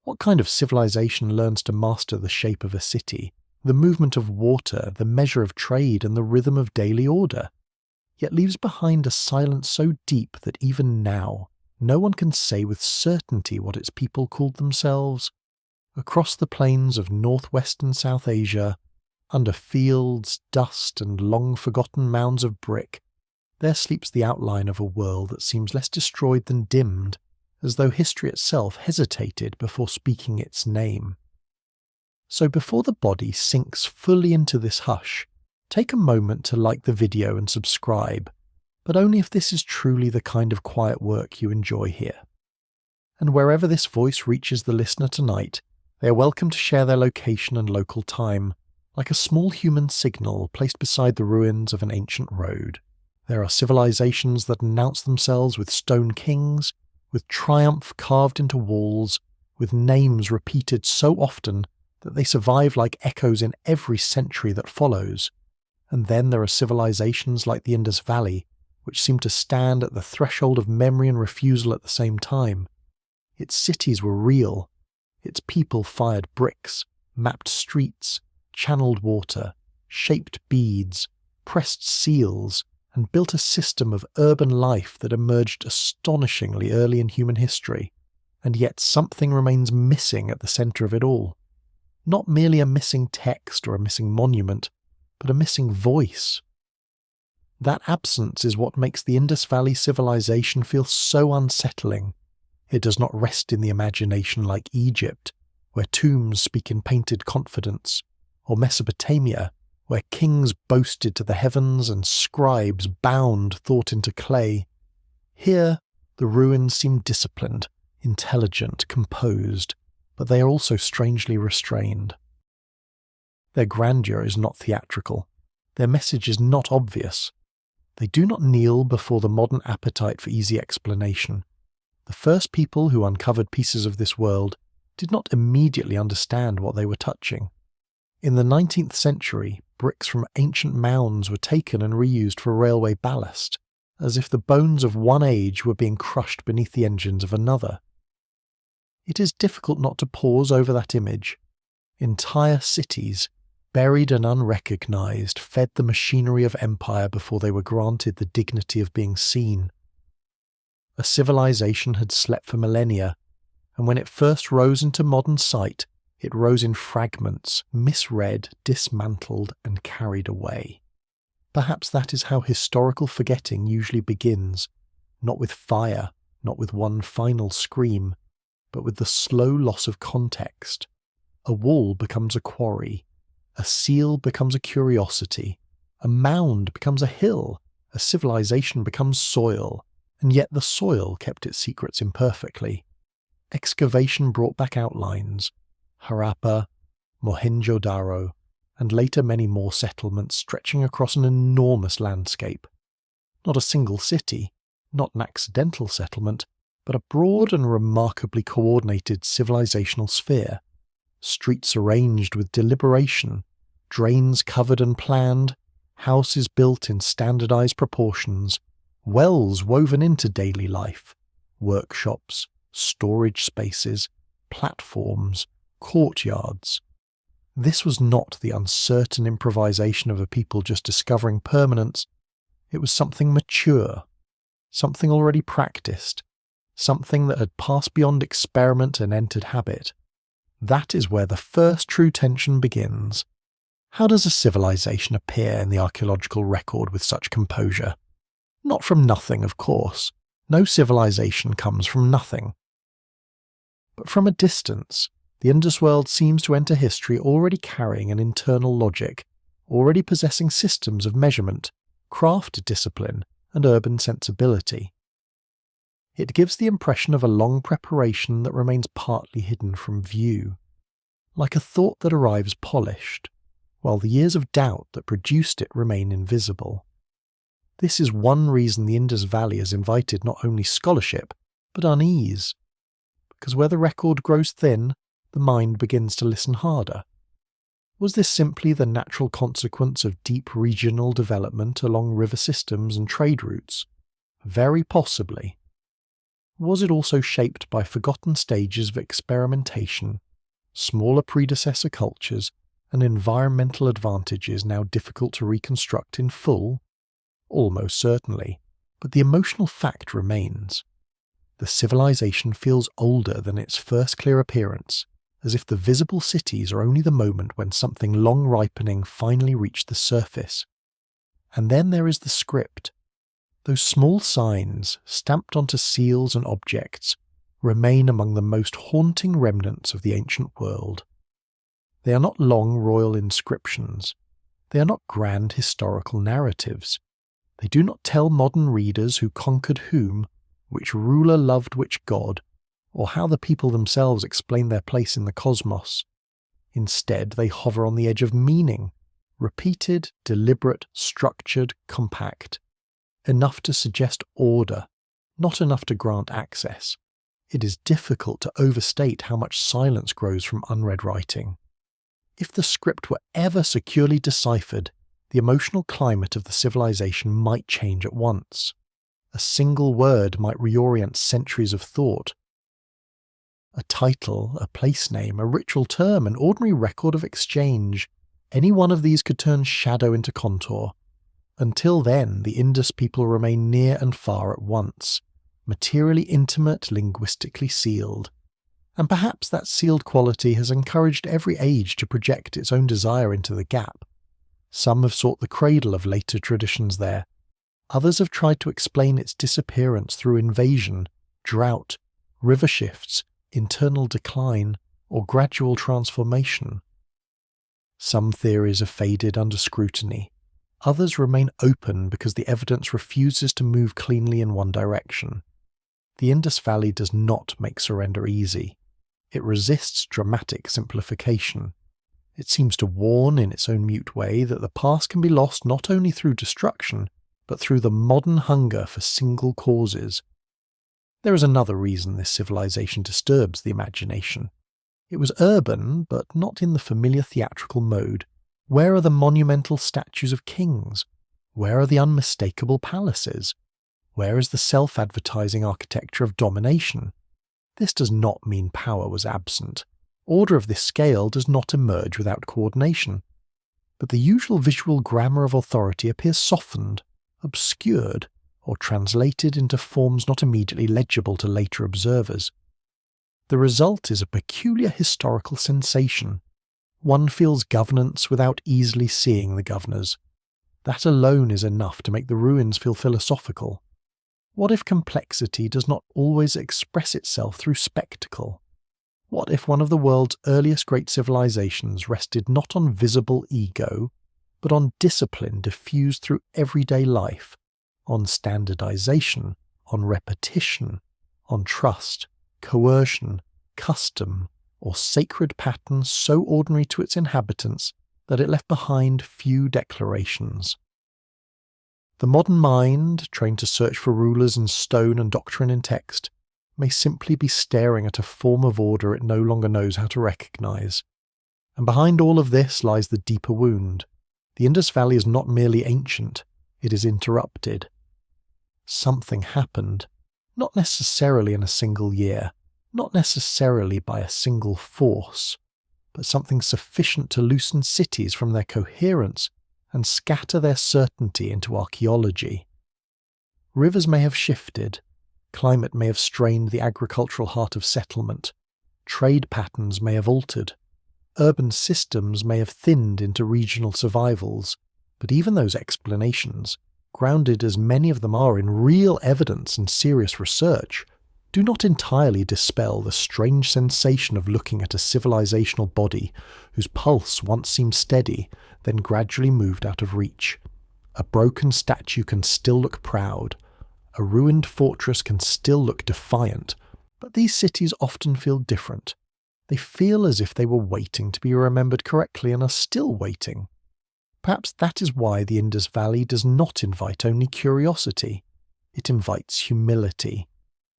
What kind of civilization learns to master the shape of a city, the movement of water, the measure of trade, and the rhythm of daily order, yet leaves behind a silence so deep that even now no one can say with certainty what its people called themselves? Across the plains of northwestern South Asia, under fields, dust, and long-forgotten mounds of brick, there sleeps the outline of a world that seems less destroyed than dimmed, as though history itself hesitated before speaking its name. So before the body sinks fully into this hush, take a moment to like the video and subscribe, but only if this is truly the kind of quiet work you enjoy here. And wherever this voice reaches the listener tonight, they are welcome to share their location and local time, like a small human signal placed beside the ruins of an ancient road. There are civilizations that announce themselves with stone kings, with triumph carved into walls, with names repeated so often that they survive like echoes in every century that follows. And then there are civilizations like the Indus Valley, which seem to stand at the threshold of memory and refusal at the same time. Its cities were real. Its people fired bricks, mapped streets, channeled water, shaped beads, pressed seals, and built a system of urban life that emerged astonishingly early in human history, and yet something remains missing at the centre of it all. Not merely a missing text or a missing monument, but a missing voice. That absence is what makes the Indus Valley Civilization feel so unsettling. It does not rest in the imagination like Egypt, where tombs speak in painted confidence, or Mesopotamia, where kings boasted to the heavens and scribes bound thought into clay. Here, the ruins seem disciplined, intelligent, composed, but they are also strangely restrained. Their grandeur is not theatrical. Their message is not obvious. They do not kneel before the modern appetite for easy explanation. The first people who uncovered pieces of this world did not immediately understand what they were touching. In the 19th century, bricks from ancient mounds were taken and reused for railway ballast, as if the bones of one age were being crushed beneath the engines of another. It is difficult not to pause over that image. Entire cities, buried and unrecognized, fed the machinery of empire before they were granted the dignity of being seen. A civilization had slept for millennia, and when it first rose into modern sight, it rose in fragments, misread, dismantled, and carried away. Perhaps that is how historical forgetting usually begins, not with fire, not with one final scream, but with the slow loss of context. A wall becomes a quarry, a seal becomes a curiosity, a mound becomes a hill, a civilization becomes soil, and yet the soil kept its secrets imperfectly. Excavation brought back outlines. Harappa, Mohenjo-daro, and later many more settlements stretching across an enormous landscape. Not a single city, not an accidental settlement, but a broad and remarkably coordinated civilizational sphere. Streets arranged with deliberation, drains covered and planned, houses built in standardized proportions, wells woven into daily life, workshops, storage spaces, platforms, courtyards. This was not the uncertain improvisation of a people just discovering permanence. It was something mature, something already practiced, something that had passed beyond experiment and entered habit. That is where the first true tension begins. How does a civilization appear in the archaeological record with such composure? Not from nothing, of course. No civilization comes from nothing. But from a distance, the Indus world seems to enter history already carrying an internal logic, already possessing systems of measurement, craft discipline, and urban sensibility. It gives the impression of a long preparation that remains partly hidden from view, like a thought that arrives polished, while the years of doubt that produced it remain invisible. This is one reason the Indus Valley has invited not only scholarship, but unease, because where the record grows thin, the mind begins to listen harder. Was this simply the natural consequence of deep regional development along river systems and trade routes? Very possibly. Was it also shaped by forgotten stages of experimentation, smaller predecessor cultures, and environmental advantages now difficult to reconstruct in full? Almost certainly, but the emotional fact remains. The civilization feels older than its first clear appearance, as if the visible cities are only the moment when something long ripening finally reached the surface. And then there is the script. Those small signs, stamped onto seals and objects, remain among the most haunting remnants of the ancient world. They are not long royal inscriptions. They are not grand historical narratives. They do not tell modern readers who conquered whom, which ruler loved which god, or how the people themselves explain their place in the cosmos. Instead, they hover on the edge of meaning, repeated, deliberate, structured, compact. Enough to suggest order, not enough to grant access. It is difficult to overstate how much silence grows from unread writing. If the script were ever securely deciphered, the emotional climate of the civilization might change at once. A single word might reorient centuries of thought. A title, a place name, a ritual term, an ordinary record of exchange, any one of these could turn shadow into contour. Until then, the Indus people remain near and far at once, materially intimate, linguistically sealed. And perhaps that sealed quality has encouraged every age to project its own desire into the gap. Some have sought the cradle of later traditions there. Others have tried to explain its disappearance through invasion, drought, river shifts, internal decline, or gradual transformation. Some theories have faded under scrutiny. Others remain open because the evidence refuses to move cleanly in one direction. The Indus Valley does not make surrender easy. It resists dramatic simplification. It seems to warn in its own mute way that the past can be lost not only through destruction, but through the modern hunger for single causes. There is another reason this civilization disturbs the imagination. It was urban, but not in the familiar theatrical mode. Where are the monumental statues of kings? Where are the unmistakable palaces? Where is the self-advertising architecture of domination? This does not mean power was absent. Order of this scale does not emerge without coordination. But the usual visual grammar of authority appears softened, obscured, or translated into forms not immediately legible to later observers. The result is a peculiar historical sensation. One feels governance without easily seeing the governors. That alone is enough to make the ruins feel philosophical. What if complexity does not always express itself through spectacle? What if one of the world's earliest great civilizations rested not on visible ego, but on discipline diffused through everyday life, on standardization, on repetition, on trust, coercion, custom, or sacred patterns so ordinary to its inhabitants that it left behind few declarations? The modern mind, trained to search for rulers in stone and doctrine in text, may simply be staring at a form of order it no longer knows how to recognize. And behind all of this lies the deeper wound. The Indus Valley is not merely ancient, it is interrupted. Something happened, not necessarily in a single year, not necessarily by a single force, but something sufficient to loosen cities from their coherence and scatter their certainty into archaeology. Rivers may have shifted, climate may have strained the agricultural heart of settlement, trade patterns may have altered, urban systems may have thinned into regional survivals, but even those explanations, grounded as many of them are in real evidence and serious research, do not entirely dispel the strange sensation of looking at a civilizational body whose pulse once seemed steady, then gradually moved out of reach. A broken statue can still look proud. A ruined fortress can still look defiant. But these cities often feel different. They feel as if they were waiting to be remembered correctly and are still waiting. Perhaps that is why the Indus Valley does not invite only curiosity. It invites humility.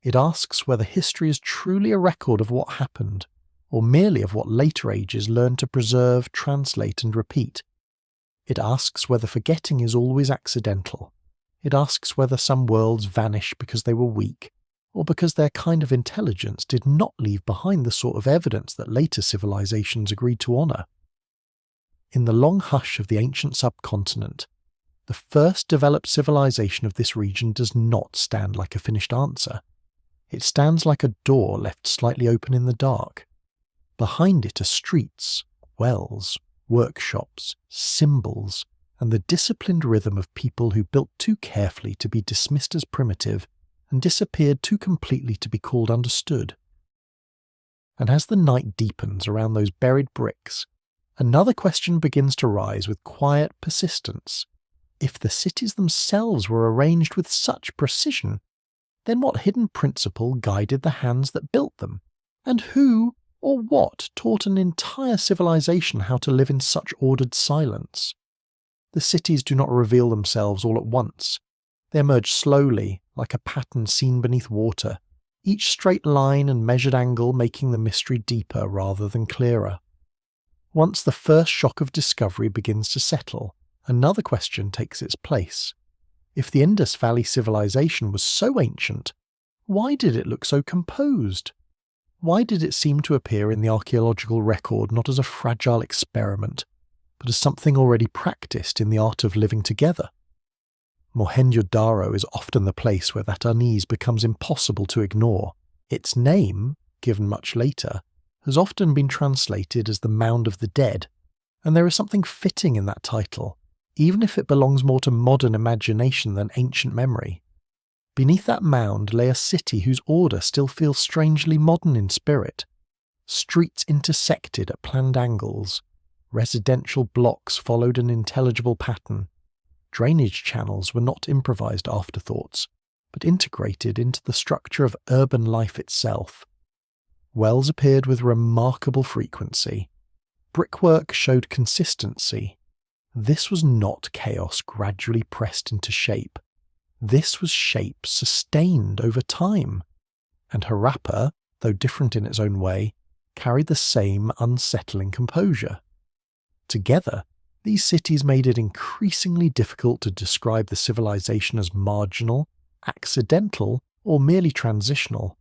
It asks whether history is truly a record of what happened, or merely of what later ages learned to preserve, translate, and repeat. It asks whether forgetting is always accidental. It asks whether some worlds vanish because they were weak, or because their kind of intelligence did not leave behind the sort of evidence that later civilizations agreed to honour. In the long hush of the ancient subcontinent, the first developed civilization of this region does not stand like a finished answer. It stands like a door left slightly open in the dark. Behind it are streets, wells, workshops, symbols, and the disciplined rhythm of people who built too carefully to be dismissed as primitive and disappeared too completely to be called understood. And as the night deepens around those buried bricks, another question begins to rise with quiet persistence. If the cities themselves were arranged with such precision, then what hidden principle guided the hands that built them? And who or what taught an entire civilization how to live in such ordered silence? The cities do not reveal themselves all at once. They emerge slowly, like a pattern seen beneath water, each straight line and measured angle making the mystery deeper rather than clearer. Once the first shock of discovery begins to settle, another question takes its place. If the Indus Valley Civilization was so ancient, why did it look so composed? Why did it seem to appear in the archaeological record not as a fragile experiment, but as something already practiced in the art of living together? Mohenjo-daro is often the place where that unease becomes impossible to ignore. Its name, given much later, has often been translated as the Mound of the Dead, and there is something fitting in that title, even if it belongs more to modern imagination than ancient memory. Beneath that mound lay a city whose order still feels strangely modern in spirit. Streets intersected at planned angles. Residential blocks followed an intelligible pattern. Drainage channels were not improvised afterthoughts, but integrated into the structure of urban life itself. Wells appeared with remarkable frequency. Brickwork showed consistency. This was not chaos gradually pressed into shape. This was shape sustained over time. And Harappa, though different in its own way, carried the same unsettling composure. Together, these cities made it increasingly difficult to describe the civilization as marginal, accidental, or merely transitional.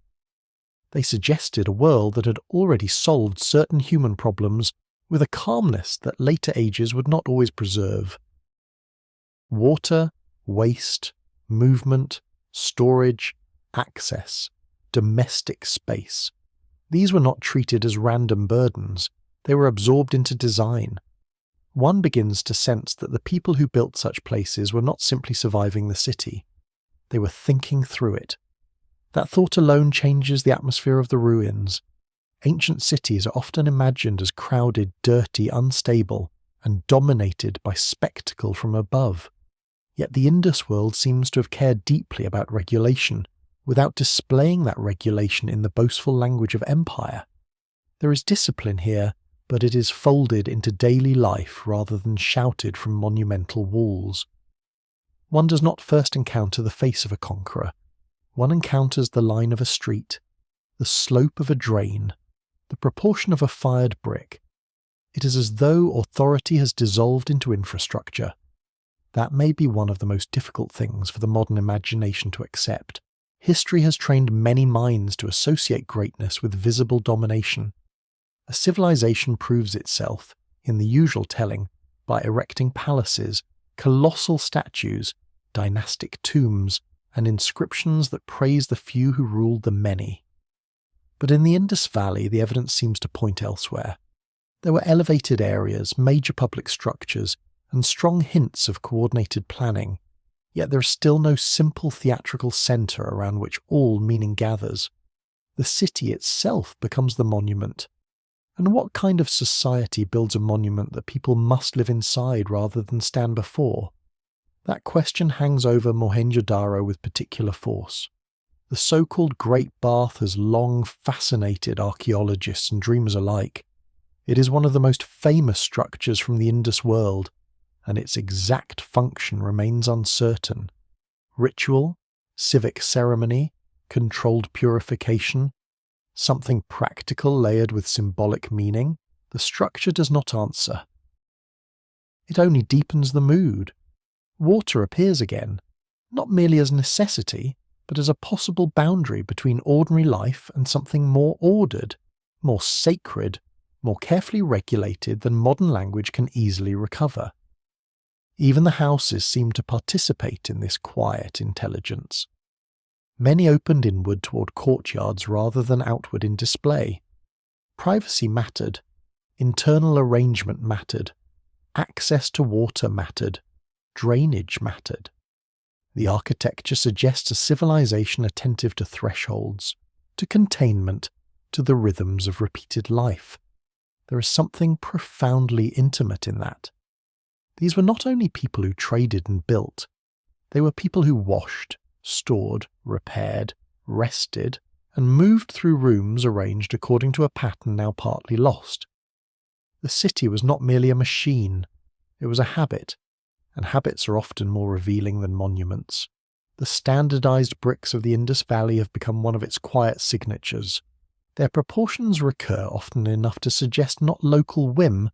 They suggested a world that had already solved certain human problems with a calmness that later ages would not always preserve. Water, waste, movement, storage, access, domestic space. These were not treated as random burdens, they were absorbed into design. One begins to sense that the people who built such places were not simply surviving the city, they were thinking through it. That thought alone changes the atmosphere of the ruins. Ancient cities are often imagined as crowded, dirty, unstable, and dominated by spectacle from above. Yet the Indus world seems to have cared deeply about regulation, without displaying that regulation in the boastful language of empire. There is discipline here, but it is folded into daily life rather than shouted from monumental walls. One does not first encounter the face of a conqueror. One encounters the line of a street, the slope of a drain, the proportion of a fired brick. It is as though authority has dissolved into infrastructure. That may be one of the most difficult things for the modern imagination to accept. History has trained many minds to associate greatness with visible domination. A civilization proves itself, in the usual telling, by erecting palaces, colossal statues, dynastic tombs, and inscriptions that praise the few who ruled the many. But in the Indus Valley, the evidence seems to point elsewhere. There were elevated areas, major public structures, and strong hints of coordinated planning, yet there is still no simple theatrical centre around which all meaning gathers. The city itself becomes the monument. And what kind of society builds a monument that people must live inside rather than stand before? That question hangs over Mohenjo-daro with particular force. The so-called Great Bath has long fascinated archaeologists and dreamers alike. It is one of the most famous structures from the Indus world, and its exact function remains uncertain. Ritual, civic ceremony, controlled purification, something practical layered with symbolic meaning, the structure does not answer. It only deepens the mood. Water appears again, not merely as necessity, but as a possible boundary between ordinary life and something more ordered, more sacred, more carefully regulated than modern language can easily recover. Even the houses seemed to participate in this quiet intelligence. Many opened inward toward courtyards rather than outward in display. Privacy mattered, internal arrangement mattered, access to water mattered, drainage mattered. The architecture suggests a civilization attentive to thresholds, to containment, to the rhythms of repeated life. There is something profoundly intimate in that. These were not only people who traded and built, they were people who washed, stored, repaired, rested, and moved through rooms arranged according to a pattern now partly lost. The city was not merely a machine, it was a habit, and habits are often more revealing than monuments. The standardized bricks of the Indus Valley have become one of its quiet signatures. Their proportions recur often enough to suggest not local whim,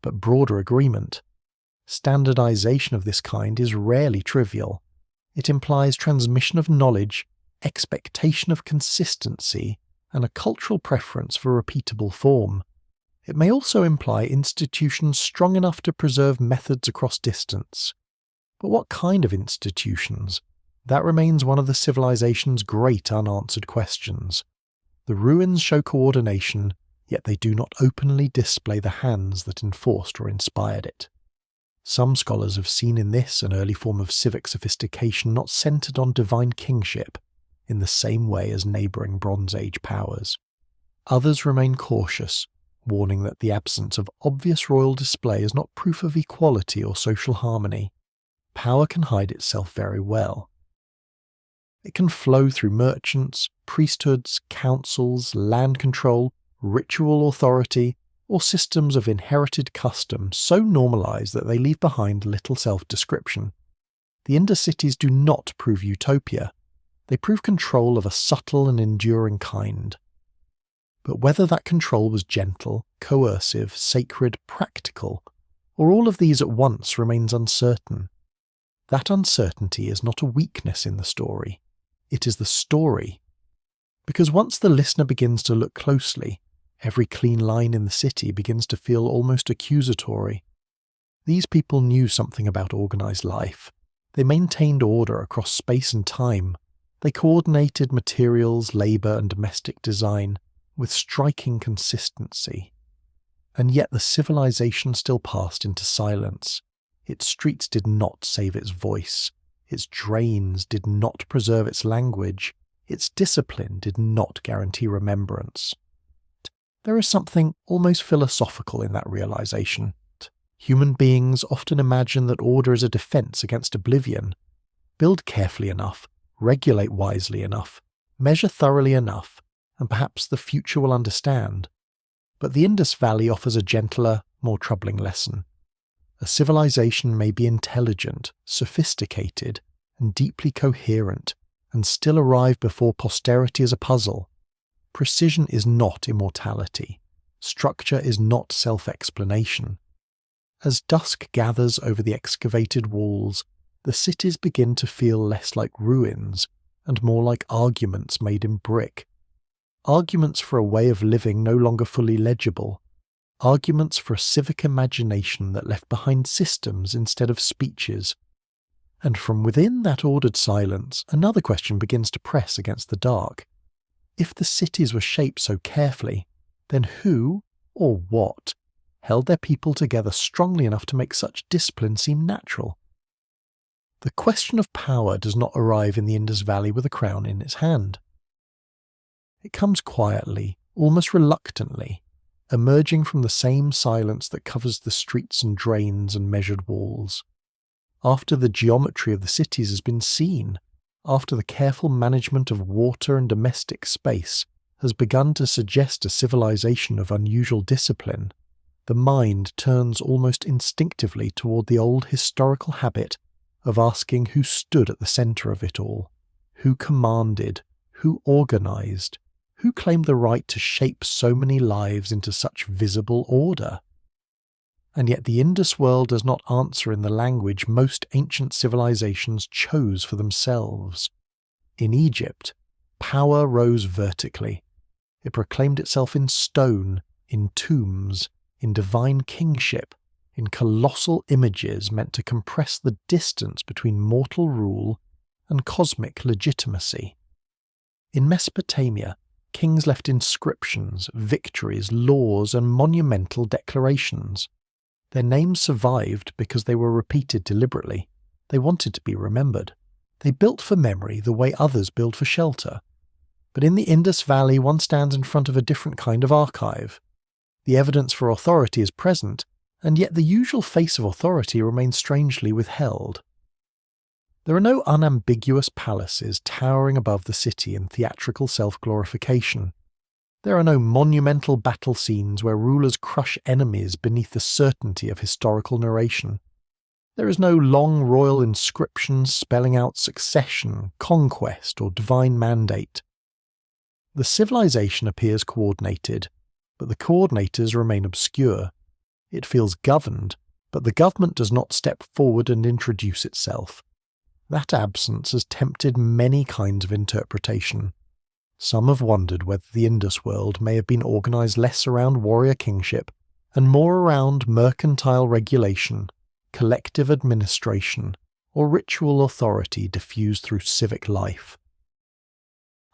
but broader agreement. Standardization of this kind is rarely trivial. It implies transmission of knowledge, expectation of consistency, and a cultural preference for repeatable form. It may also imply institutions strong enough to preserve methods across distance. But what kind of institutions? That remains one of the civilization's great unanswered questions. The ruins show coordination, yet they do not openly display the hands that enforced or inspired it. Some scholars have seen in this an early form of civic sophistication not centered on divine kingship, in the same way as neighboring Bronze Age powers. Others remain cautious, warning that the absence of obvious royal display is not proof of equality or social harmony. Power can hide itself very well. It can flow through merchants, priesthoods, councils, land control, ritual authority, or systems of inherited custom so normalized that they leave behind little self-description. The Indus cities do not prove utopia. They prove control of a subtle and enduring kind. But whether that control was gentle, coercive, sacred, practical, or all of these at once remains uncertain. That uncertainty is not a weakness in the story. It is the story. Because once the listener begins to look closely, every clean line in the city begins to feel almost accusatory. These people knew something about organized life. They maintained order across space and time. They coordinated materials, labor, and domestic design with striking consistency. And yet the civilization still passed into silence. Its streets did not save its voice. Its drains did not preserve its language. Its discipline did not guarantee remembrance. There is something almost philosophical in that realization. Human beings often imagine that order is a defense against oblivion. Build carefully enough, regulate wisely enough, measure thoroughly enough, and perhaps the future will understand. But the Indus Valley offers a gentler, more troubling lesson. A civilization may be intelligent, sophisticated, and deeply coherent, and still arrive before posterity as a puzzle. Precision is not immortality. Structure is not self-explanation. As dusk gathers over the excavated walls, the cities begin to feel less like ruins and more like arguments made in brick. Arguments for a way of living no longer fully legible. Arguments for a civic imagination that left behind systems instead of speeches. And from within that ordered silence, another question begins to press against the dark. If the cities were shaped so carefully, then who, or what, held their people together strongly enough to make such discipline seem natural? The question of power does not arrive in the Indus Valley with a crown in its hand. It comes quietly, almost reluctantly, emerging from the same silence that covers the streets and drains and measured walls. After the geometry of the cities has been seen, after the careful management of water and domestic space has begun to suggest a civilization of unusual discipline, the mind turns almost instinctively toward the old historical habit of asking who stood at the center of it all, who commanded, who organized, who claimed the right to shape so many lives into such visible order. And yet the Indus world does not answer in the language most ancient civilizations chose for themselves. In Egypt, power rose vertically. It proclaimed itself in stone, in tombs, in divine kingship, in colossal images meant to compress the distance between mortal rule and cosmic legitimacy. In Mesopotamia, kings left inscriptions, victories, laws, and monumental declarations. Their names survived because they were repeated deliberately. They wanted to be remembered. They built for memory the way others build for shelter. But in the Indus Valley, one stands in front of a different kind of archive. The evidence for authority is present, and yet the usual face of authority remains strangely withheld. There are no unambiguous palaces towering above the city in theatrical self-glorification. There are no monumental battle scenes where rulers crush enemies beneath the certainty of historical narration. There is no long royal inscription spelling out succession, conquest, or divine mandate. The civilization appears coordinated, but the coordinators remain obscure. It feels governed, but the government does not step forward and introduce itself. That absence has tempted many kinds of interpretation. Some have wondered whether the Indus world may have been organized less around warrior kingship and more around mercantile regulation, collective administration, or ritual authority diffused through civic life.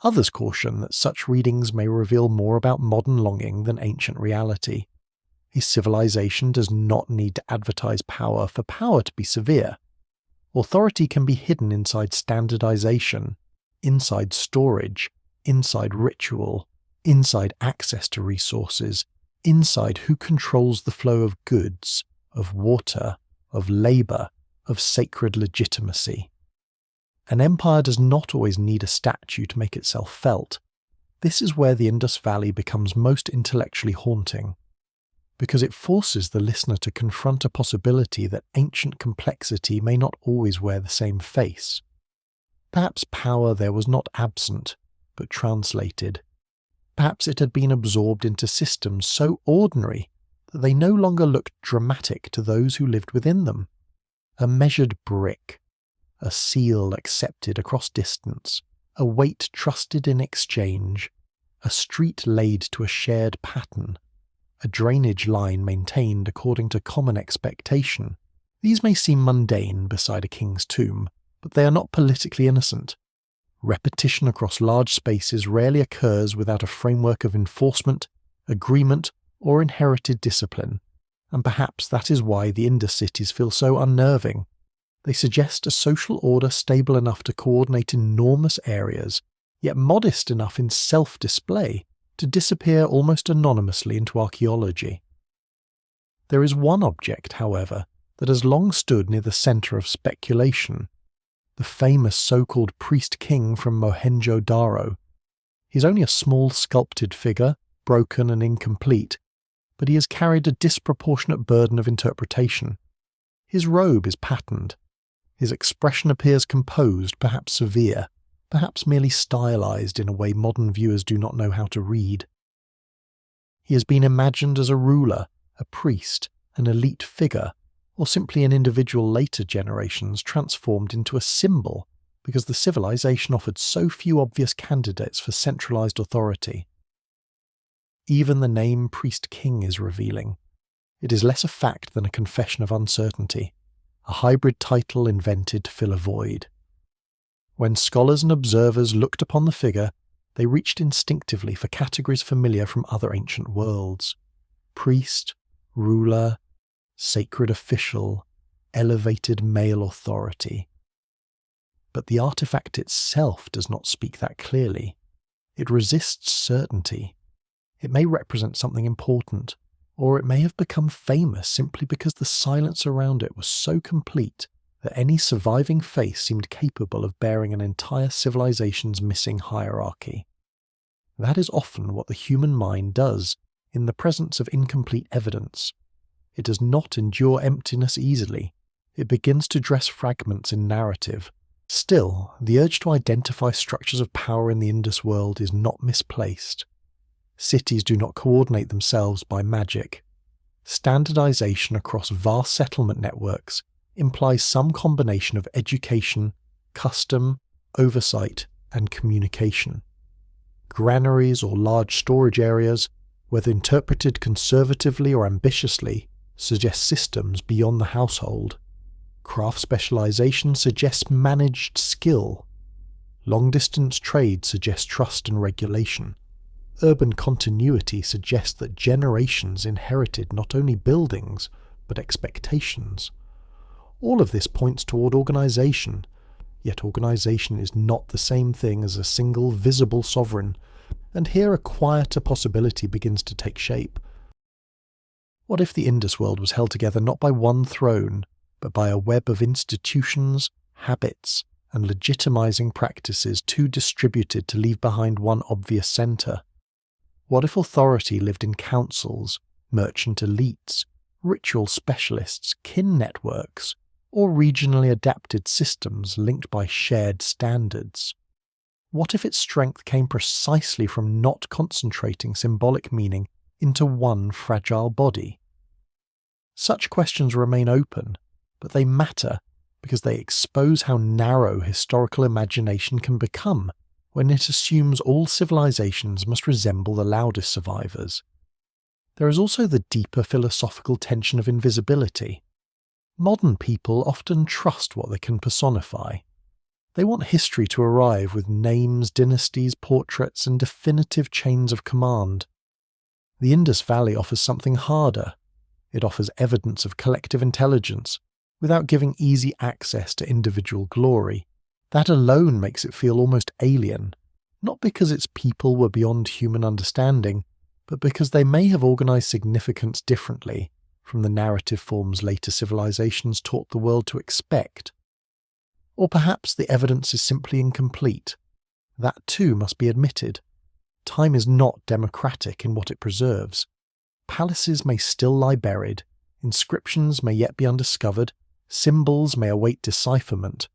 Others caution that such readings may reveal more about modern longing than ancient reality. A civilization does not need to advertise power for power to be severe. Authority can be hidden inside standardization, inside storage, inside ritual, inside access to resources, inside who controls the flow of goods, of water, of labor, of sacred legitimacy. An empire does not always need a statue to make itself felt. This is where the Indus Valley becomes most intellectually haunting, because it forces the listener to confront a possibility that ancient complexity may not always wear the same face. Perhaps power there was not absent, but translated. Perhaps it had been absorbed into systems so ordinary that they no longer looked dramatic to those who lived within them. A measured brick, a seal accepted across distance, a weight trusted in exchange, a street laid to a shared pattern, a drainage line maintained according to common expectation. These may seem mundane beside a king's tomb, but they are not politically innocent. Repetition across large spaces rarely occurs without a framework of enforcement, agreement, or inherited discipline, and perhaps that is why the Indus cities feel so unnerving. They suggest a social order stable enough to coordinate enormous areas, yet modest enough in self-display to disappear almost anonymously into archaeology. There is one object, however, that has long stood near the centre of speculation: the famous so-called priest-king from Mohenjo-daro. He is only a small sculpted figure, broken and incomplete, but he has carried a disproportionate burden of interpretation. His robe is patterned. His expression appears composed, perhaps severe, perhaps merely stylized in a way modern viewers do not know how to read. He has been imagined as a ruler, a priest, an elite figure, or simply an individual later generations transformed into a symbol because the civilization offered so few obvious candidates for centralized authority. Even the name priest-king is revealing. It is less a fact than a confession of uncertainty, a hybrid title invented to fill a void. When scholars and observers looked upon the figure, they reached instinctively for categories familiar from other ancient worlds: priest, ruler, sacred official, elevated male authority. But the artifact itself does not speak that clearly. It resists certainty. It may represent something important, or it may have become famous simply because the silence around it was so complete that any surviving face seemed capable of bearing an entire civilization's missing hierarchy. That is often what the human mind does in the presence of incomplete evidence. It does not endure emptiness easily. It begins to dress fragments in narrative. Still, the urge to identify structures of power in the Indus world is not misplaced. Cities do not coordinate themselves by magic. Standardization across vast settlement networks implies some combination of education, custom, oversight, and communication. Granaries or large storage areas, whether interpreted conservatively or ambitiously, suggest systems beyond the household. Craft specialization suggests managed skill. Long-distance trade suggests trust and regulation. Urban continuity suggests that generations inherited not only buildings, but expectations. All of this points toward organization, yet organization is not the same thing as a single visible sovereign, and here a quieter possibility begins to take shape. What if the Indus world was held together not by one throne, but by a web of institutions, habits, and legitimizing practices too distributed to leave behind one obvious center? What if authority lived in councils, merchant elites, ritual specialists, kin networks, or regionally adapted systems linked by shared standards? What if its strength came precisely from not concentrating symbolic meaning into one fragile body? Such questions remain open, but they matter because they expose how narrow historical imagination can become when it assumes all civilizations must resemble the loudest survivors. There is also the deeper philosophical tension of invisibility. Modern people often trust what they can personify. They want history to arrive with names, dynasties, portraits, and definitive chains of command. The Indus Valley offers something harder. It offers evidence of collective intelligence, without giving easy access to individual glory. That alone makes it feel almost alien, not because its people were beyond human understanding, but because they may have organized significance differently from the narrative forms later civilizations taught the world to expect. Or perhaps the evidence is simply incomplete. That too must be admitted. Time is not democratic in what it preserves. Palaces may still lie buried, inscriptions may yet be undiscovered, symbols may await decipherment.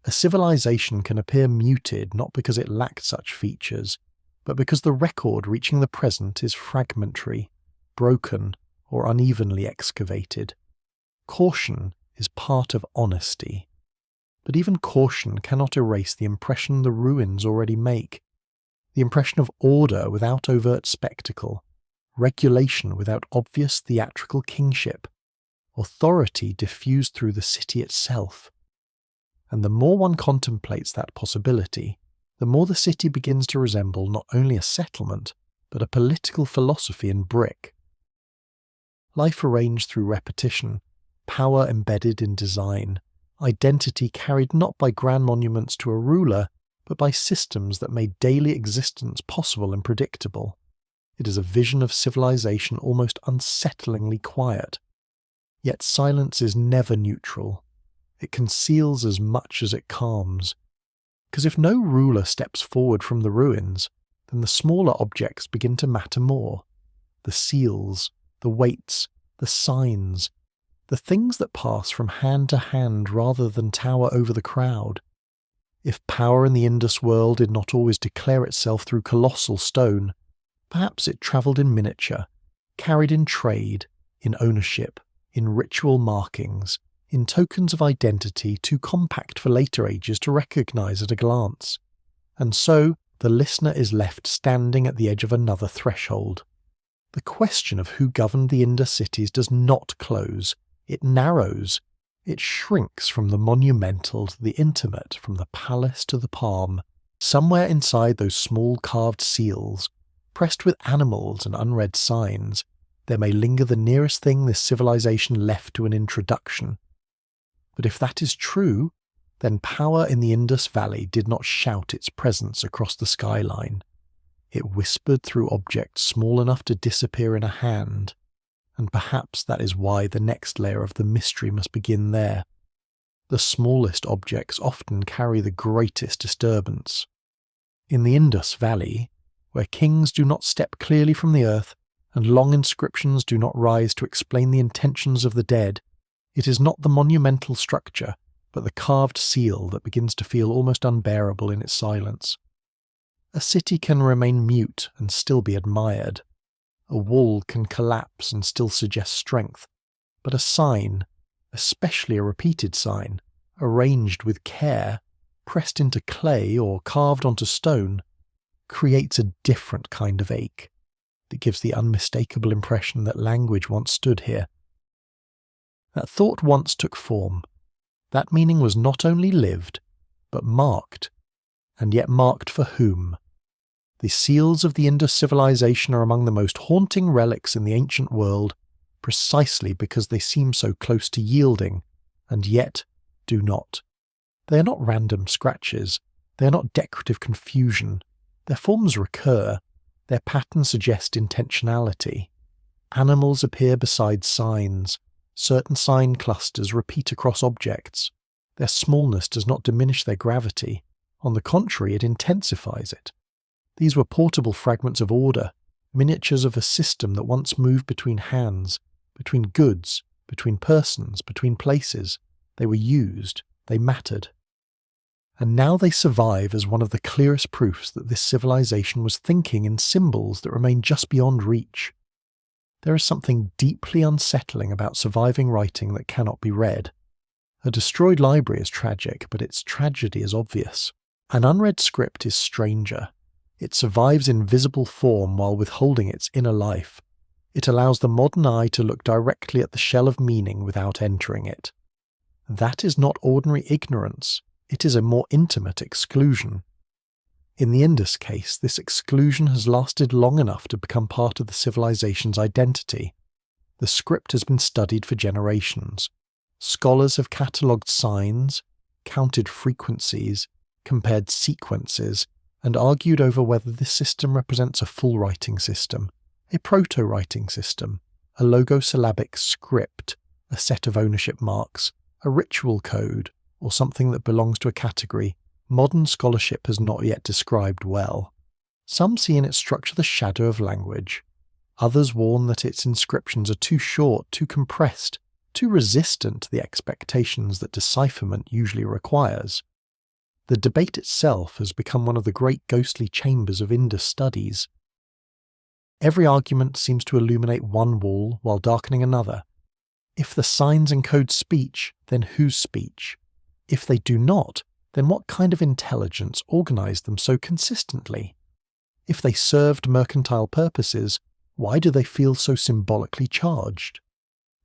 A civilization can appear muted not because it lacked such features, but because the record reaching the present is fragmentary, broken, or unevenly excavated. Caution is part of honesty. But even caution cannot erase the impression the ruins already make, the impression of order without overt spectacle, regulation without obvious theatrical kingship, authority diffused through the city itself. And the more one contemplates that possibility, the more the city begins to resemble not only a settlement, but a political philosophy in brick. Life arranged through repetition, power embedded in design, identity carried not by grand monuments to a ruler, but by systems that made daily existence possible and predictable. It is a vision of civilization almost unsettlingly quiet. Yet silence is never neutral. It conceals as much as it calms. Because if no ruler steps forward from the ruins, then the smaller objects begin to matter more. The seals, the weights, the signs, the things that pass from hand to hand rather than tower over the crowd. If power in the Indus world did not always declare itself through colossal stone, perhaps it travelled in miniature, carried in trade, in ownership, in ritual markings, in tokens of identity too compact for later ages to recognise at a glance. And so the listener is left standing at the edge of another threshold. The question of who governed the Indus cities does not close. It narrows. It shrinks from the monumental to the intimate, from the palace to the palm. Somewhere inside those small carved seals, pressed with animals and unread signs, there may linger the nearest thing this civilization left to an introduction. But if that is true, then power in the Indus Valley did not shout its presence across the skyline. It whispered through objects small enough to disappear in a hand, and perhaps that is why the next layer of the mystery must begin there. The smallest objects often carry the greatest disturbance. In the Indus Valley, where kings do not step clearly from the earth, and long inscriptions do not rise to explain the intentions of the dead, it is not the monumental structure, but the carved seal that begins to feel almost unbearable in its silence. A city can remain mute and still be admired. A wall can collapse and still suggest strength, but a sign, especially a repeated sign, arranged with care, pressed into clay or carved onto stone, creates a different kind of ache that gives the unmistakable impression that language once stood here. That thought once took form. That meaning was not only lived, but marked. And yet marked for whom? The seals of the Indus civilization are among the most haunting relics in the ancient world, precisely because they seem so close to yielding, and yet do not. They are not random scratches. They are not decorative confusion. Their forms recur. Their patterns suggest intentionality. Animals appear beside signs. Certain sign clusters repeat across objects. Their smallness does not diminish their gravity. On the contrary, it intensifies it. These were portable fragments of order, miniatures of a system that once moved between hands, between goods, between persons, between places. They were used. They mattered. And now they survive as one of the clearest proofs that this civilization was thinking in symbols that remain just beyond reach. There is something deeply unsettling about surviving writing that cannot be read. A destroyed library is tragic, but its tragedy is obvious. An unread script is stranger. It survives in visible form while withholding its inner life. It allows the modern eye to look directly at the shell of meaning without entering it. That is not ordinary ignorance. It is a more intimate exclusion. In the Indus case, this exclusion has lasted long enough to become part of the civilization's identity. The script has been studied for generations. Scholars have catalogued signs, counted frequencies, compared sequences, and argued over whether this system represents a full writing system, a proto-writing system, a logosyllabic script, a set of ownership marks, a ritual code, or something that belongs to a category modern scholarship has not yet described well. Some see in its structure the shadow of language. Others warn that its inscriptions are too short, too compressed, too resistant to the expectations that decipherment usually requires. The debate itself has become one of the great ghostly chambers of Indus studies. Every argument seems to illuminate one wall while darkening another. If the signs encode speech, then whose speech? If they do not, then what kind of intelligence organized them so consistently? If they served mercantile purposes, why do they feel so symbolically charged?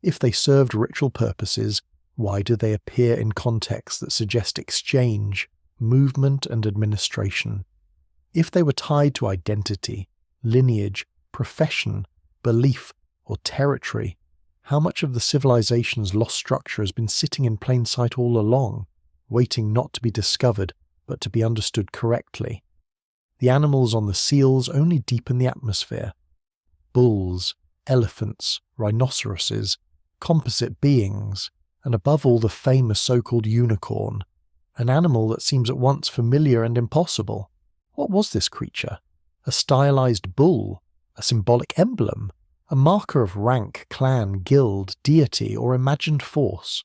If they served ritual purposes, why do they appear in contexts that suggest exchange, movement, and administration? If they were tied to identity, lineage, profession, belief, or territory, how much of the civilization's lost structure has been sitting in plain sight all along, waiting not to be discovered, but to be understood correctly? The animals on the seals only deepen the atmosphere. Bulls, elephants, rhinoceroses, composite beings, and above all the famous so-called unicorn, an animal that seems at once familiar and impossible. What was this creature? A stylized bull? A symbolic emblem? A marker of rank, clan, guild, deity, or imagined force?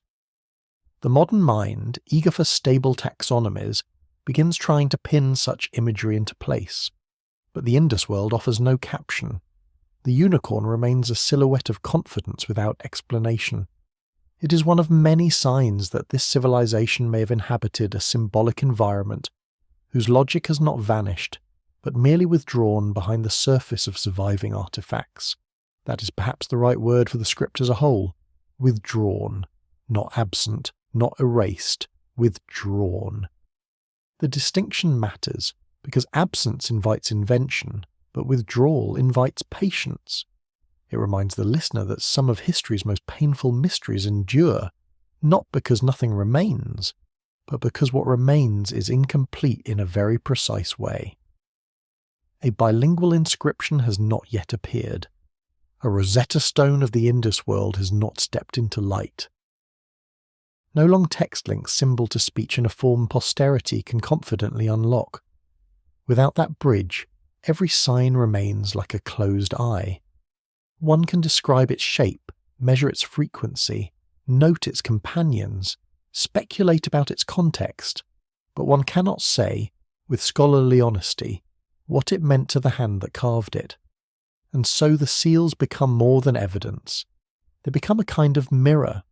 The modern mind, eager for stable taxonomies, begins trying to pin such imagery into place. But the Indus world offers no caption. The unicorn remains a silhouette of confidence without explanation. It is one of many signs that this civilization may have inhabited a symbolic environment whose logic has not vanished, but merely withdrawn behind the surface of surviving artifacts. That is perhaps the right word for the script as a whole. Withdrawn, not absent, not erased, withdrawn. The distinction matters because absence invites invention, but withdrawal invites patience. It reminds the listener that some of history's most painful mysteries endure, not because nothing remains, but because what remains is incomplete in a very precise way. A bilingual inscription has not yet appeared. A Rosetta Stone of the Indus world has not stepped into light. No long text links symbol to speech in a form posterity can confidently unlock. Without that bridge, every sign remains like a closed eye. One can describe its shape, measure its frequency, note its companions, speculate about its context, but one cannot say, with scholarly honesty, what it meant to the hand that carved it. And so the seals become more than evidence. They become a kind of mirror.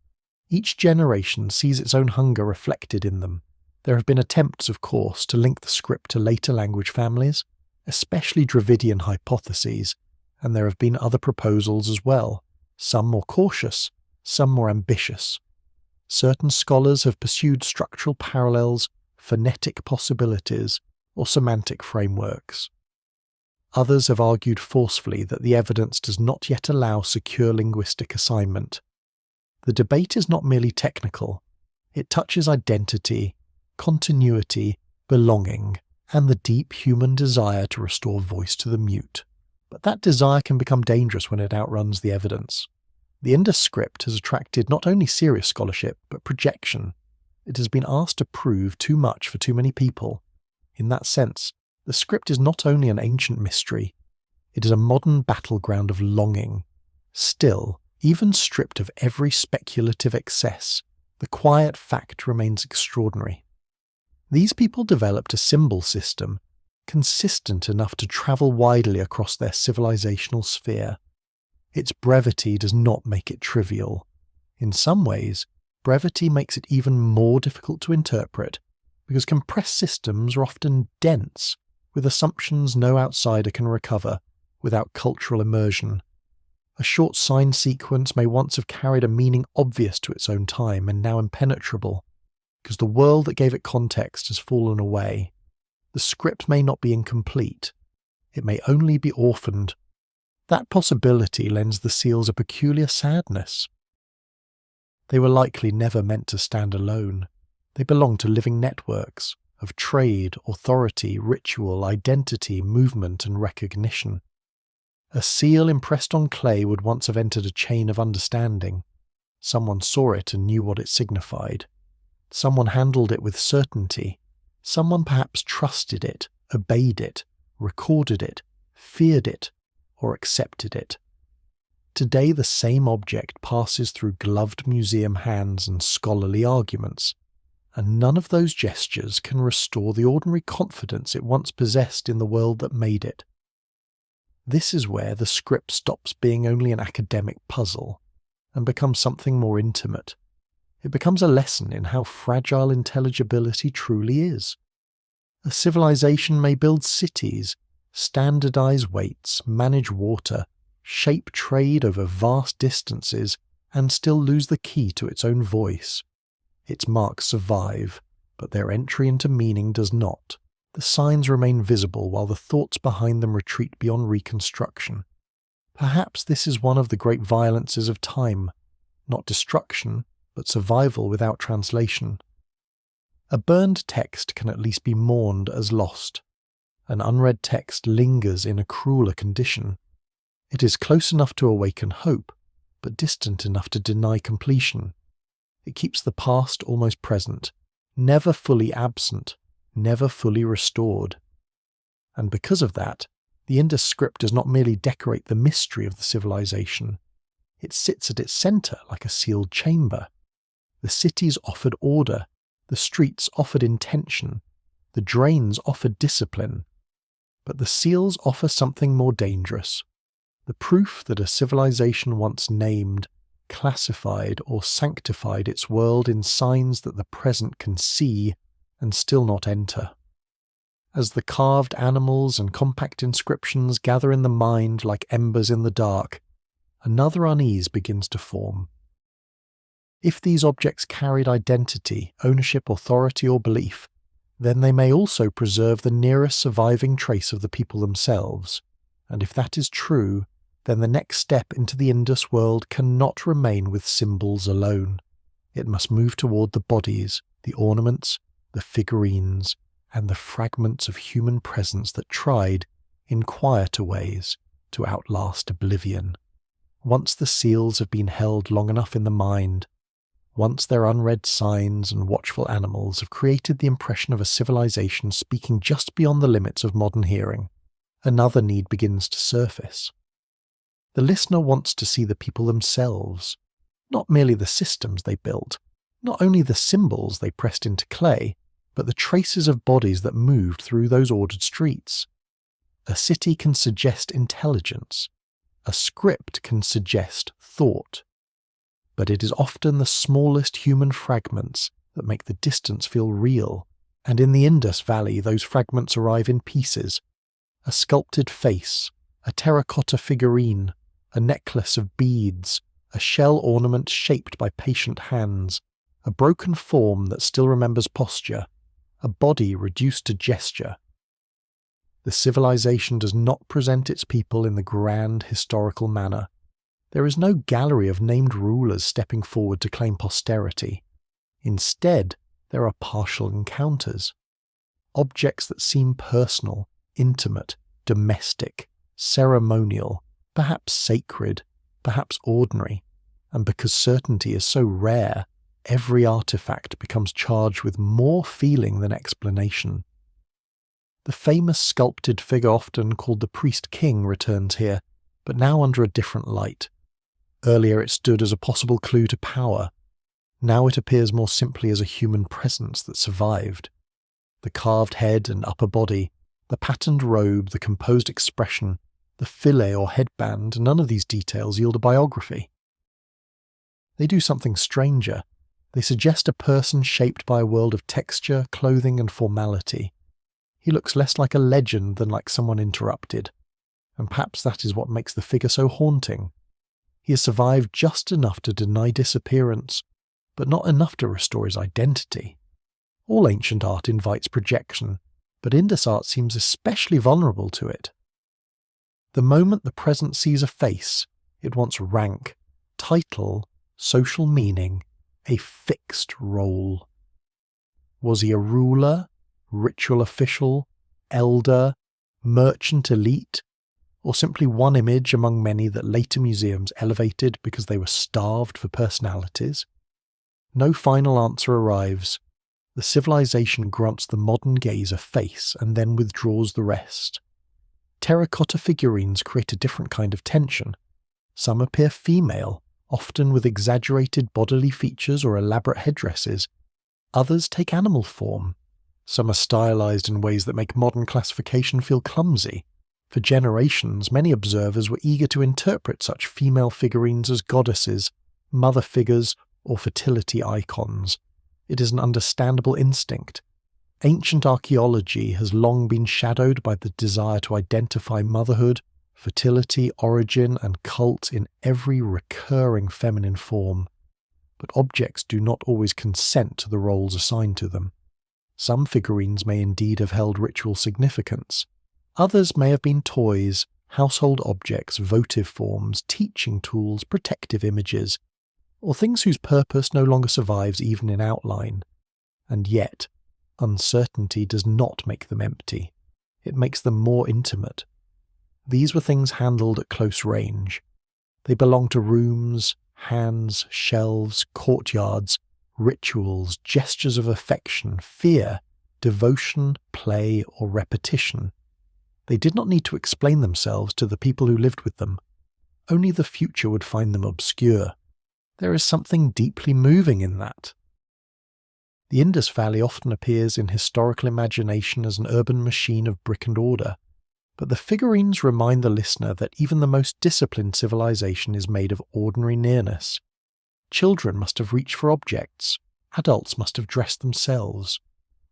Each generation sees its own hunger reflected in them. There have been attempts, of course, to link the script to later language families, especially Dravidian hypotheses, and there have been other proposals as well, some more cautious, some more ambitious. Certain scholars have pursued structural parallels, phonetic possibilities, or semantic frameworks. Others have argued forcefully that the evidence does not yet allow secure linguistic assignment. The debate is not merely technical. It touches identity, continuity, belonging, and the deep human desire to restore voice to the mute. But that desire can become dangerous when it outruns the evidence. The Indus script has attracted not only serious scholarship, but projection. It has been asked to prove too much for too many people. In that sense, the script is not only an ancient mystery, it is a modern battleground of longing. Still, even stripped of every speculative excess, the quiet fact remains extraordinary. These people developed a symbol system consistent enough to travel widely across their civilizational sphere. Its brevity does not make it trivial. In some ways, brevity makes it even more difficult to interpret, because compressed systems are often dense, with assumptions no outsider can recover without cultural immersion. A short sign sequence may once have carried a meaning obvious to its own time and now impenetrable, because the world that gave it context has fallen away. The script may not be incomplete. It may only be orphaned. That possibility lends the seals a peculiar sadness. They were likely never meant to stand alone. They belonged to living networks of trade, authority, ritual, identity, movement, and recognition. A seal impressed on clay would once have entered a chain of understanding. Someone saw it and knew what it signified. Someone handled it with certainty. Someone perhaps trusted it, obeyed it, recorded it, feared it, or accepted it. Today the same object passes through gloved museum hands and scholarly arguments, and none of those gestures can restore the ordinary confidence it once possessed in the world that made it. This is where the script stops being only an academic puzzle and becomes something more intimate. It becomes a lesson in how fragile intelligibility truly is. A civilization may build cities, standardize weights, manage water, shape trade over vast distances, and still lose the key to its own voice. Its marks survive, but their entry into meaning does not. The signs remain visible while the thoughts behind them retreat beyond reconstruction. Perhaps this is one of the great violences of time, not destruction, but survival without translation. A burned text can at least be mourned as lost. An unread text lingers in a crueler condition. It is close enough to awaken hope, but distant enough to deny completion. It keeps the past almost present, never fully absent, never fully restored. And because of that, the Indus script does not merely decorate the mystery of the civilization. It sits at its centre like a sealed chamber. The cities offered order, the streets offered intention, the drains offered discipline. But the seals offer something more dangerous. The proof that a civilization once named, classified, or sanctified its world in signs that the present can see and still not enter. As the carved animals and compact inscriptions gather in the mind like embers in the dark, another unease begins to form. If these objects carried identity, ownership, authority, or belief, then they may also preserve the nearest surviving trace of the people themselves, and if that is true, then the next step into the Indus world cannot remain with symbols alone. It must move toward the bodies, the ornaments, the figurines, and the fragments of human presence that tried, in quieter ways, to outlast oblivion. Once the seals have been held long enough in the mind, once their unread signs and watchful animals have created the impression of a civilization speaking just beyond the limits of modern hearing, another need begins to surface. The listener wants to see the people themselves, not merely the systems they built, not only the symbols they pressed into clay, but the traces of bodies that moved through those ordered streets. A city can suggest intelligence. A script can suggest thought. But it is often the smallest human fragments that make the distance feel real, And in the Indus Valley, those fragments arrive in pieces. A sculpted face, a terracotta figurine, a necklace of beads, a shell ornament shaped by patient hands, a broken form that still remembers posture, a body reduced to gesture. The civilization does not present its people in the grand historical manner. There is no gallery of named rulers stepping forward to claim posterity. Instead, there are partial encounters. Objects that seem personal, intimate, domestic, ceremonial, perhaps sacred, perhaps ordinary, and because certainty is so rare, every artifact becomes charged with more feeling than explanation. The famous sculpted figure often called the priest-king returns here, but now under a different light. Earlier it stood as a possible clue to power. Now it appears more simply as a human presence that survived. The carved head and upper body, the patterned robe, the composed expression, the fillet or headband, none of these details yield a biography. They do something stranger. They suggest a person shaped by a world of texture, clothing, and formality. He looks less like a legend than like someone interrupted, and perhaps that is what makes the figure so haunting. He has survived just enough to deny disappearance, but not enough to restore his identity. All ancient art invites projection, but Indus art seems especially vulnerable to it. The moment the present sees a face, it wants rank, title, social meaning, a fixed role. Was he a ruler, ritual official, elder, merchant elite, or simply one image among many that later museums elevated because they were starved for personalities? No final answer arrives. The civilization grants the modern gaze a face and then withdraws the rest. Terracotta figurines create a different kind of tension. Some appear female, often with exaggerated bodily features or elaborate headdresses. Others take animal form. Some are stylized in ways that make modern classification feel clumsy. For generations, many observers were eager to interpret such female figurines as goddesses, mother figures, or fertility icons. It is an understandable instinct. Ancient archaeology has long been shadowed by the desire to identify motherhood, fertility, origin, and cult in every recurring feminine form. But objects do not always consent to the roles assigned to them. Some figurines may indeed have held ritual significance. Others may have been toys, household objects, votive forms, teaching tools, protective images, or things whose purpose no longer survives even in outline. And yet, uncertainty does not make them empty. It makes them more intimate. These were things handled at close range. They belong to rooms, hands, shelves, courtyards, rituals, gestures of affection, fear, devotion, play, or repetition. They did not need to explain themselves to the people who lived with them. Only the future would find them obscure. There is something deeply moving in that. The Indus Valley often appears in historical imagination as an urban machine of brick and order, but the figurines remind the listener that even the most disciplined civilization is made of ordinary nearness. Children must have reached for objects. Adults must have dressed themselves.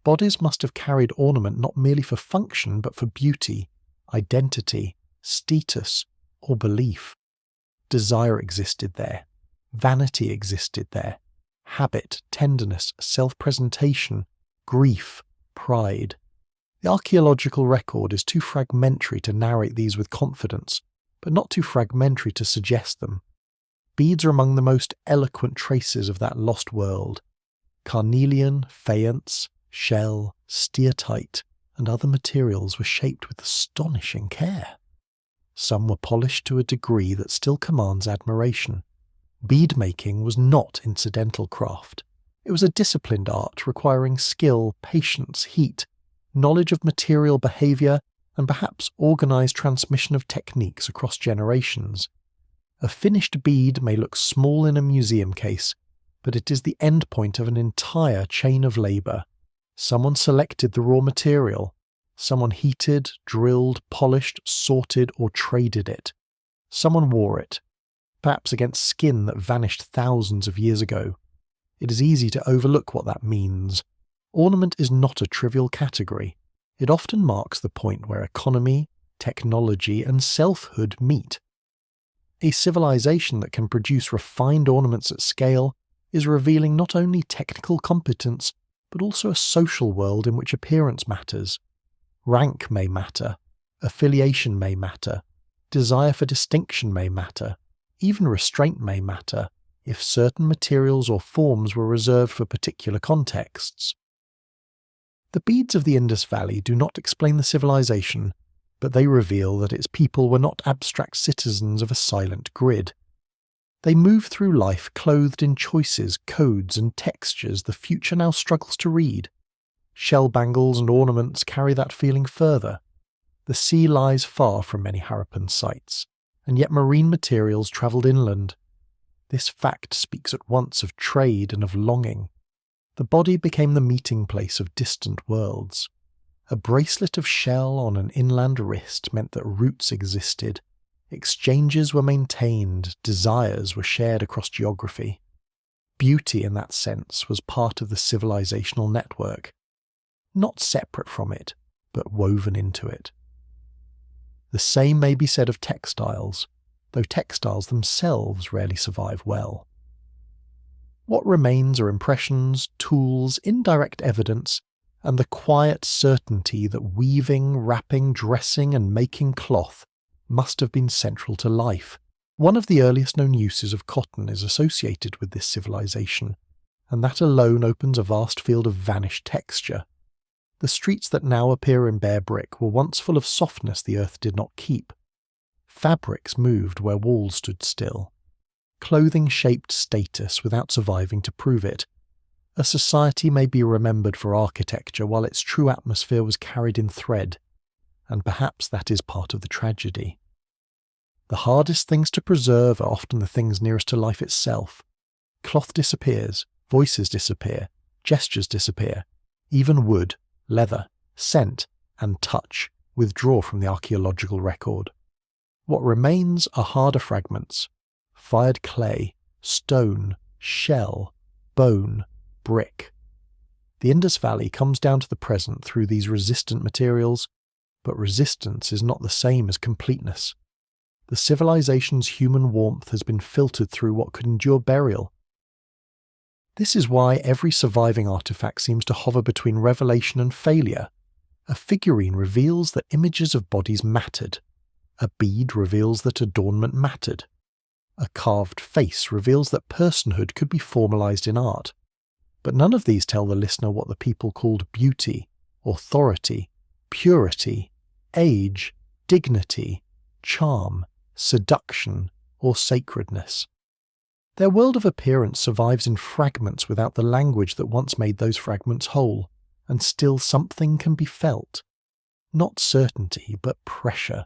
Bodies must have carried ornament not merely for function but for beauty, identity, status, or belief. Desire existed there. Vanity existed there. Habit, tenderness, self-presentation, grief, pride. The archaeological record is too fragmentary to narrate these with confidence, but not too fragmentary to suggest them. Beads are among the most eloquent traces of that lost world. Carnelian, faience, shell, steatite, and other materials were shaped with astonishing care. Some were polished to a degree that still commands admiration. Bead-making was not incidental craft. It was a disciplined art requiring skill, patience, heat, knowledge of material behaviour, and perhaps organised transmission of techniques across generations. A finished bead may look small in a museum case, but it is the endpoint of an entire chain of labour. Someone selected the raw material. Someone heated, drilled, polished, sorted, or traded it. Someone wore it, perhaps against skin that vanished thousands of years ago. It is easy to overlook what that means. ornament is not a trivial category. It often marks the point where economy, technology, and selfhood meet. A civilization that can produce refined ornaments at scale is revealing not only technical competence, but also a social world in which appearance matters. Rank may matter, affiliation may matter, desire for distinction may matter, even restraint may matter, if certain materials or forms were reserved for particular contexts. The beads of the Indus Valley do not explain the civilization, but they reveal that its people were not abstract citizens of a silent grid. They moved through life clothed in choices, codes, and textures the future now struggles to read. Shell bangles and ornaments carry that feeling further. The sea lies far from many Harappan sites, and yet marine materials travelled inland. This fact speaks at once of trade and of longing. The body became the meeting place of distant worlds. A bracelet of shell on an inland wrist meant that roots existed. Exchanges were maintained, desires were shared across geography. Beauty, in that sense, was part of the civilizational network. Not separate from it, but woven into it. The same may be said of textiles, though textiles themselves rarely survive well. What remains are impressions, tools, indirect evidence, and the quiet certainty that weaving, wrapping, dressing, and making cloth must have been central to life. One of the earliest known uses of cotton is associated with this civilization, and that alone opens a vast field of vanished texture. The streets that now appear in bare brick were once full of softness the earth did not keep. Fabrics moved where walls stood still. Clothing shaped status without surviving to prove it. A society may be remembered for architecture while its true atmosphere was carried in thread, and perhaps that is part of the tragedy. The hardest things to preserve are often the things nearest to life itself. Cloth disappears, voices disappear, gestures disappear, even wood, leather, scent, and touch withdraw from the archaeological record. What remains are harder fragments: fired clay, stone, shell, bone, brick. The Indus Valley comes down to the present through these resistant materials, but resistance is not the same as completeness. The civilization's human warmth has been filtered through what could endure burial. This is why every surviving artifact seems to hover between revelation and failure. A figurine reveals that images of bodies mattered. A bead reveals that adornment mattered. A carved face reveals that personhood could be formalized in art. But none of these tell the listener what the people called beauty, authority, purity, age, dignity, charm, seduction, or sacredness. Their world of appearance survives in fragments without the language that once made those fragments whole, and still something can be felt. Not certainty, but pressure.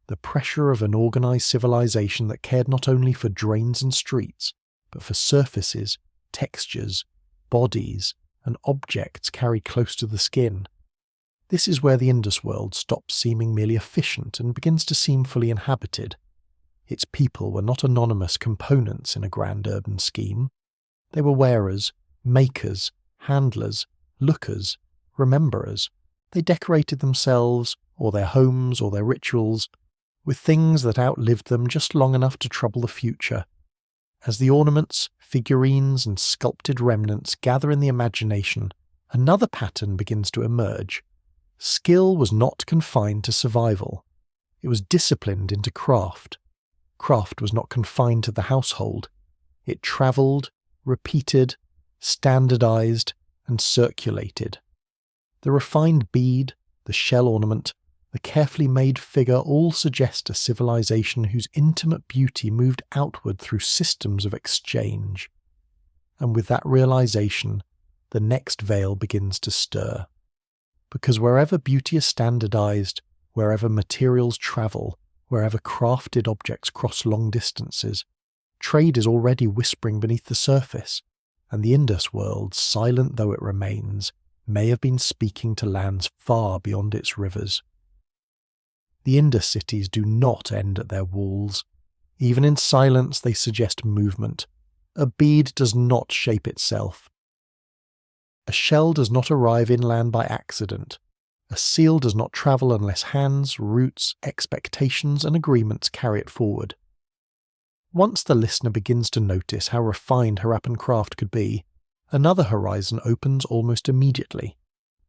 The pressure of an organized civilization that cared not only for drains and streets, but for surfaces, textures, bodies, and objects carried close to the skin. This is where the Indus world stops seeming merely efficient and begins to seem fully inhabited. Its people were not anonymous components in a grand urban scheme. They were wearers, makers, handlers, lookers, rememberers. They decorated themselves, or their homes, or their rituals, with things that outlived them just long enough to trouble the future. As the ornaments, figurines, and sculpted remnants gather in the imagination, another pattern begins to emerge. Skill was not confined to survival. It was disciplined into craft. Craft was not confined to the household. It travelled, repeated, standardized, and circulated. The refined bead, the shell ornament, the carefully made figure all suggest a civilization whose intimate beauty moved outward through systems of exchange. And with that realization, the next veil begins to stir. Because wherever beauty is standardized, wherever materials travel, wherever crafted objects cross long distances, trade is already whispering beneath the surface, and the Indus world, silent though it remains, may have been speaking to lands far beyond its rivers. The Indus cities do not end at their walls. Even in silence they suggest movement. A bead does not shape itself. A shell does not arrive inland by accident. A seal does not travel unless hands, roots, expectations, and agreements carry it forward. Once the listener begins to notice how refined Harappan craft could be, another horizon opens almost immediately.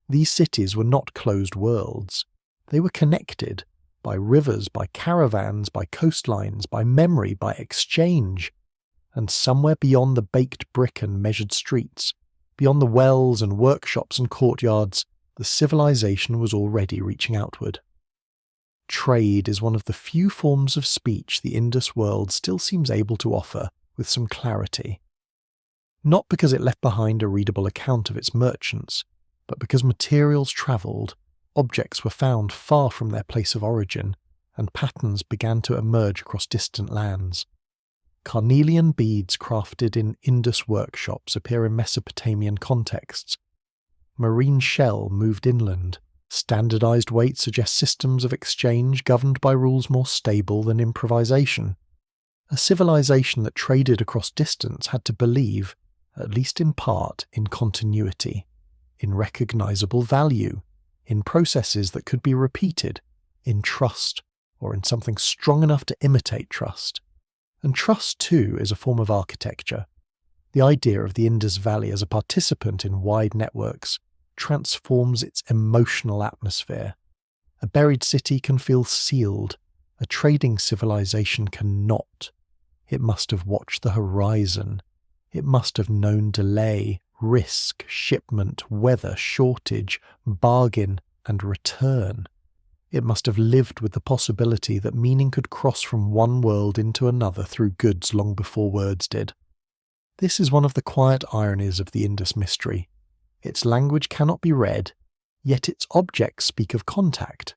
These cities were not closed worlds. They were connected by rivers, by caravans, by coastlines, by memory, by exchange. And somewhere beyond the baked brick and measured streets, beyond the wells and workshops and courtyards, the civilization was already reaching outward. Trade is one of the few forms of speech the Indus world still seems able to offer with some clarity. Not because it left behind a readable account of its merchants, but because materials travelled, objects were found far from their place of origin, and patterns began to emerge across distant lands. Carnelian beads crafted in Indus workshops appear in Mesopotamian contexts. Marine shell moved inland. Standardized weight suggests systems of exchange governed by rules more stable than improvisation. A civilization that traded across distance had to believe, at least in part, in continuity, in recognizable value, in processes that could be repeated, in trust, or in something strong enough to imitate trust. And trust, too, is a form of architecture. The idea of the Indus Valley as a participant in wide networks transforms its emotional atmosphere. A buried city can feel sealed. A trading civilization cannot. It must have watched the horizon. It must have known delay, risk, shipment, weather, shortage, bargain, and return. It must have lived with the possibility that meaning could cross from one world into another through goods long before words did. This is one of the quiet ironies of the Indus mystery. Its language cannot be read, yet its objects speak of contact.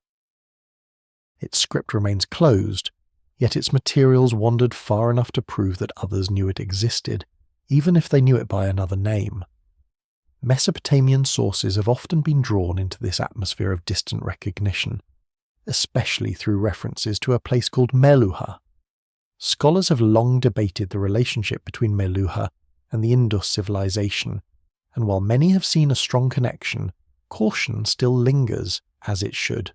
Its script remains closed, yet its materials wandered far enough to prove that others knew it existed, even if they knew it by another name. Mesopotamian sources have often been drawn into this atmosphere of distant recognition, especially through references to a place called Meluha. Scholars have long debated the relationship between Meluha and the Indus civilization, and while many have seen a strong connection, caution still lingers, as it should.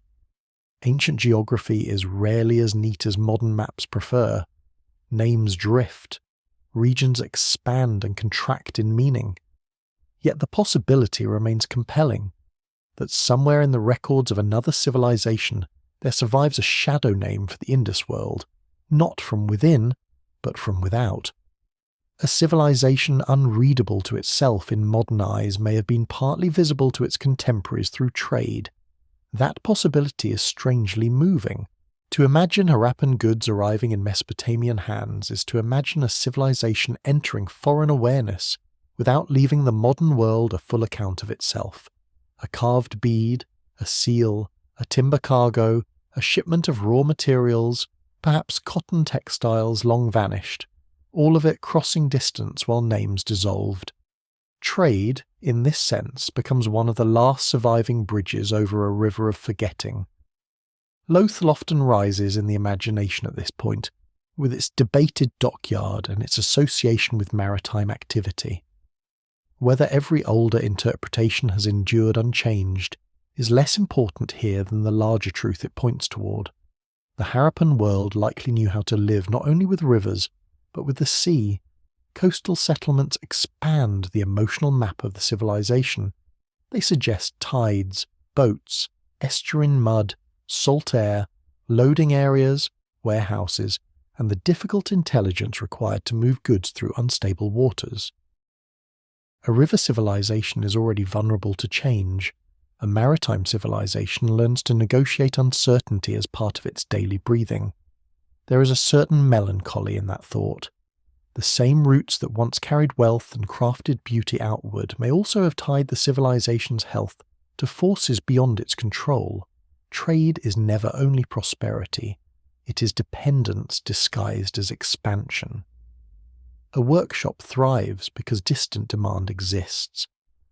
Ancient geography is rarely as neat as modern maps prefer. Names drift. Regions expand and contract in meaning. Yet the possibility remains compelling that somewhere in the records of another civilization there survives a shadow name for the Indus world, not from within, but from without. A civilization unreadable to itself in modern eyes may have been partly visible to its contemporaries through trade. That possibility is strangely moving. To imagine Harappan goods arriving in Mesopotamian hands is to imagine a civilization entering foreign awareness without leaving the modern world a full account of itself. A carved bead, a seal, a timber cargo, a shipment of raw materials, perhaps cotton textiles long vanished, all of it crossing distance while names dissolved. Trade, in this sense, becomes one of the last surviving bridges over a river of forgetting. Lothal often rises in the imagination at this point, with its debated dockyard and its association with maritime activity. Whether every older interpretation has endured unchanged is less important here than the larger truth it points toward. The Harappan world likely knew how to live not only with rivers, but with the sea. Coastal settlements expand the emotional map of the civilization. They suggest tides, boats, estuarine mud, salt air, loading areas, warehouses, and the difficult intelligence required to move goods through unstable waters. A river civilization is already vulnerable to change. A maritime civilization learns to negotiate uncertainty as part of its daily breathing. There is a certain melancholy in that thought. The same roots that once carried wealth and crafted beauty outward may also have tied the civilization's health to forces beyond its control. Trade is never only prosperity. It is dependence disguised as expansion. A workshop thrives because distant demand exists.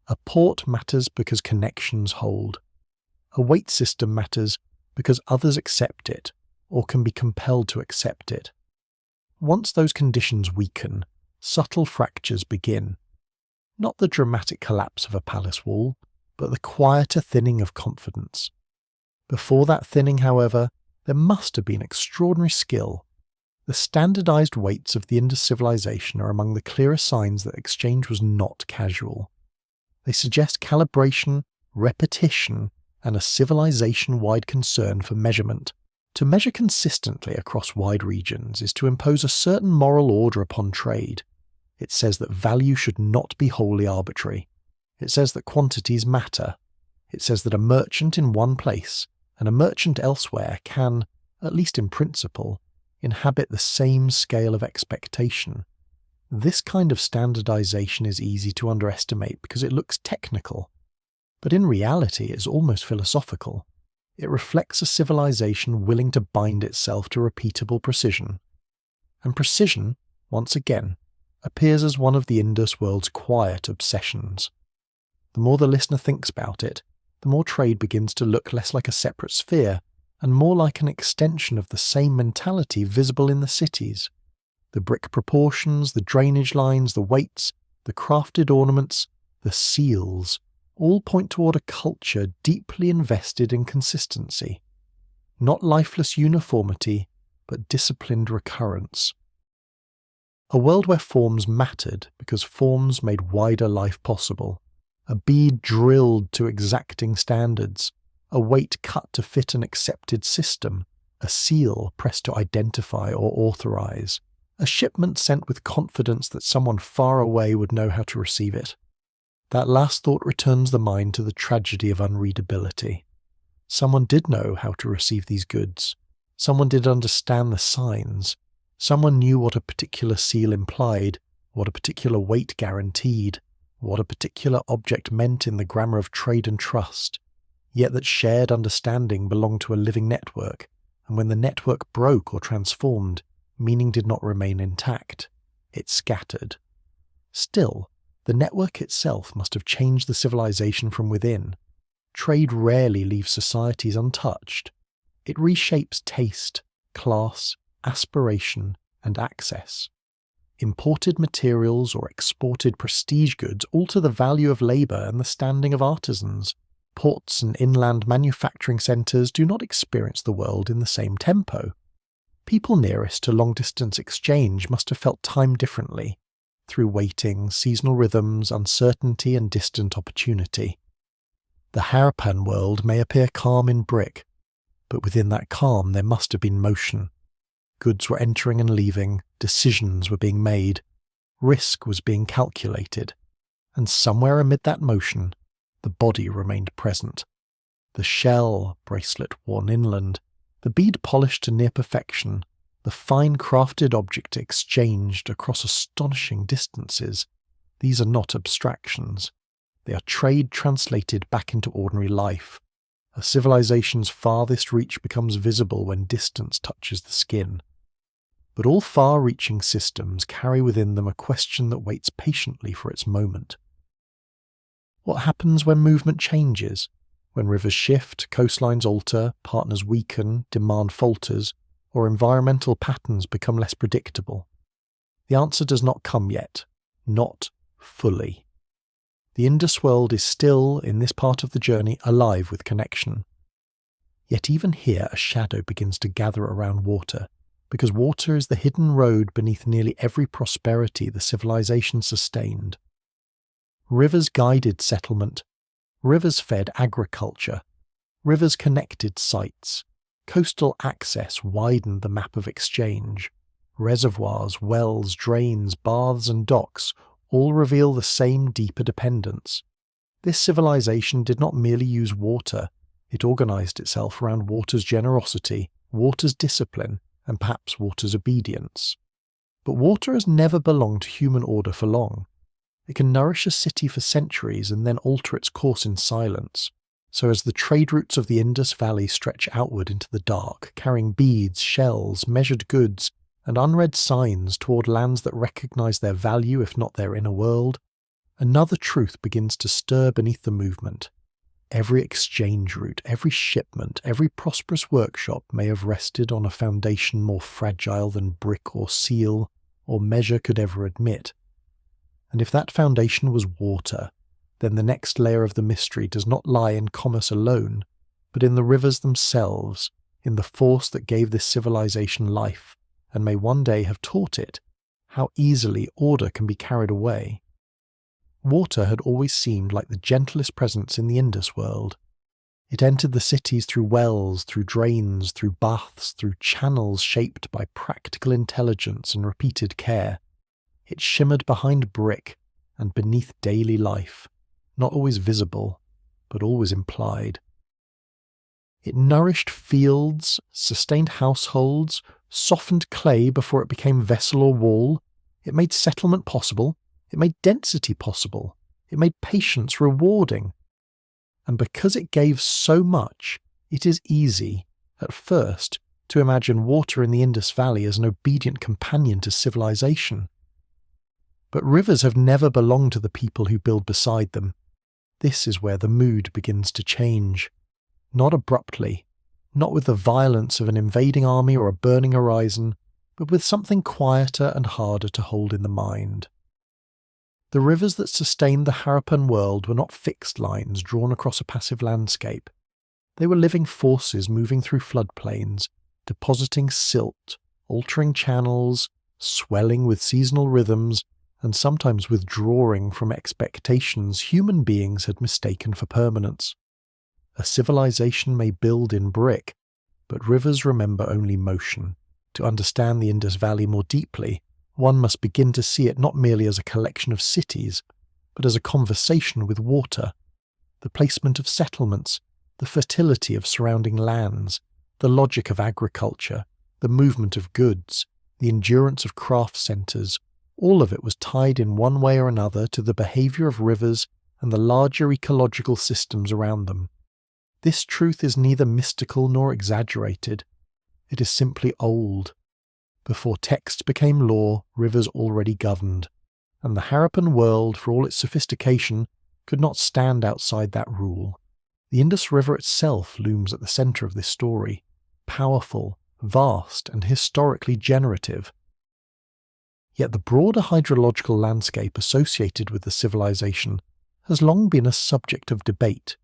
A port matters because connections hold. A weight system matters because others accept it, or can be compelled to accept it. Once those conditions weaken, subtle fractures begin. Not the dramatic collapse of a palace wall, but the quieter thinning of confidence. Before that thinning, however, there must have been extraordinary skill. The standardized weights of the Indus civilization are among the clearest signs that exchange was not casual. They suggest calibration, repetition, and a civilization-wide concern for measurement. To measure consistently across wide regions is to impose a certain moral order upon trade. It says that value should not be wholly arbitrary. It says that quantities matter. It says that a merchant in one place and a merchant elsewhere can, at least in principle, inhabit the same scale of expectation. This kind of standardization is easy to underestimate because it looks technical, but in reality it is almost philosophical. It reflects a civilization willing to bind itself to repeatable precision. And precision, once again, appears as one of the Indus world's quiet obsessions. The more the listener thinks about it, the more trade begins to look less like a separate sphere and more like an extension of the same mentality visible in the cities. The brick proportions, the drainage lines, the weights, the crafted ornaments, the seals, all point toward a culture deeply invested in consistency. Not lifeless uniformity, but disciplined recurrence. A world where forms mattered because forms made wider life possible. A bead drilled to exacting standards, a weight cut to fit an accepted system, a seal pressed to identify or authorize, a shipment sent with confidence that someone far away would know how to receive it. That last thought returns the mind to the tragedy of unreadability. Someone did know how to receive these goods. Someone did understand the signs. Someone knew what a particular seal implied, what a particular weight guaranteed, what a particular object meant in the grammar of trade and trust. Yet that shared understanding belonged to a living network, and when the network broke or transformed, meaning did not remain intact. It scattered. Still, the network itself must have changed the civilization from within. Trade rarely leaves societies untouched. It reshapes taste, class, aspiration, and access. Imported materials or exported prestige goods alter the value of labour and the standing of artisans. Ports and inland manufacturing centres do not experience the world in the same tempo. People nearest to long-distance exchange must have felt time differently, through waiting, seasonal rhythms, uncertainty and distant opportunity. The Harappan world may appear calm in brick, but within that calm there must have been motion. Goods were entering and leaving, decisions were being made, risk was being calculated, and somewhere amid that motion, the body remained present. The shell bracelet worn inland, the bead polished to near perfection, the fine crafted object exchanged across astonishing distances. These are not abstractions. They are trade translated back into ordinary life. A civilization's farthest reach becomes visible when distance touches the skin. But all far-reaching systems carry within them a question that waits patiently for its moment. What happens when movement changes? When rivers shift, coastlines alter, partners weaken, demand falters, or environmental patterns become less predictable? The answer does not come yet. Not fully. The Indus world is still, in this part of the journey, alive with connection. Yet even here a shadow begins to gather around water, because water is the hidden road beneath nearly every prosperity the civilization sustained. Rivers guided settlement. Rivers fed agriculture. Rivers connected sites. Coastal access widened the map of exchange. Reservoirs, wells, drains, baths and docks all reveal the same deeper dependence. This civilization did not merely use water, it organized itself around water's generosity, water's discipline, and perhaps water's obedience. But water has never belonged to human order for long. It can nourish a city for centuries and then alter its course in silence. So as the trade routes of the Indus Valley stretch outward into the dark, carrying beads, shells, measured goods, and unread signs toward lands that recognize their value if not their inner world, another truth begins to stir beneath the movement. Every exchange route, every shipment, every prosperous workshop may have rested on a foundation more fragile than brick or seal or measure could ever admit. And if that foundation was water, then the next layer of the mystery does not lie in commerce alone, but in the rivers themselves, in the force that gave this civilization life, and may one day have taught it how easily order can be carried away. Water had always seemed like the gentlest presence in the Indus world. It entered the cities through wells, through drains, through baths, through channels shaped by practical intelligence and repeated care. It shimmered behind brick and beneath daily life, not always visible, but always implied. It nourished fields, sustained households, softened clay before it became vessel or wall. It made settlement possible. It made density possible. It made patience rewarding. And because it gave so much, it is easy, at first, to imagine water in the Indus Valley as an obedient companion to civilization. But rivers have never belonged to the people who build beside them. This is where the mood begins to change. Not abruptly, not with the violence of an invading army or a burning horizon, but with something quieter and harder to hold in the mind. The rivers that sustained the Harappan world were not fixed lines drawn across a passive landscape. They were living forces moving through floodplains, depositing silt, altering channels, swelling with seasonal rhythms, and sometimes withdrawing from expectations human beings had mistaken for permanence. A civilization may build in brick, but rivers remember only motion. To understand the Indus Valley more deeply, one must begin to see it not merely as a collection of cities, but as a conversation with water, the placement of settlements, the fertility of surrounding lands, the logic of agriculture, the movement of goods, the endurance of craft centres. All of it was tied in one way or another to the behaviour of rivers and the larger ecological systems around them. This truth is neither mystical nor exaggerated. It is simply old. Before text became law, rivers already governed, and the Harappan world, for all its sophistication, could not stand outside that rule. The Indus River itself looms at the centre of this story, powerful, vast, and historically generative. Yet the broader hydrological landscape associated with the civilization has long been a subject of debate,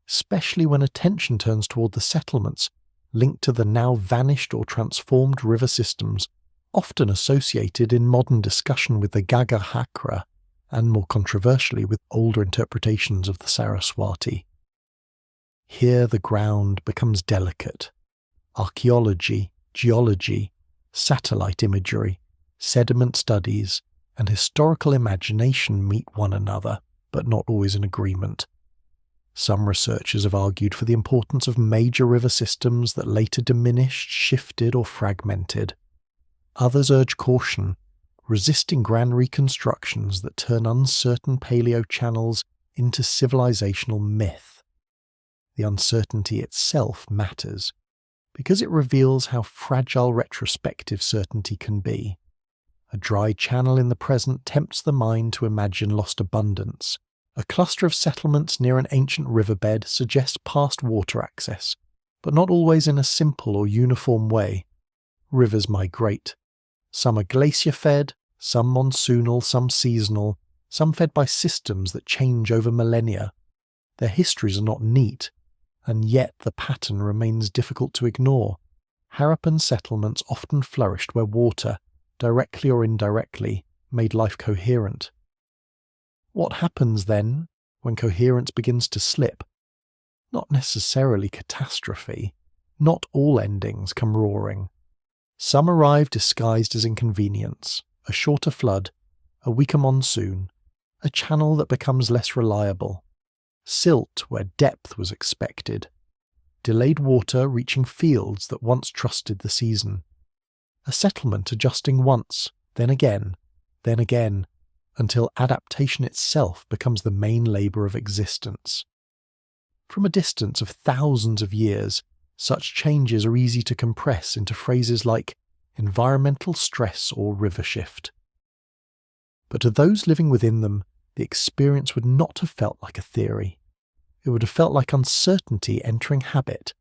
especially when attention turns toward the settlements linked to the now vanished or transformed river systems, often associated in modern discussion with the Ghaggar-Hakra, and more controversially with older interpretations of the Saraswati. Here the ground becomes delicate. Archaeology, geology, satellite imagery, sediment studies, and historical imagination meet one another, but not always in agreement. Some researchers have argued for the importance of major river systems that later diminished, shifted, or fragmented. Others urge caution, resisting grand reconstructions that turn uncertain paleo-channels into civilizational myth. The uncertainty itself matters, because it reveals how fragile retrospective certainty can be. A dry channel in the present tempts the mind to imagine lost abundance. A cluster of settlements near an ancient riverbed suggests past water access, but not always in a simple or uniform way. Rivers migrate. Some are glacier-fed, some monsoonal, some seasonal, some fed by systems that change over millennia. Their histories are not neat, and yet the pattern remains difficult to ignore. Harappan settlements often flourished where water, directly or indirectly, made life coherent. What happens then when coherence begins to slip? Not necessarily catastrophe. Not all endings come roaring. Some arrive disguised as inconvenience, a shorter flood, a weaker monsoon, a channel that becomes less reliable, silt where depth was expected, delayed water reaching fields that once trusted the season, a settlement adjusting once, then again, until adaptation itself becomes the main labour of existence. From a distance of thousands of years, such changes are easy to compress into phrases like environmental stress or river shift. But to those living within them, the experience would not have felt like a theory. It would have felt like uncertainty entering habit.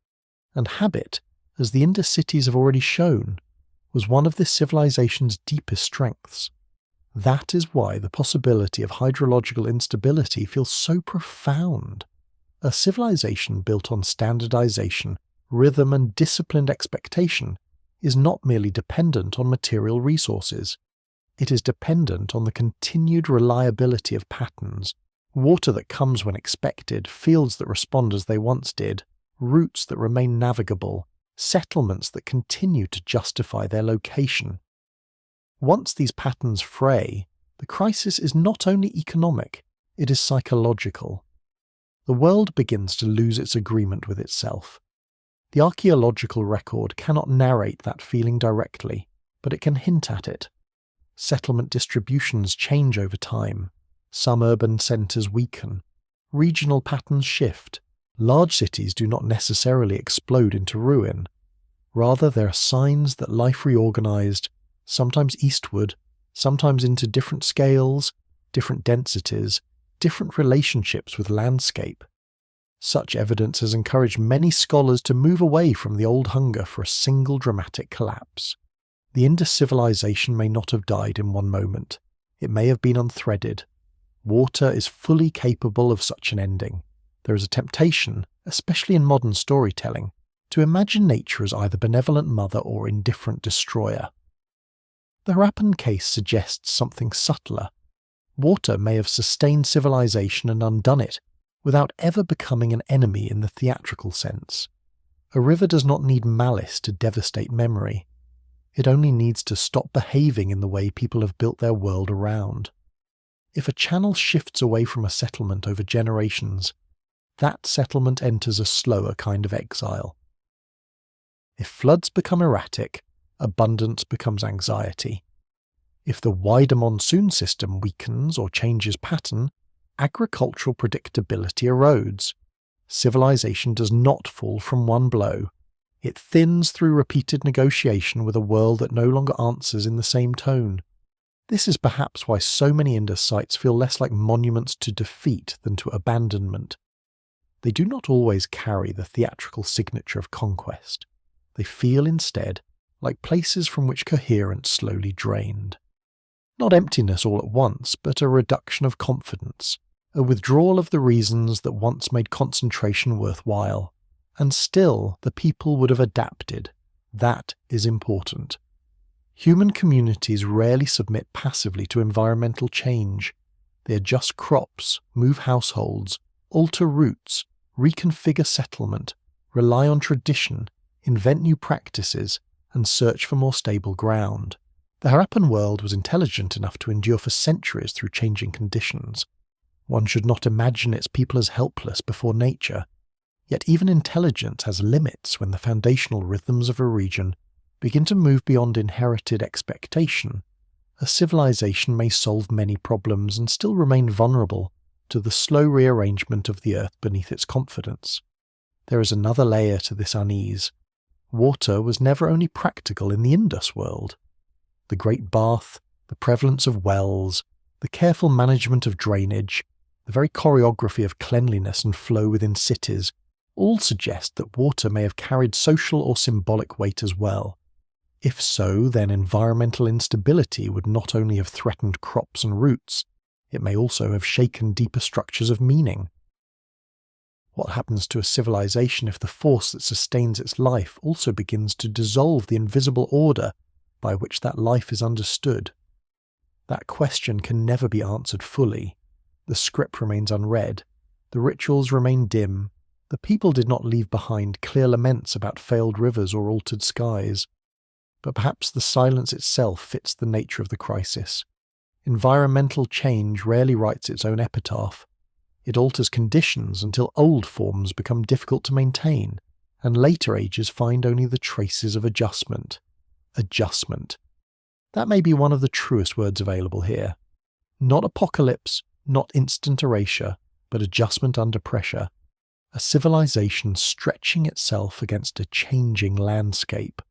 And habit, as the Indus cities have already shown, was one of this civilization's deepest strengths. That is why the possibility of hydrological instability feels so profound. A civilization built on standardization, rhythm, and disciplined expectation is not merely dependent on material resources. It is dependent on the continued reliability of patterns, water that comes when expected, fields that respond as they once did, routes that remain navigable, settlements that continue to justify their location. Once these patterns fray, the crisis is not only economic, it is psychological. The world begins to lose its agreement with itself. The archaeological record cannot narrate that feeling directly, but it can hint at it. Settlement distributions change over time. Some urban centres weaken. Regional patterns shift. Large cities do not necessarily explode into ruin. Rather, there are signs that life reorganised, sometimes eastward, sometimes into different scales, different densities, different relationships with landscape. Such evidence has encouraged many scholars to move away from the old hunger for a single dramatic collapse. The Indus civilization may not have died in one moment. It may have been unthreaded. Water is fully capable of such an ending. There is a temptation, especially in modern storytelling, to imagine nature as either benevolent mother or indifferent destroyer. The Harappan case suggests something subtler. Water may have sustained civilization and undone it, without ever becoming an enemy in the theatrical sense. A river does not need malice to devastate memory. It only needs to stop behaving in the way people have built their world around. If a channel shifts away from a settlement over generations, that settlement enters a slower kind of exile. If floods become erratic, abundance becomes anxiety. If the wider monsoon system weakens or changes pattern, agricultural predictability erodes. Civilization does not fall from one blow. It thins through repeated negotiation with a world that no longer answers in the same tone. This is perhaps why so many Indus sites feel less like monuments to defeat than to abandonment. They do not always carry the theatrical signature of conquest. They feel instead like places from which coherence slowly drained. Not emptiness all at once, but a reduction of confidence, a withdrawal of the reasons that once made concentration worthwhile. And still, the people would have adapted. That is important. Human communities rarely submit passively to environmental change. They adjust crops, move households, alter routes, reconfigure settlement, rely on tradition, invent new practices, and search for more stable ground. The Harappan world was intelligent enough to endure for centuries through changing conditions. One should not imagine its people as helpless before nature. Yet even intelligence has limits when the foundational rhythms of a region begin to move beyond inherited expectation. A civilization may solve many problems and still remain vulnerable to the slow rearrangement of the earth beneath its confidence. There is another layer to this unease. Water was never only practical in the Indus world. The great bath, the prevalence of wells, the careful management of drainage, the very choreography of cleanliness and flow within cities all suggest that water may have carried social or symbolic weight as well. If so, then environmental instability would not only have threatened crops and roots, it may also have shaken deeper structures of meaning. What happens to a civilization if the force that sustains its life also begins to dissolve the invisible order by which that life is understood? That question can never be answered fully. The script remains unread. The rituals remain dim. The people did not leave behind clear laments about failed rivers or altered skies. But perhaps the silence itself fits the nature of the crisis. Environmental change rarely writes its own epitaph. It alters conditions until old forms become difficult to maintain, and later ages find only the traces of adjustment. Adjustment. That may be one of the truest words available here. Not apocalypse, not instant erasure, but adjustment under pressure. A civilization stretching itself against a changing landscape.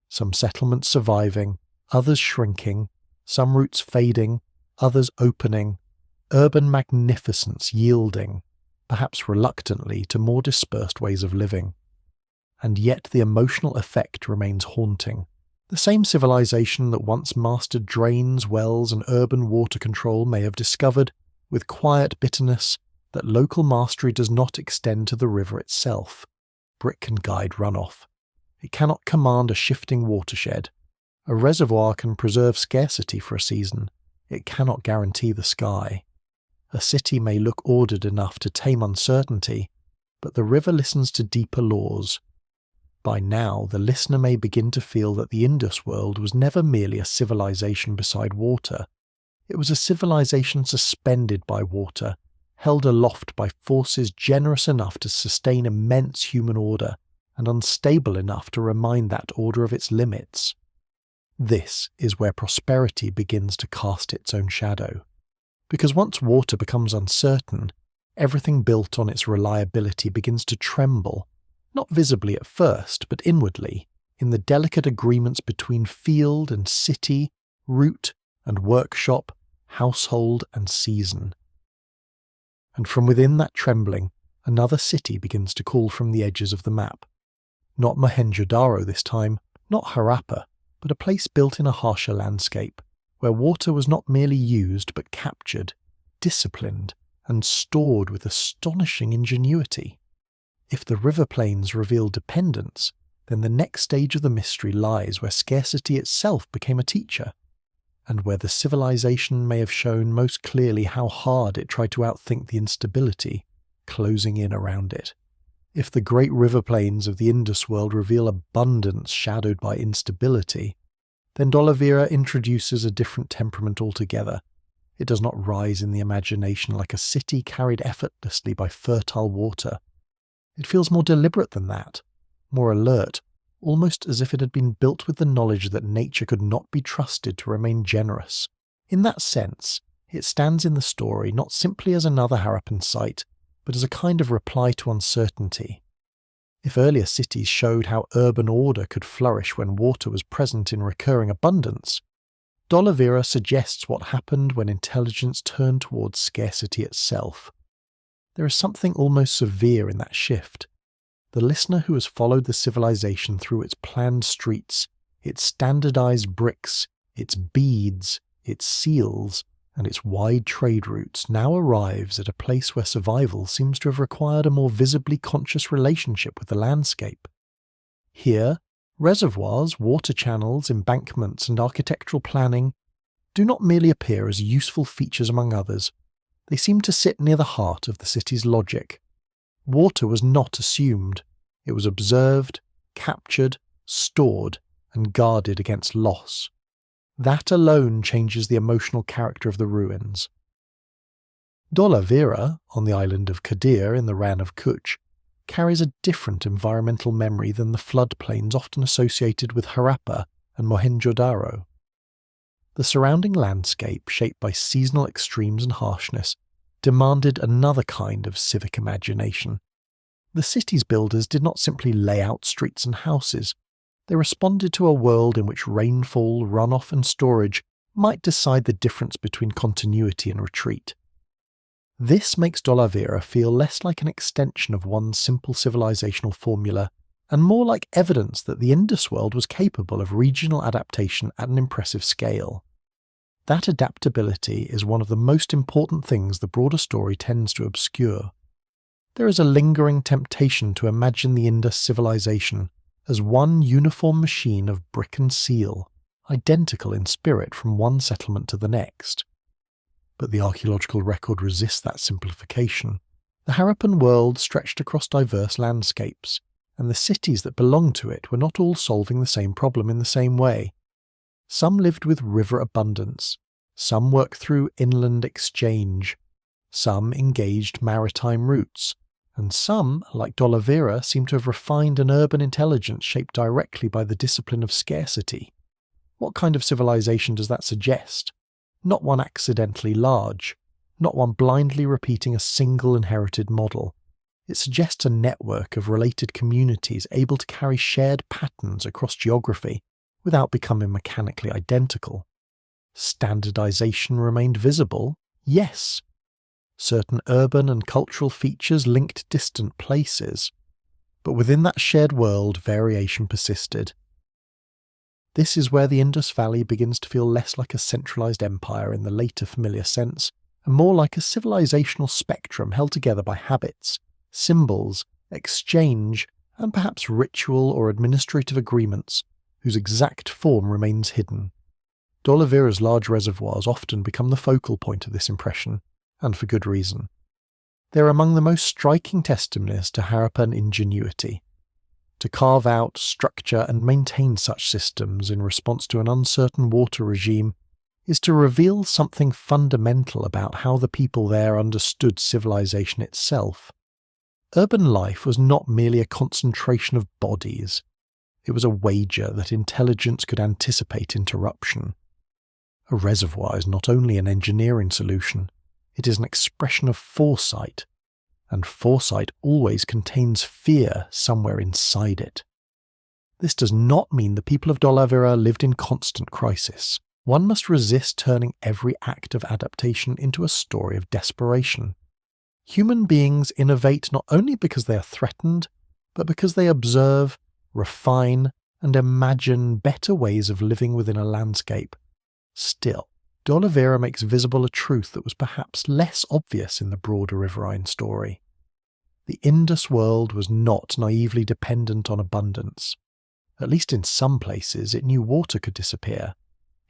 Some settlements surviving, others shrinking, some roots fading, others opening, urban magnificence yielding, perhaps reluctantly, to more dispersed ways of living. And yet the emotional effect remains haunting. The same civilization that once mastered drains, wells, and urban water control may have discovered, with quiet bitterness, that local mastery does not extend to the river itself. Brick can guide runoff. It cannot command a shifting watershed. A reservoir can preserve scarcity for a season. It cannot guarantee the sky. A city may look ordered enough to tame uncertainty, but the river listens to deeper laws. By now, the listener may begin to feel that the Indus world was never merely a civilization beside water. It was a civilization suspended by water, held aloft by forces generous enough to sustain immense human order, and unstable enough to remind that order of its limits. This is where prosperity begins to cast its own shadow. Because once water becomes uncertain, everything built on its reliability begins to tremble, not visibly at first, but inwardly, in the delicate agreements between field and city, route and workshop, household and season. And from within that trembling, another city begins to call from the edges of the map. Not Mohenjo-daro this time, not Harappa, but a place built in a harsher landscape, where water was not merely used but captured, disciplined, and stored with astonishing ingenuity. If the river plains reveal dependence, then the next stage of the mystery lies where scarcity itself became a teacher, and where the civilization may have shown most clearly how hard it tried to outthink the instability closing in around it. If the great river plains of the Indus world reveal abundance shadowed by instability, then Dholavira introduces a different temperament altogether. It does not rise in the imagination like a city carried effortlessly by fertile water. It feels more deliberate than that, more alert, almost as if it had been built with the knowledge that nature could not be trusted to remain generous. In that sense, it stands in the story not simply as another Harappan site, but as a kind of reply to uncertainty. If earlier cities showed how urban order could flourish when water was present in recurring abundance, Dholavira suggests what happened when intelligence turned towards scarcity itself. There is something almost severe in that shift. The listener who has followed the civilization through its planned streets, its standardized bricks, its beads, its seals, and its wide trade routes now arrives at a place where survival seems to have required a more visibly conscious relationship with the landscape. Here, reservoirs, water channels, embankments, and architectural planning do not merely appear as useful features among others. They seem to sit near the heart of the city's logic. Water was not assumed. It was observed, captured, stored, and guarded against loss. That alone changes the emotional character of the ruins. Dholavira, on the island of Kadir in the Rann of Kutch, carries a different environmental memory than the floodplains often associated with Harappa and Mohenjo-daro. The surrounding landscape, shaped by seasonal extremes and harshness, demanded another kind of civic imagination. The city's builders did not simply lay out streets and houses. They responded to a world in which rainfall, runoff, and storage might decide the difference between continuity and retreat. This makes Dholavira feel less like an extension of one simple civilizational formula and more like evidence that the Indus world was capable of regional adaptation at an impressive scale. That adaptability is one of the most important things the broader story tends to obscure. There is a lingering temptation to imagine the Indus civilization as one uniform machine of brick and seal, identical in spirit from one settlement to the next. But the archaeological record resists that simplification. The Harappan world stretched across diverse landscapes, and the cities that belonged to it were not all solving the same problem in the same way. Some lived with river abundance, some worked through inland exchange, some engaged maritime routes, and some, like Dholavira, seem to have refined an urban intelligence shaped directly by the discipline of scarcity. What kind of civilization does that suggest? Not one accidentally large, not one blindly repeating a single inherited model. It suggests a network of related communities able to carry shared patterns across geography without becoming mechanically identical. Standardization remained visible, yes. Certain urban and cultural features linked distant places, but within that shared world variation persisted. This is where the Indus Valley begins to feel less like a centralized empire in the later familiar sense, and more like a civilizational spectrum held together by habits, symbols, exchange, and perhaps ritual or administrative agreements, whose exact form remains hidden. Dholavira's large reservoirs often become the focal point of this impression, and for good reason. They're among the most striking testimonies to Harappan ingenuity. To carve out, structure, and maintain such systems in response to an uncertain water regime is to reveal something fundamental about how the people there understood civilization itself. Urban life was not merely a concentration of bodies. It was a wager that intelligence could anticipate interruption. A reservoir is not only an engineering solution, it is an expression of foresight, and foresight always contains fear somewhere inside it. This does not mean the people of Dholavira lived in constant crisis. One must resist turning every act of adaptation into a story of desperation. Human beings innovate not only because they are threatened, but because they observe, refine, and imagine better ways of living within a landscape. Still, Dholavira makes visible a truth that was perhaps less obvious in the broader riverine story. The Indus world was not naively dependent on abundance. At least in some places, it knew water could disappear.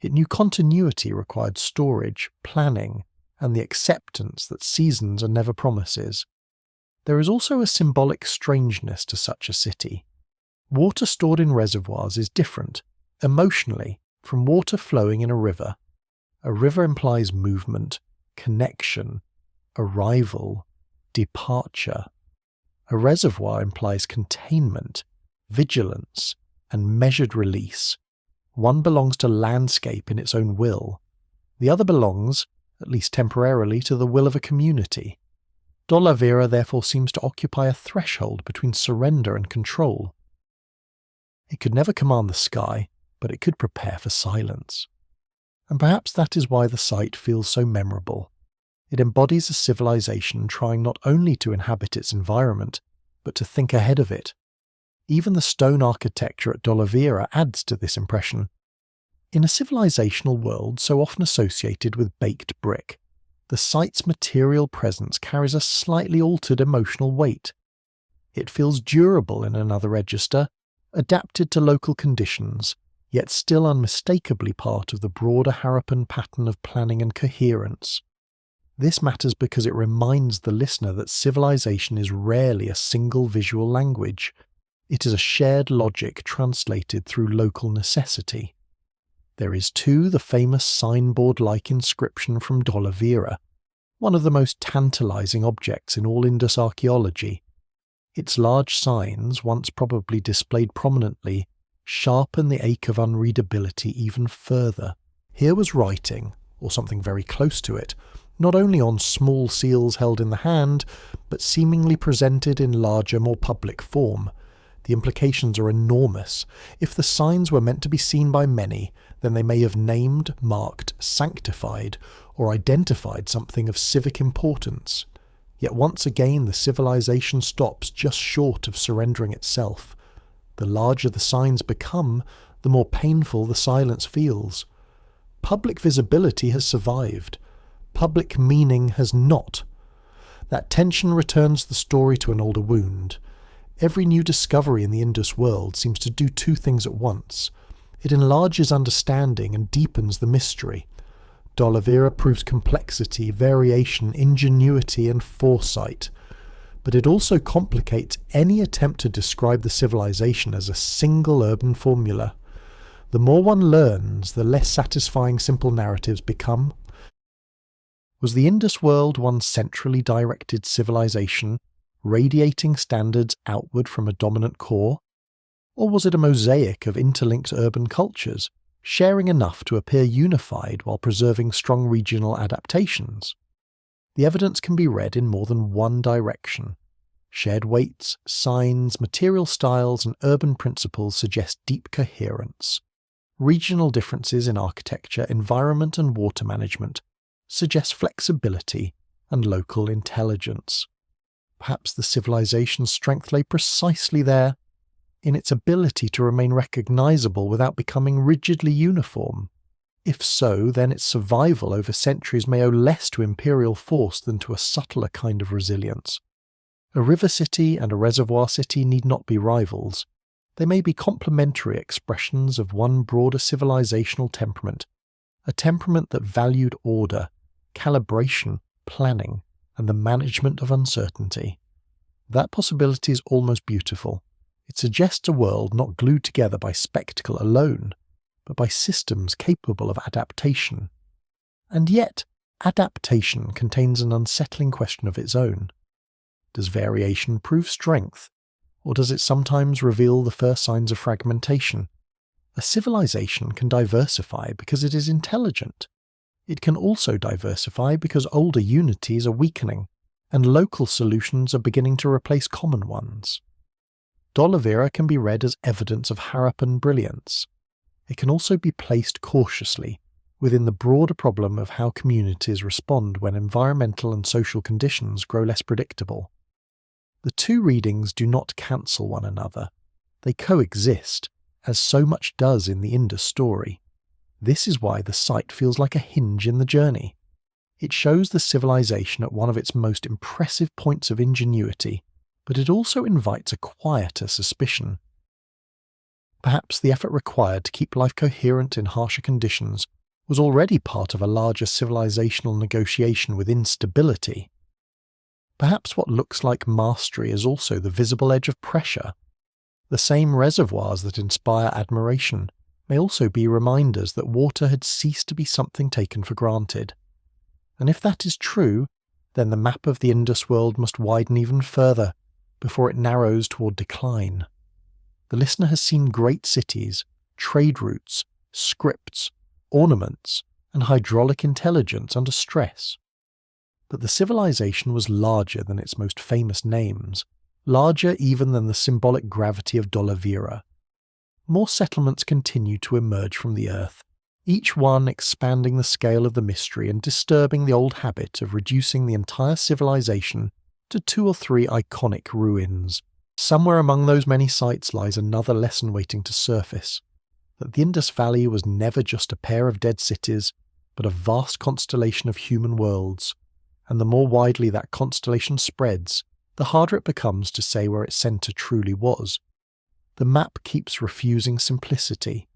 It knew continuity required storage, planning, and the acceptance that seasons are never promises. There is also a symbolic strangeness to such a city. Water stored in reservoirs is different, emotionally, from water flowing in a river. A river implies movement, connection, arrival, departure. A reservoir implies containment, vigilance, and measured release. One belongs to landscape in its own will. The other belongs, at least temporarily, to the will of a community. Dholavira therefore seems to occupy a threshold between surrender and control. It could never command the sky, but it could prepare for silence. And perhaps that is why the site feels so memorable. It embodies a civilization trying not only to inhabit its environment, but to think ahead of it. Even the stone architecture at Dholavira adds to this impression. In a civilizational world so often associated with baked brick, the site's material presence carries a slightly altered emotional weight. It feels durable in another register, adapted to local conditions, yet still unmistakably part of the broader Harappan pattern of planning and coherence. This matters because it reminds the listener that civilization is rarely a single visual language. It is a shared logic translated through local necessity. There is too the famous signboard-like inscription from Dholavira, one of the most tantalizing objects in all Indus archaeology. Its large signs, once probably displayed prominently, sharpen the ache of unreadability even further. Here was writing, or something very close to it, not only on small seals held in the hand, but seemingly presented in larger, more public form. The implications are enormous. If the signs were meant to be seen by many, then they may have named, marked, sanctified, or identified something of civic importance. Yet once again the civilization stops just short of surrendering itself. The larger the signs become, the more painful the silence feels. Public visibility has survived. Public meaning has not. That tension returns the story to an older wound. Every new discovery in the Indus world seems to do two things at once. It enlarges understanding and deepens the mystery. Dholavira proves complexity, variation, ingenuity, and foresight. But it also complicates any attempt to describe the civilization as a single urban formula. The more one learns, the less satisfying simple narratives become. Was the Indus world one centrally directed civilization, radiating standards outward from a dominant core? Or was it a mosaic of interlinked urban cultures, sharing enough to appear unified while preserving strong regional adaptations? The evidence can be read in more than one direction. Shared weights, signs, material styles, and urban principles suggest deep coherence. Regional differences in architecture, environment, and water management suggest flexibility and local intelligence. Perhaps the civilization's strength lay precisely there, in its ability to remain recognizable without becoming rigidly uniform? If so, then its survival over centuries may owe less to imperial force than to a subtler kind of resilience. A river city and a reservoir city need not be rivals. They may be complementary expressions of one broader civilizational temperament, a temperament that valued order, calibration, planning, and the management of uncertainty. That possibility is almost beautiful. It suggests a world not glued together by spectacle alone, but by systems capable of adaptation. And yet, adaptation contains an unsettling question of its own. Does variation prove strength, or does it sometimes reveal the first signs of fragmentation? A civilization can diversify because it is intelligent. It can also diversify because older unities are weakening, and local solutions are beginning to replace common ones. Dholavira can be read as evidence of Harappan brilliance. It can also be placed cautiously within the broader problem of how communities respond when environmental and social conditions grow less predictable. The two readings do not cancel one another. They coexist, as so much does in the Indus story. This is why the site feels like a hinge in the journey. It shows the civilization at one of its most impressive points of ingenuity, but it also invites a quieter suspicion. Perhaps the effort required to keep life coherent in harsher conditions was already part of a larger civilizational negotiation with instability. Perhaps what looks like mastery is also the visible edge of pressure. The same reservoirs that inspire admiration may also be reminders that water had ceased to be something taken for granted. And if that is true, then the map of the Indus world must widen even further before it narrows toward decline. The listener has seen great cities, trade routes, scripts, ornaments, and hydraulic intelligence under stress. But the civilization was larger than its most famous names, larger even than the symbolic gravity of Dholavira. More settlements continued to emerge from the earth, each one expanding the scale of the mystery and disturbing the old habit of reducing the entire civilization to 2 or 3 iconic ruins. Somewhere among those many sites lies another lesson waiting to surface, that the Indus Valley was never just a pair of dead cities, but a vast constellation of human worlds, and the more widely that constellation spreads, the harder it becomes to say where its centre truly was. The map keeps refusing simplicity.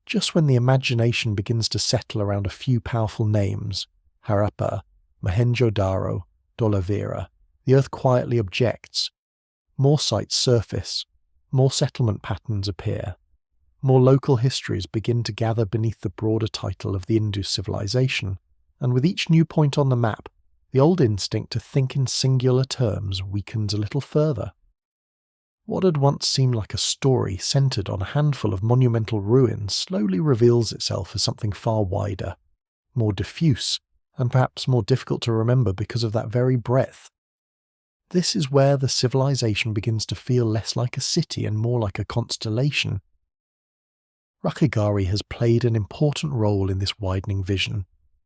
Just when the imagination begins to settle around a few powerful names, Harappa, Mohenjo-daro, Dholavira, the earth quietly objects. More sites surface, more settlement patterns appear, more local histories begin to gather beneath the broader title of the Indus civilization, and with each new point on the map, the old instinct to think in singular terms weakens a little further. What had once seemed like a story centered on a handful of monumental ruins slowly reveals itself as something far wider, more diffuse, and perhaps more difficult to remember because of that very breadth. This is where the civilization begins to feel less like a city and more like a constellation. Rakhigarhi has played an important role in this widening vision.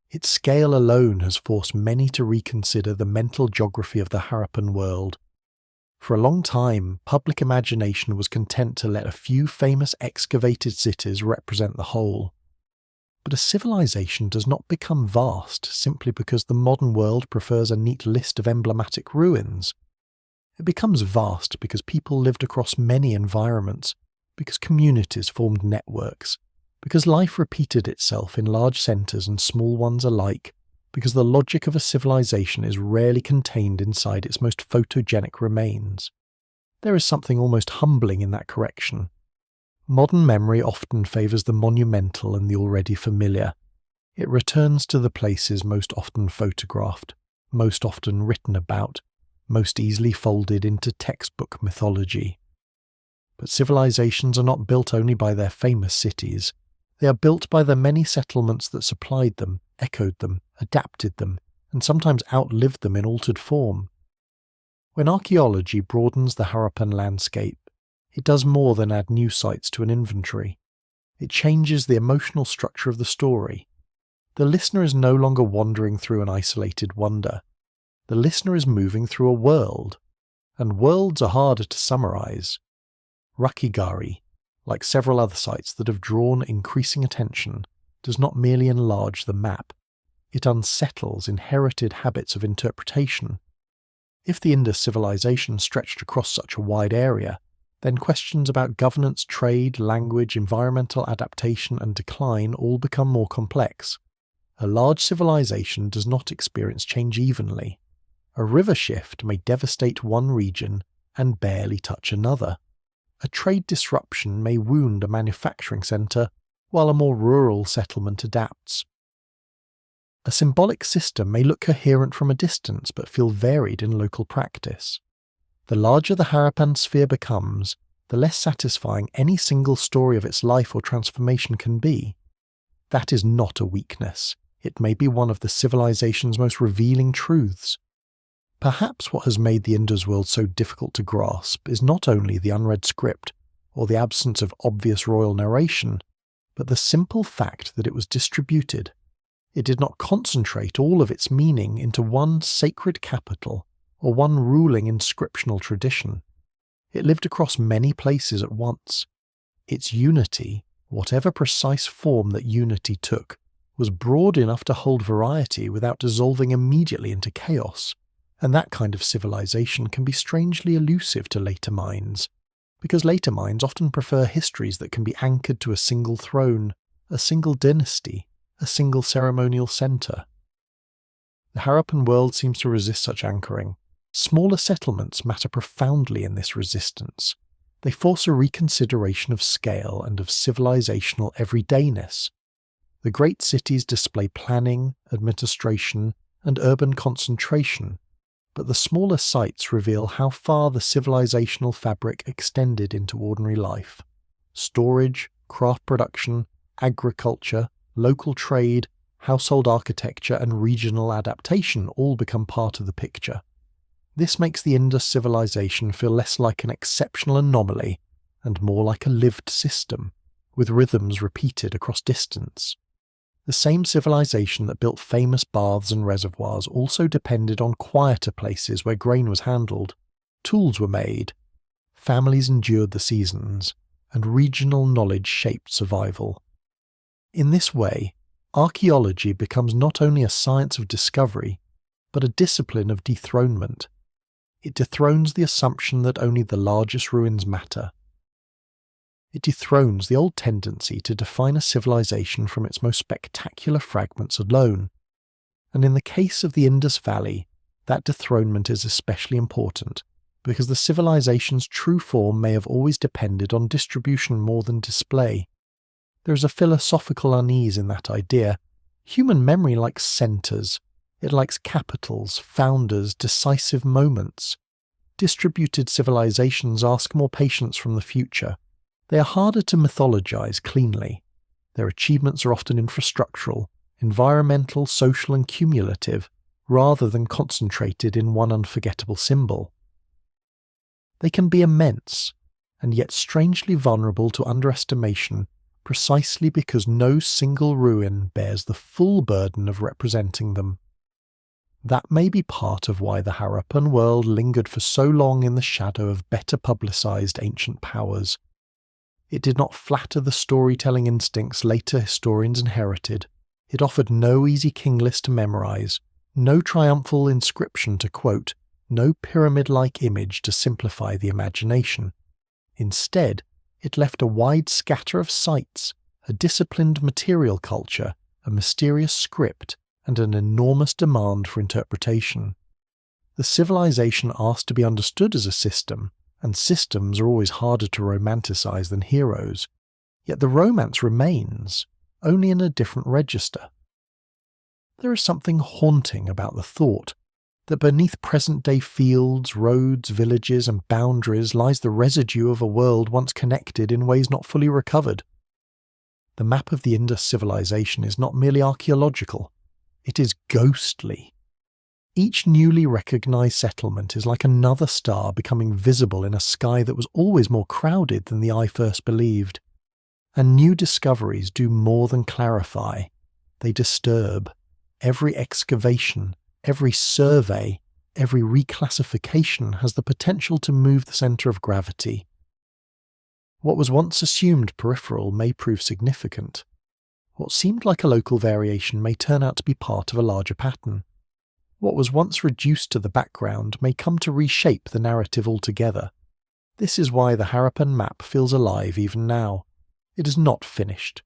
Its scale alone has forced many to reconsider the mental geography of the Harappan world. For a long time, public imagination was content to let a few famous excavated cities represent the whole. But a civilization does not become vast simply because the modern world prefers a neat list of emblematic ruins. It becomes vast because people lived across many environments, because communities formed networks, because life repeated itself in large centres and small ones alike, because the logic of a civilization is rarely contained inside its most photogenic remains. There is something almost humbling in that correction. Modern memory often favours the monumental and the already familiar. It returns to the places most often photographed, most often written about, most easily folded into textbook mythology. But civilizations are not built only by their famous cities. They are built by the many settlements that supplied them, echoed them, adapted them, and sometimes outlived them in altered form. When archaeology broadens the Harappan landscape, it does more than add new sites to an inventory. It changes the emotional structure of the story. The listener is no longer wandering through an isolated wonder. The listener is moving through a world, and worlds are harder to summarize. Rakhigarhi, like several other sites that have drawn increasing attention, does not merely enlarge the map, it unsettles inherited habits of interpretation. If the Indus civilization stretched across such a wide area, then questions about governance, trade, language, environmental adaptation and decline all become more complex. A large civilization does not experience change evenly. A river shift may devastate one region and barely touch another. A trade disruption may wound a manufacturing centre, while a more rural settlement adapts. A symbolic system may look coherent from a distance but feel varied in local practice. The larger the Harappan sphere becomes, the less satisfying any single story of its life or transformation can be. That is not a weakness. It may be one of the civilization's most revealing truths. Perhaps what has made the Indus world so difficult to grasp is not only the unread script or the absence of obvious royal narration, but the simple fact that it was distributed. It did not concentrate all of its meaning into one sacred capital or one ruling inscriptional tradition. It lived across many places at once. Its unity, whatever precise form that unity took, was broad enough to hold variety without dissolving immediately into chaos. And that kind of civilization can be strangely elusive to later minds, because later minds often prefer histories that can be anchored to a single throne, a single dynasty, a single ceremonial centre. The Harappan world seems to resist such anchoring. Smaller settlements matter profoundly in this resistance. They force a reconsideration of scale and of civilizational everydayness. The great cities display planning, administration, and urban concentration, but the smaller sites reveal how far the civilizational fabric extended into ordinary life. Storage, craft production, agriculture, local trade, household architecture, and regional adaptation all become part of the picture. This makes the Indus civilization feel less like an exceptional anomaly and more like a lived system, with rhythms repeated across distance. The same civilization that built famous baths and reservoirs also depended on quieter places where grain was handled, tools were made, families endured the seasons, and regional knowledge shaped survival. In this way, archaeology becomes not only a science of discovery, but a discipline of dethronement. It dethrones the assumption that only the largest ruins matter. It dethrones the old tendency to define a civilization from its most spectacular fragments alone. And in the case of the Indus Valley, that dethronement is especially important, because the civilization's true form may have always depended on distribution more than display. There is a philosophical unease in that idea. Human memory likes centres. It likes capitals, founders, decisive moments. Distributed civilizations ask more patience from the future. They are harder to mythologize cleanly. Their achievements are often infrastructural, environmental, social, and cumulative, rather than concentrated in one unforgettable symbol. They can be immense, and yet strangely vulnerable to underestimation, precisely because no single ruin bears the full burden of representing them. That may be part of why the Harappan world lingered for so long in the shadow of better publicized ancient powers. It did not flatter the storytelling instincts later historians inherited. It offered no easy king list to memorize, no triumphal inscription to quote, no pyramid-like image to simplify the imagination. Instead, it left a wide scatter of sites, a disciplined material culture, a mysterious script, and an enormous demand for interpretation. The civilization asked to be understood as a system, and systems are always harder to romanticize than heroes, yet the romance remains, only in a different register. There is something haunting about the thought that beneath present-day fields, roads, villages, and boundaries lies the residue of a world once connected in ways not fully recovered. The map of the Indus civilization is not merely archaeological, it is ghostly. Each newly recognized settlement is like another star becoming visible in a sky that was always more crowded than the eye first believed. And new discoveries do more than clarify, they disturb. Every excavation, every survey, every reclassification has the potential to move the centre of gravity. What was once assumed peripheral may prove significant. What seemed like a local variation may turn out to be part of a larger pattern. What was once reduced to the background may come to reshape the narrative altogether. This is why the Harappan map feels alive even now. It is not finished.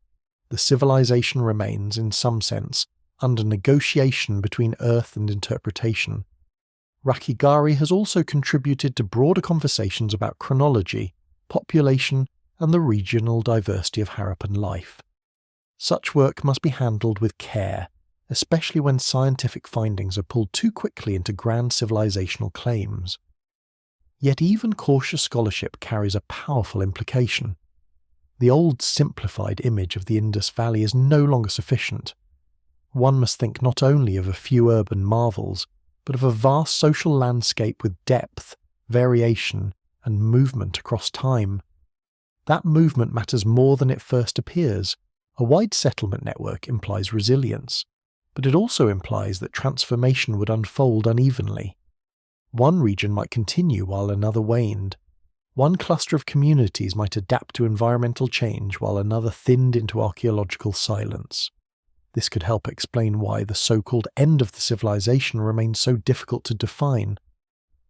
The civilization remains, in some sense, under negotiation between Earth and interpretation. Rakhigarhi has also contributed to broader conversations about chronology, population, and the regional diversity of Harappan life. Such work must be handled with care, especially when scientific findings are pulled too quickly into grand civilizational claims. Yet even cautious scholarship carries a powerful implication. The old simplified image of the Indus Valley is no longer sufficient. One must think not only of a few urban marvels, but of a vast social landscape with depth, variation, and movement across time. That movement matters more than it first appears. A wide settlement network implies resilience, but it also implies that transformation would unfold unevenly. One region might continue while another waned. One cluster of communities might adapt to environmental change while another thinned into archaeological silence. This could help explain why the so-called end of the civilization remained so difficult to define.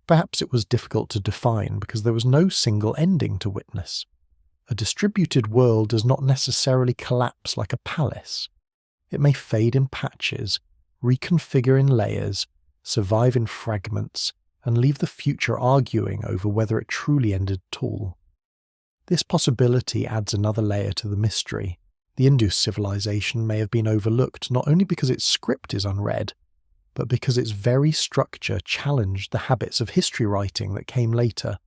Perhaps it was difficult to define because there was no single ending to witness. A distributed world does not necessarily collapse like a palace. It may fade in patches, reconfigure in layers, survive in fragments, and leave the future arguing over whether it truly ended at all. This possibility adds another layer to the mystery. The Indus civilization may have been overlooked not only because its script is unread, but because its very structure challenged the habits of history writing that came later.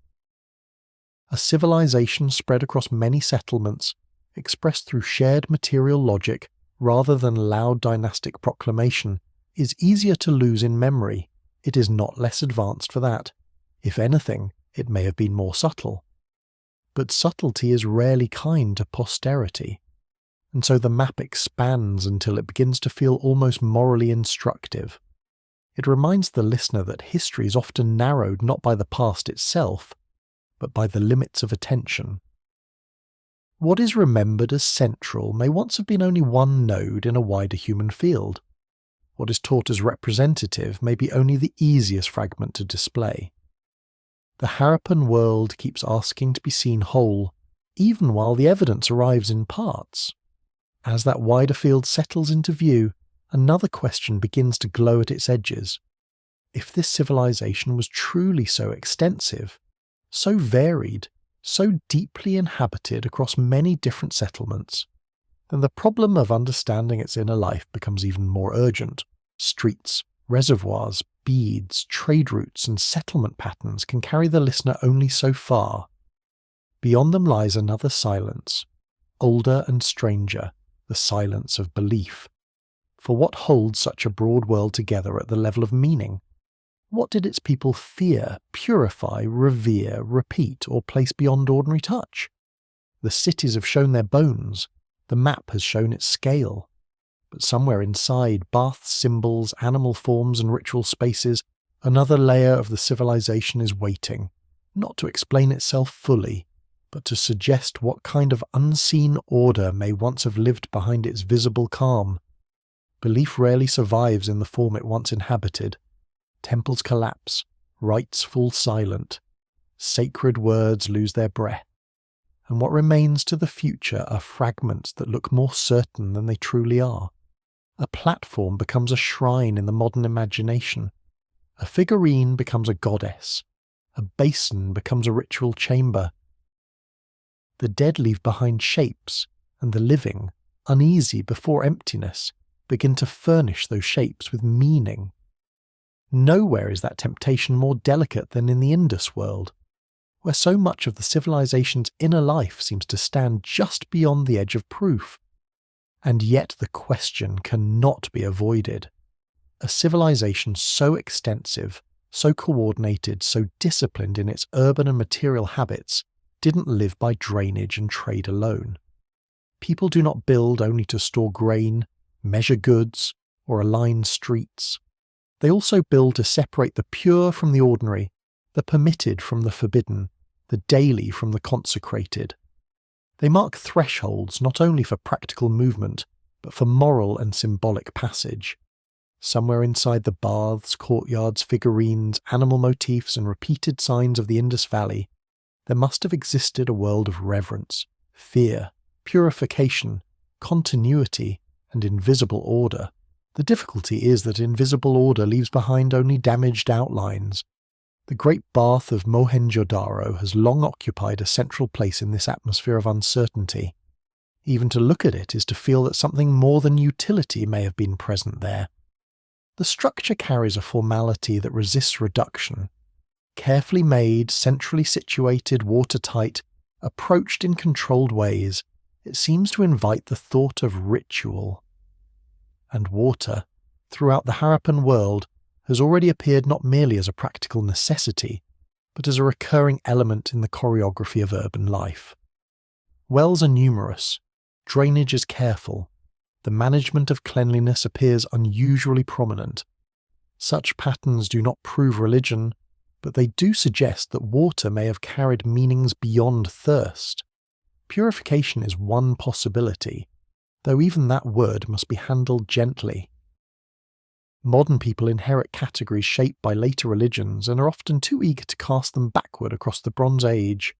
A civilization spread across many settlements, expressed through shared material logic rather than loud dynastic proclamation, is easier to lose in memory. It is not less advanced for that. If anything, it may have been more subtle. But subtlety is rarely kind to posterity, and so the map expands until it begins to feel almost morally instructive. It reminds the listener that history is often narrowed not by the past itself, but by the limits of attention. What is remembered as central may once have been only one node in a wider human field. What is taught as representative may be only the easiest fragment to display. The Harappan world keeps asking to be seen whole, even while the evidence arrives in parts. As that wider field settles into view, another question begins to glow at its edges. If this civilization was truly so extensive, so varied, so deeply inhabited across many different settlements, then the problem of understanding its inner life becomes even more urgent. Streets, reservoirs, beads, trade routes, and settlement patterns can carry the listener only so far. Beyond them lies another silence, older and stranger, the silence of belief. For what holds such a broad world together at the level of meaning? What did its people fear, purify, revere, repeat, or place beyond ordinary touch? The cities have shown their bones. The map has shown its scale. But somewhere inside baths, symbols, animal forms, and ritual spaces, another layer of the civilization is waiting, not to explain itself fully, but to suggest what kind of unseen order may once have lived behind its visible calm. Belief rarely survives in the form it once inhabited. Temples collapse, rites fall silent, sacred words lose their breath, and what remains to the future are fragments that look more certain than they truly are. A platform becomes a shrine in the modern imagination. A figurine becomes a goddess. A basin becomes a ritual chamber. The dead leave behind shapes, and the living, uneasy before emptiness, begin to furnish those shapes with meaning. Nowhere is that temptation more delicate than in the Indus world, where so much of the civilization's inner life seems to stand just beyond the edge of proof. And yet the question cannot be avoided. A civilization so extensive, so coordinated, so disciplined in its urban and material habits didn't live by drainage and trade alone. People do not build only to store grain, measure goods, or align streets. They also build to separate the pure from the ordinary, the permitted from the forbidden, the daily from the consecrated. They mark thresholds not only for practical movement, but for moral and symbolic passage. Somewhere inside the baths, courtyards, figurines, animal motifs, and repeated signs of the Indus Valley, there must have existed a world of reverence, fear, purification, continuity, and invisible order. The difficulty is that invisible order leaves behind only damaged outlines. The great bath of Mohenjo-daro has long occupied a central place in this atmosphere of uncertainty. Even to look at it is to feel that something more than utility may have been present there. The structure carries a formality that resists reduction. Carefully made, centrally situated, watertight, approached in controlled ways, it seems to invite the thought of ritual. And water, throughout the Harappan world, has already appeared not merely as a practical necessity, but as a recurring element in the choreography of urban life. Wells are numerous, drainage is careful, the management of cleanliness appears unusually prominent. Such patterns do not prove religion, but they do suggest that water may have carried meanings beyond thirst. Purification is one possibility, though even that word must be handled gently. Modern people inherit categories shaped by later religions and are often too eager to cast them backward across the Bronze Age.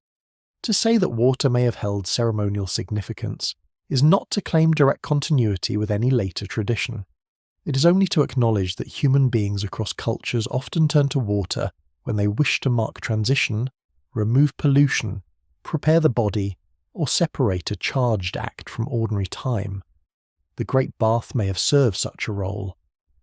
To say that water may have held ceremonial significance is not to claim direct continuity with any later tradition. It is only to acknowledge that human beings across cultures often turn to water when they wish to mark transition, remove pollution, prepare the body, or separate a charged act from ordinary time. The Great Bath may have served such a role,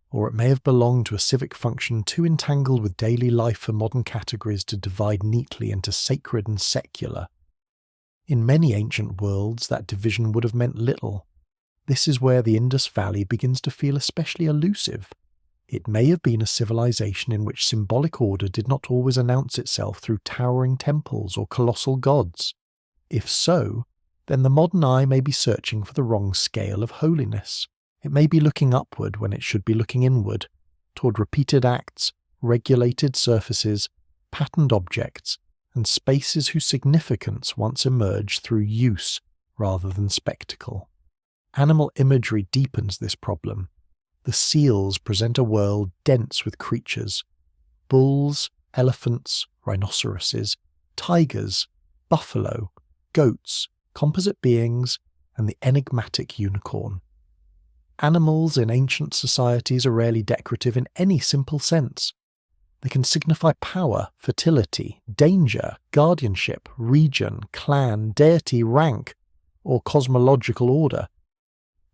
or it may have belonged to a civic function too entangled with daily life for modern categories to divide neatly into sacred and secular. In many ancient worlds, that division would have meant little. This is where the Indus Valley begins to feel especially elusive. It may have been a civilization in which symbolic order did not always announce itself through towering temples or colossal gods. If so, then the modern eye may be searching for the wrong scale of holiness. It may be looking upward when it should be looking inward, toward repeated acts, regulated surfaces, patterned objects, and spaces whose significance once emerged through use rather than spectacle. Animal imagery deepens this problem. The seals present a world dense with creatures. Bulls, elephants, rhinoceroses, tigers, buffalo, goats, composite beings, and the enigmatic unicorn. Animals in ancient societies are rarely decorative in any simple sense. They can signify power, fertility, danger, guardianship, region, clan, deity, rank, or cosmological order.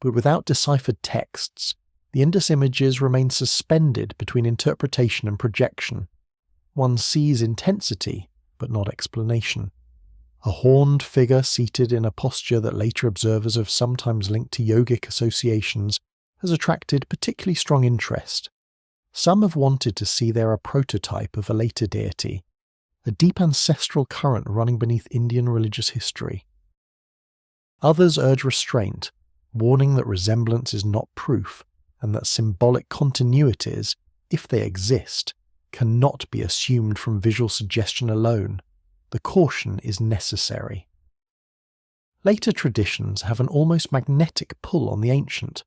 But without deciphered texts, the Indus images remain suspended between interpretation and projection. One sees intensity, but not explanation. A horned figure seated in a posture that later observers have sometimes linked to yogic associations has attracted particularly strong interest. Some have wanted to see there a prototype of a later deity, a deep ancestral current running beneath Indian religious history. Others urge restraint, warning that resemblance is not proof, and that symbolic continuities, if they exist, cannot be assumed from visual suggestion alone. The caution is necessary. Later traditions have an almost magnetic pull on the ancient.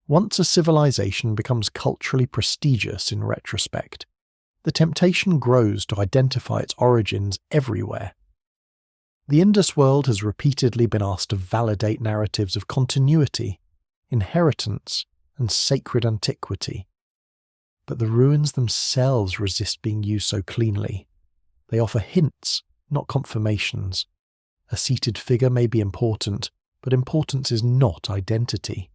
Once a civilization becomes culturally prestigious in retrospect, the temptation grows to identify its origins everywhere. The Indus world has repeatedly been asked to validate narratives of continuity, inheritance, and sacred antiquity. But the ruins themselves resist being used so cleanly. They offer hints, not confirmations. A seated figure may be important, but importance is not identity.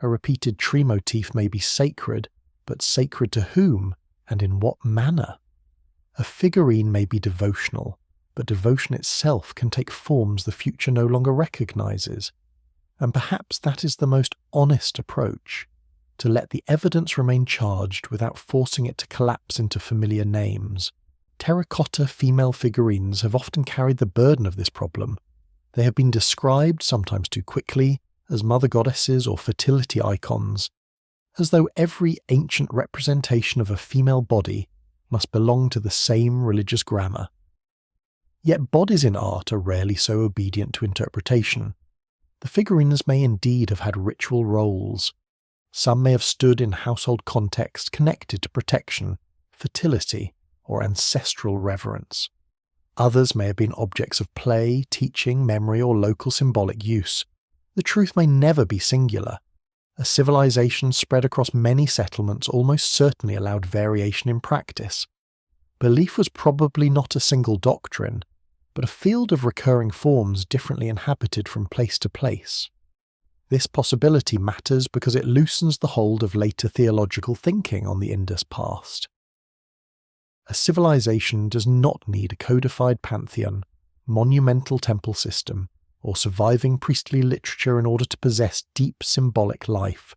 A repeated tree motif may be sacred, but sacred to whom and in what manner? A figurine may be devotional, but devotion itself can take forms the future no longer recognizes. And perhaps that is the most honest approach, to let the evidence remain charged without forcing it to collapse into familiar names. Terracotta female figurines have often carried the burden of this problem. They have been described, sometimes too quickly, as mother goddesses or fertility icons, as though every ancient representation of a female body must belong to the same religious grammar. Yet bodies in art are rarely so obedient to interpretation. The figurines may indeed have had ritual roles. Some may have stood in household context connected to protection, fertility, or ancestral reverence. Others may have been objects of play, teaching, memory, or local symbolic use. The truth may never be singular. A civilization spread across many settlements almost certainly allowed variation in practice. Belief was probably not a single doctrine, but a field of recurring forms differently inhabited from place to place. This possibility matters because it loosens the hold of later theological thinking on the Indus past. A civilization does not need a codified pantheon, monumental temple system, or surviving priestly literature in order to possess deep symbolic life.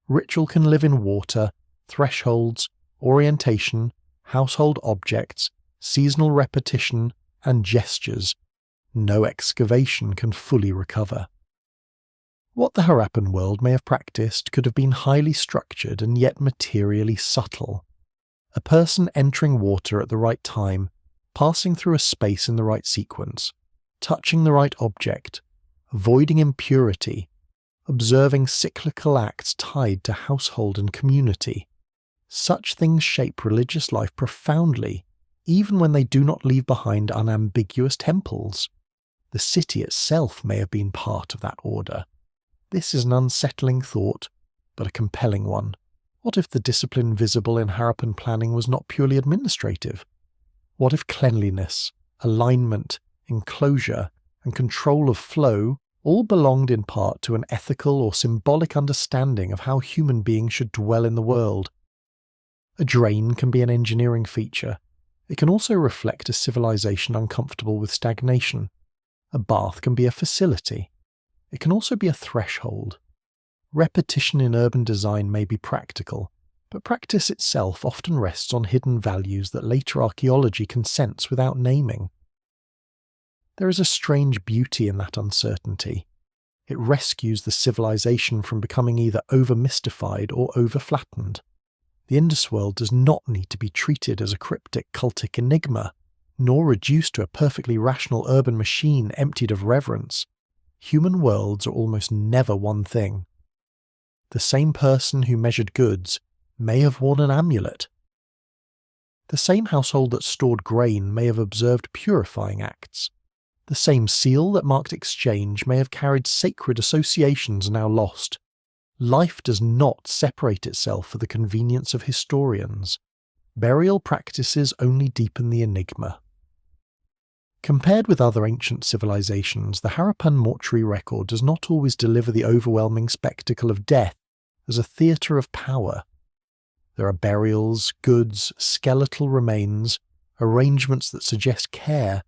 Ritual can live in water, thresholds, orientation, household objects, seasonal repetition, and gestures. No excavation can fully recover. What the Harappan world may have practiced could have been highly structured and yet materially subtle. A person entering water at the right time, passing through a space in the right sequence, touching the right object, avoiding impurity, observing cyclical acts tied to household and community. Such things shape religious life profoundly, even when they do not leave behind unambiguous temples. The city itself may have been part of that order. This is an unsettling thought, but a compelling one. What if the discipline visible in Harappan planning was not purely administrative? What if cleanliness, alignment, enclosure, and control of flow all belonged in part to an ethical or symbolic understanding of how human beings should dwell in the world? A drain can be an engineering feature. It can also reflect a civilization uncomfortable with stagnation. A bath can be a facility. It can also be a threshold. Repetition in urban design may be practical, but practice itself often rests on hidden values that later archaeology can sense without naming. There is a strange beauty in that uncertainty. It rescues the civilization from becoming either over-mystified or over-flattened. The Indus world does not need to be treated as a cryptic cultic enigma, nor reduced to a perfectly rational urban machine emptied of reverence. Human worlds are almost never one thing. The same person who measured goods may have worn an amulet. The same household that stored grain may have observed purifying acts. The same seal that marked exchange may have carried sacred associations now lost. Life does not separate itself for the convenience of historians. Burial practices only deepen the enigma. Compared with other ancient civilizations, the Harappan mortuary record does not always deliver the overwhelming spectacle of death as a theatre of power. There are burials, goods, skeletal remains, arrangements that suggest care,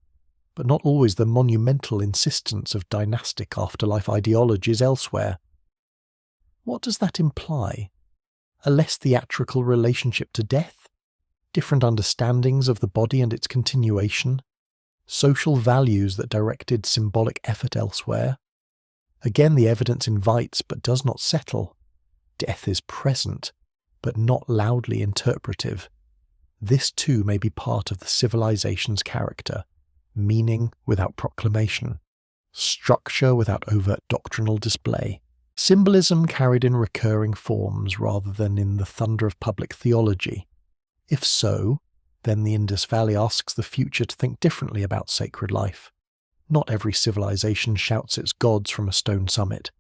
but not always the monumental insistence of dynastic afterlife ideologies elsewhere. What does that imply? A less theatrical relationship to death? Different understandings of the body and its continuation? Social values that directed symbolic effort elsewhere? Again, the evidence invites but does not settle. Death is present, but not loudly interpretive. This too may be part of the civilization's character, meaning without proclamation, structure without overt doctrinal display, symbolism carried in recurring forms rather than in the thunder of public theology. If so, then the Indus Valley asks the future to think differently about sacred life. Not every civilization shouts its gods from a stone summit.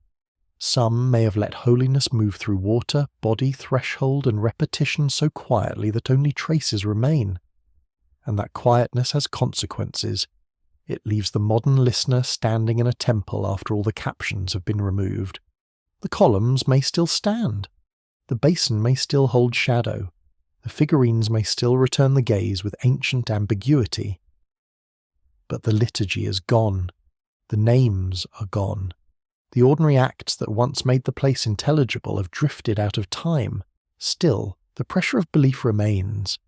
Some may have let holiness move through water, body, threshold, and repetition so quietly that only traces remain. And that quietness has consequences. It leaves the modern listener standing in a temple after all the captions have been removed. The columns may still stand. The basin may still hold shadow. The figurines may still return the gaze with ancient ambiguity. But the liturgy is gone. The names are gone. The ordinary acts that once made the place intelligible have drifted out of time. Still, the pressure of belief remains.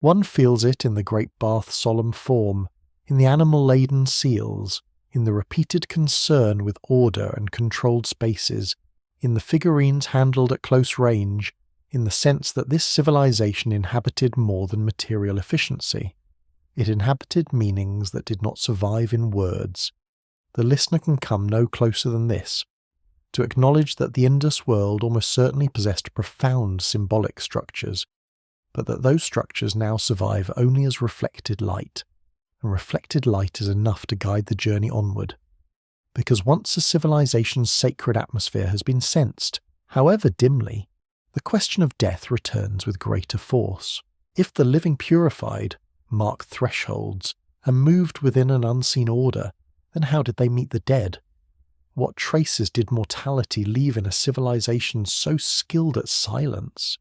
One feels it in the great bath's solemn form, in the animal-laden seals, in the repeated concern with order and controlled spaces, in the figurines handled at close range, in the sense that this civilization inhabited more than material efficiency. It inhabited meanings that did not survive in words. The listener can come no closer than this, to acknowledge that the Indus world almost certainly possessed profound symbolic structures, but that those structures now survive only as reflected light, and reflected light is enough to guide the journey onward. Because once a civilization's sacred atmosphere has been sensed, however dimly, the question of death returns with greater force. If the living purified, mark thresholds, and moved within an unseen order, then how did they meet the dead? What traces did mortality leave in a civilization so skilled at silence?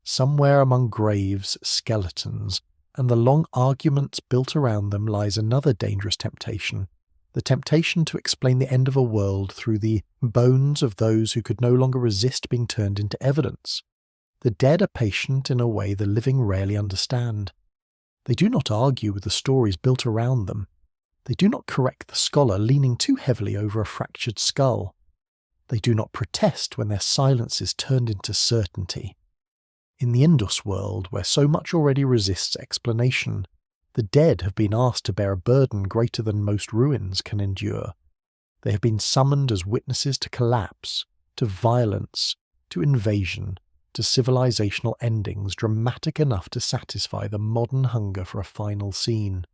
Somewhere among graves, skeletons, and the long arguments built around them lies another dangerous temptation, the temptation to explain the end of a world through the bones of those who could no longer resist being turned into evidence. The dead are patient in a way the living rarely understand. They do not argue with the stories built around them. They do not correct the scholar leaning too heavily over a fractured skull. They do not protest when their silence is turned into certainty. In the Indus world, where so much already resists explanation, the dead have been asked to bear a burden greater than most ruins can endure. They have been summoned as witnesses to collapse, to violence, to invasion, to civilizational endings dramatic enough to satisfy the modern hunger for a final scene.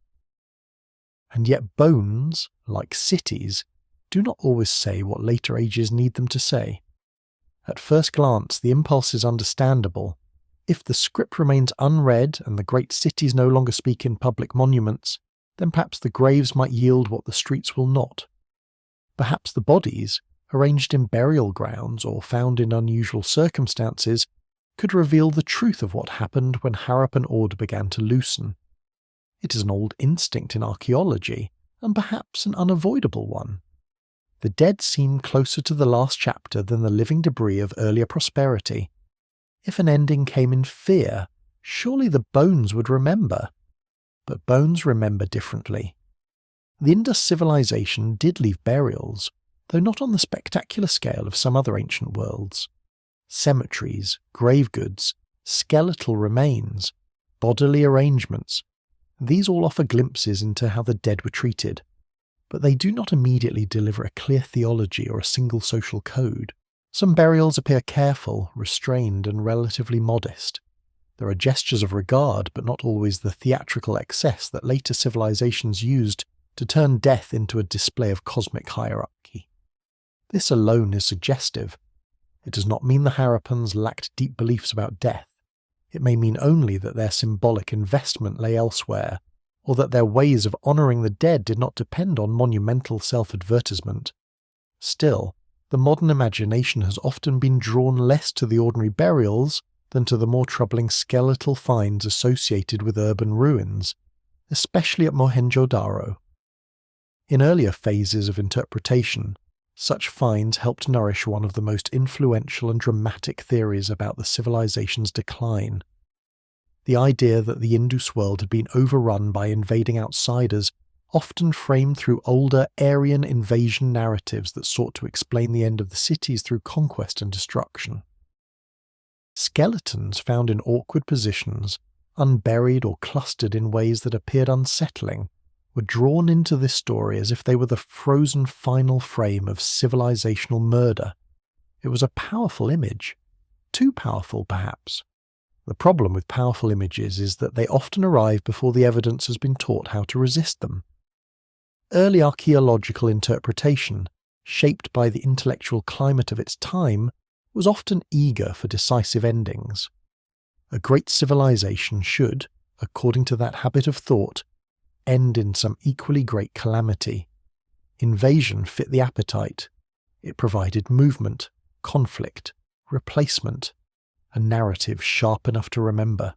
And yet bones, like cities, do not always say what later ages need them to say. At first glance, the impulse is understandable. If the script remains unread and the great cities no longer speak in public monuments, then perhaps the graves might yield what the streets will not. Perhaps the bodies, arranged in burial grounds or found in unusual circumstances, could reveal the truth of what happened when Harappan order began to loosen. It is an old instinct in archaeology, and perhaps an unavoidable one. The dead seem closer to the last chapter than the living debris of earlier prosperity. If an ending came in fear, surely the bones would remember. But bones remember differently. The Indus civilization did leave burials, though not on the spectacular scale of some other ancient worlds. Cemeteries, grave goods, skeletal remains, bodily arrangements, these all offer glimpses into how the dead were treated, but they do not immediately deliver a clear theology or a single social code. Some burials appear careful, restrained, and relatively modest. There are gestures of regard, but not always the theatrical excess that later civilizations used to turn death into a display of cosmic hierarchy. This alone is suggestive. It does not mean the Harappans lacked deep beliefs about death. It may mean only that their symbolic investment lay elsewhere, or that their ways of honouring the dead did not depend on monumental self-advertisement. Still, the modern imagination has often been drawn less to the ordinary burials than to the more troubling skeletal finds associated with urban ruins, especially at Mohenjo-daro. In earlier phases of interpretation, such finds helped nourish one of the most influential and dramatic theories about the civilization's decline. The idea that the Indus world had been overrun by invading outsiders, often framed through older Aryan invasion narratives that sought to explain the end of the cities through conquest and destruction. Skeletons found in awkward positions, unburied or clustered in ways that appeared unsettling, were drawn into this story as if they were the frozen final frame of civilizational murder. It was a powerful image. Too powerful, perhaps. The problem with powerful images is that they often arrive before the evidence has been taught how to resist them. Early archaeological interpretation, shaped by the intellectual climate of its time, was often eager for decisive endings. A great civilization should, according to that habit of thought, end in some equally great calamity. Invasion fit the appetite. It provided movement, conflict, replacement, a narrative sharp enough to remember.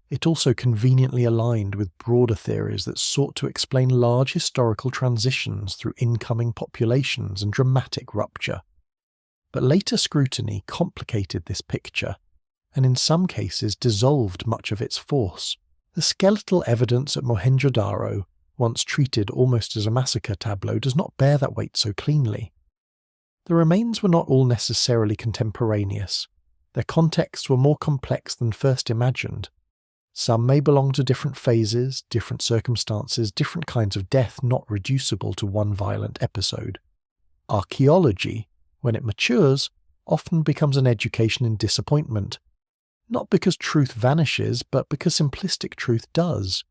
It also conveniently aligned with broader theories that sought to explain large historical transitions through incoming populations and dramatic rupture. But later scrutiny complicated this picture, and in some cases dissolved much of its force. The skeletal evidence at Mohenjo-daro, once treated almost as a massacre tableau, does not bear that weight so cleanly. The remains were not all necessarily contemporaneous. Their contexts were more complex than first imagined. Some may belong to different phases, different circumstances, different kinds of death not reducible to one violent episode. Archaeology, when it matures, often becomes an education in disappointment, not because truth vanishes, but because simplistic truth does.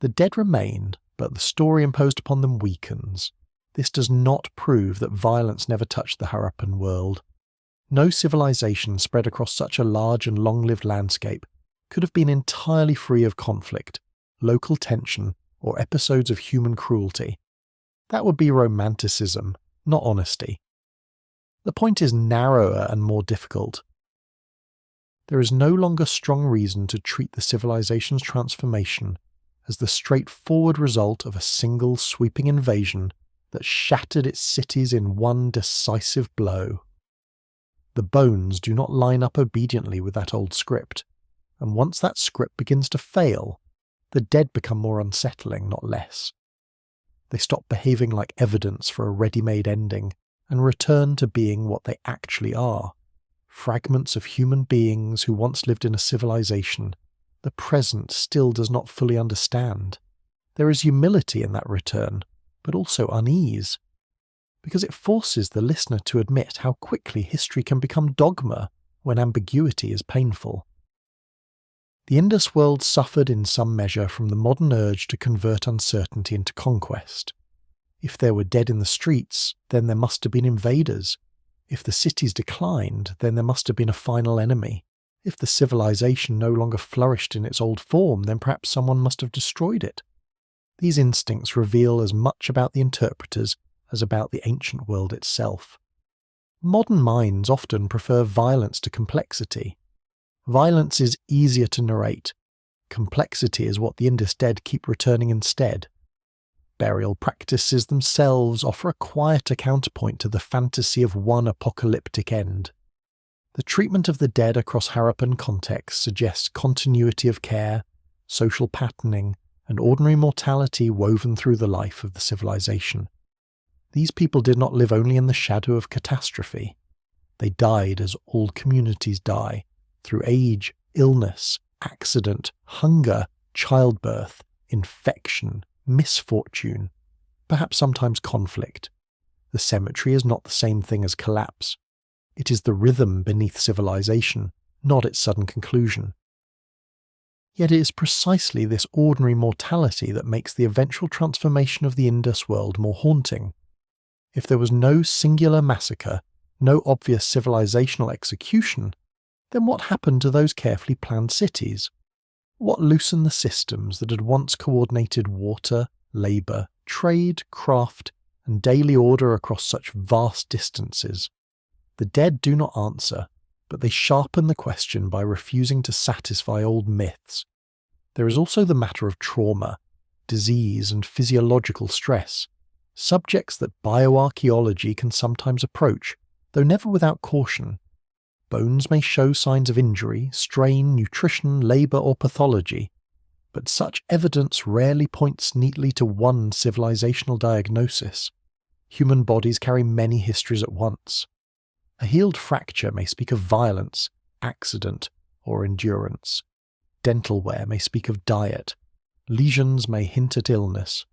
The dead remain, but the story imposed upon them weakens. This does not prove that violence never touched the Harappan world. No civilization spread across such a large and long-lived landscape could have been entirely free of conflict, local tension, or episodes of human cruelty. That would be romanticism, not honesty. The point is narrower and more difficult. There is no longer strong reason to treat the civilization's transformation as the straightforward result of a single sweeping invasion that shattered its cities in one decisive blow. The bones do not line up obediently with that old script, and once that script begins to fail, the dead become more unsettling, not less. They stop behaving like evidence for a ready-made ending and return to being what they actually are, fragments of human beings who once lived in a civilization the present still does not fully understand. There is humility in that return, but also unease, because it forces the listener to admit how quickly history can become dogma when ambiguity is painful. The Indus world suffered in some measure from the modern urge to convert uncertainty into conquest. If there were dead in the streets, then there must have been invaders. If the cities declined, then there must have been a final enemy. If the civilization no longer flourished in its old form, then perhaps someone must have destroyed it. These instincts reveal as much about the interpreters as about the ancient world itself. Modern minds often prefer violence to complexity. Violence is easier to narrate. Complexity is what the Indus dead keep returning instead. Burial practices themselves offer a quieter counterpoint to the fantasy of one apocalyptic end. The treatment of the dead across Harappan contexts suggests continuity of care, social patterning, and ordinary mortality woven through the life of the civilization. These people did not live only in the shadow of catastrophe. They died as all communities die, through age, illness, accident, hunger, childbirth, infection, misfortune, perhaps sometimes conflict. The cemetery is not the same thing as collapse. It is the rhythm beneath civilization, not its sudden conclusion. Yet it is precisely this ordinary mortality that makes the eventual transformation of the Indus world more haunting. If there was no singular massacre, no obvious civilizational execution, then what happened to those carefully planned cities? What loosened the systems that had once coordinated water, labour, trade, craft, and daily order across such vast distances? The dead do not answer, but they sharpen the question by refusing to satisfy old myths. There is also the matter of trauma, disease, and physiological stress, subjects that bioarchaeology can sometimes approach, though never without caution. Bones may show signs of injury, strain, nutrition, labour, or pathology, but such evidence rarely points neatly to one civilizational diagnosis. Human bodies carry many histories at once. A healed fracture may speak of violence, accident, or endurance. Dental wear may speak of diet. Lesions may hint at illness.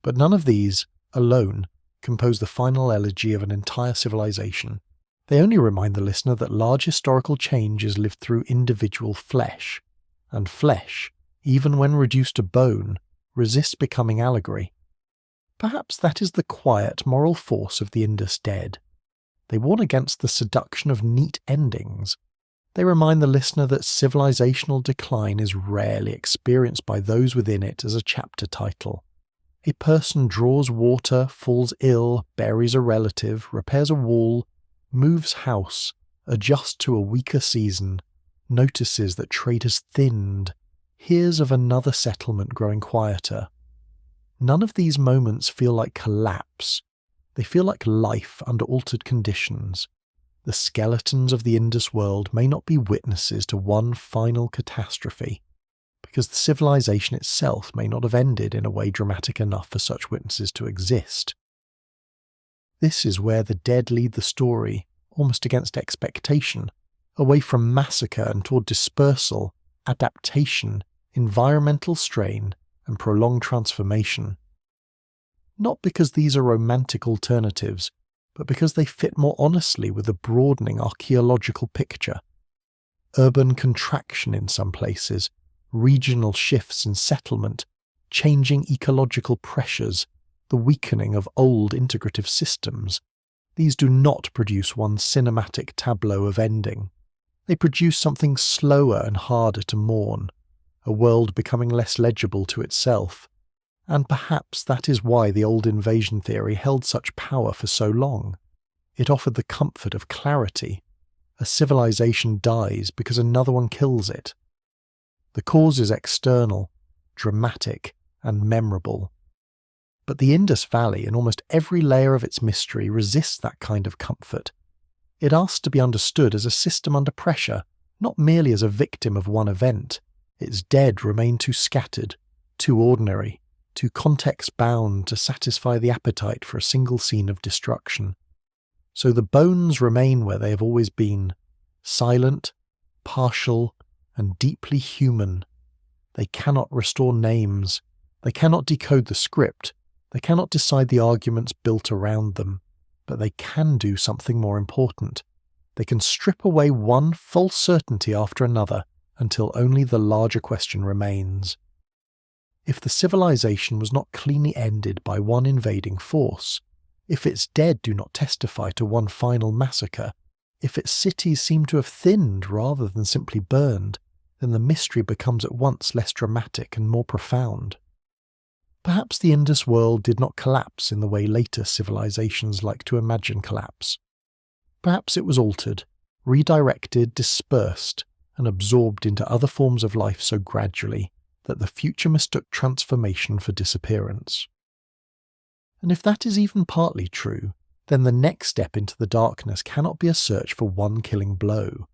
But none of these, alone, compose the final elegy of an entire civilization. They only remind the listener that large historical change is lived through individual flesh, and flesh, even when reduced to bone, resists becoming allegory. Perhaps that is the quiet moral force of the Indus dead. They warn against the seduction of neat endings. They remind the listener that civilizational decline is rarely experienced by those within it as a chapter title. A person draws water, falls ill, buries a relative, repairs a wall, moves house, adjusts to a weaker season, notices that trade has thinned, hears of another settlement growing quieter. None of these moments feel like collapse. They feel like life under altered conditions. The skeletons of the Indus world may not be witnesses to one final catastrophe, because the civilization itself may not have ended in a way dramatic enough for such witnesses to exist. This is where the dead lead the story, almost against expectation, away from massacre and toward dispersal, adaptation, environmental strain, and prolonged transformation. Not because these are romantic alternatives, but because they fit more honestly with a broadening archaeological picture. Urban contraction in some places, regional shifts in settlement, changing ecological pressures, the weakening of old integrative systems. These do not produce one cinematic tableau of ending. They produce something slower and harder to mourn, a world becoming less legible to itself. And perhaps that is why the old invasion theory held such power for so long. It offered the comfort of clarity. A civilization dies because another one kills it. The cause is external, dramatic, and memorable. But the Indus Valley, in almost every layer of its mystery, resists that kind of comfort. It asks to be understood as a system under pressure, not merely as a victim of one event. Its dead remain too scattered, too ordinary, too context-bound to satisfy the appetite for a single scene of destruction. So the bones remain where they have always been, silent, partial, and deeply human. They cannot restore names. They cannot decode the script. They cannot decide the arguments built around them. But they can do something more important. They can strip away one false certainty after another until only the larger question remains. If the civilization was not cleanly ended by one invading force, if its dead do not testify to one final massacre, if its cities seem to have thinned rather than simply burned, then the mystery becomes at once less dramatic and more profound. Perhaps the Indus world did not collapse in the way later civilizations like to imagine collapse. Perhaps it was altered, redirected, dispersed, and absorbed into other forms of life so gradually that the future mistook transformation for disappearance. And if that is even partly true, then the next step into the darkness cannot be a search for one killing blow.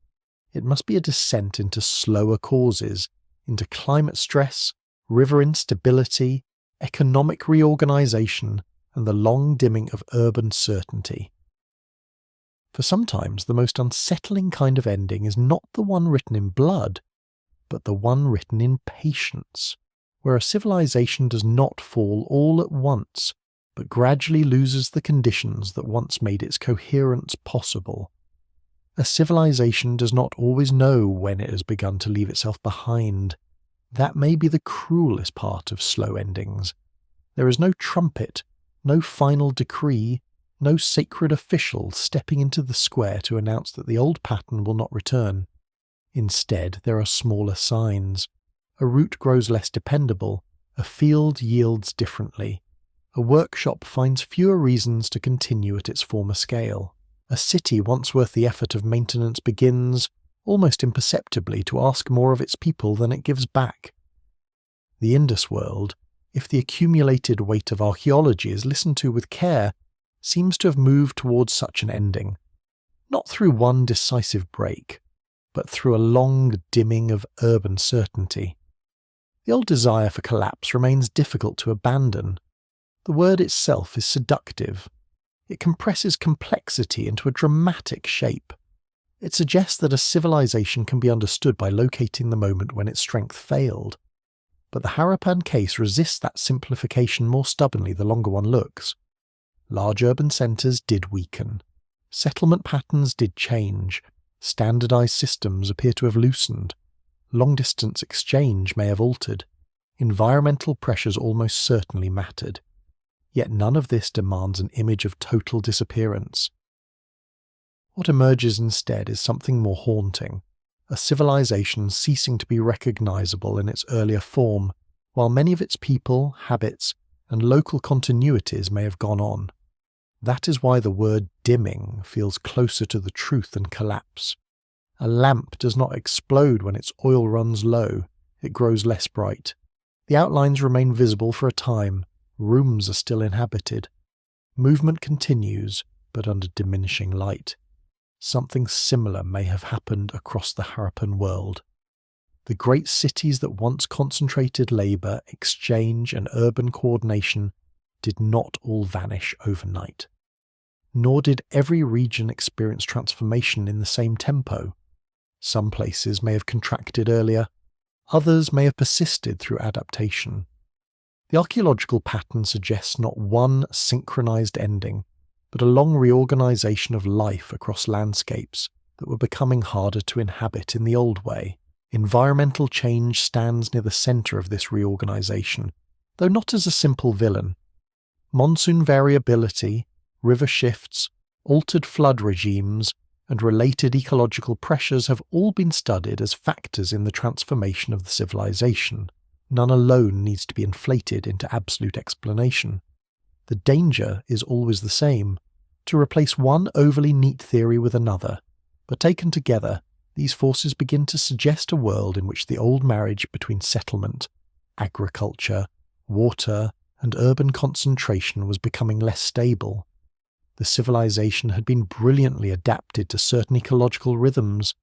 It must be a descent into slower causes, into climate stress, river instability, economic reorganization, and the long dimming of urban certainty. For sometimes the most unsettling kind of ending is not the one written in blood, but the one written in patience, where a civilization does not fall all at once, but gradually loses the conditions that once made its coherence possible. A civilization does not always know when it has begun to leave itself behind. That may be the cruelest part of slow endings. There is no trumpet, no final decree, no sacred official stepping into the square to announce that the old pattern will not return. Instead, there are smaller signs. A route grows less dependable, a field yields differently. A workshop finds fewer reasons to continue at its former scale. A city once worth the effort of maintenance begins, almost imperceptibly, to ask more of its people than it gives back. The Indus world, if the accumulated weight of archaeology is listened to with care, seems to have moved towards such an ending, not through one decisive break, but through a long dimming of urban certainty. The old desire for collapse remains difficult to abandon. The word itself is seductive. It compresses complexity into a dramatic shape. It suggests that a civilization can be understood by locating the moment when its strength failed. But the Harappan case resists that simplification more stubbornly the longer one looks. Large urban centres did weaken. Settlement patterns did change. Standardised systems appear to have loosened. Long-distance exchange may have altered. Environmental pressures almost certainly mattered. Yet none of this demands an image of total disappearance. What emerges instead is something more haunting, a civilization ceasing to be recognizable in its earlier form, while many of its people, habits, and local continuities may have gone on. That is why the word dimming feels closer to the truth than collapse. A lamp does not explode when its oil runs low, it grows less bright. The outlines remain visible for a time. Rooms are still inhabited. Movement continues, but under diminishing light. Something similar may have happened across the Harappan world. The great cities that once concentrated labour, exchange, and urban coordination did not all vanish overnight. Nor did every region experience transformation in the same tempo. Some places may have contracted earlier, Others may have persisted through adaptation. The archaeological pattern suggests not one synchronized ending, but a long reorganization of life across landscapes that were becoming harder to inhabit in the old way. Environmental change stands near the center of this reorganization, though not as a simple villain. Monsoon variability, river shifts, altered flood regimes, and related ecological pressures have all been studied as factors in the transformation of the civilization. None alone needs to be inflated into absolute explanation. The danger is always the same, to replace one overly neat theory with another, but taken together, these forces begin to suggest a world in which the old marriage between settlement, agriculture, water, and urban concentration was becoming less stable. The civilization had been brilliantly adapted to certain ecological rhythms.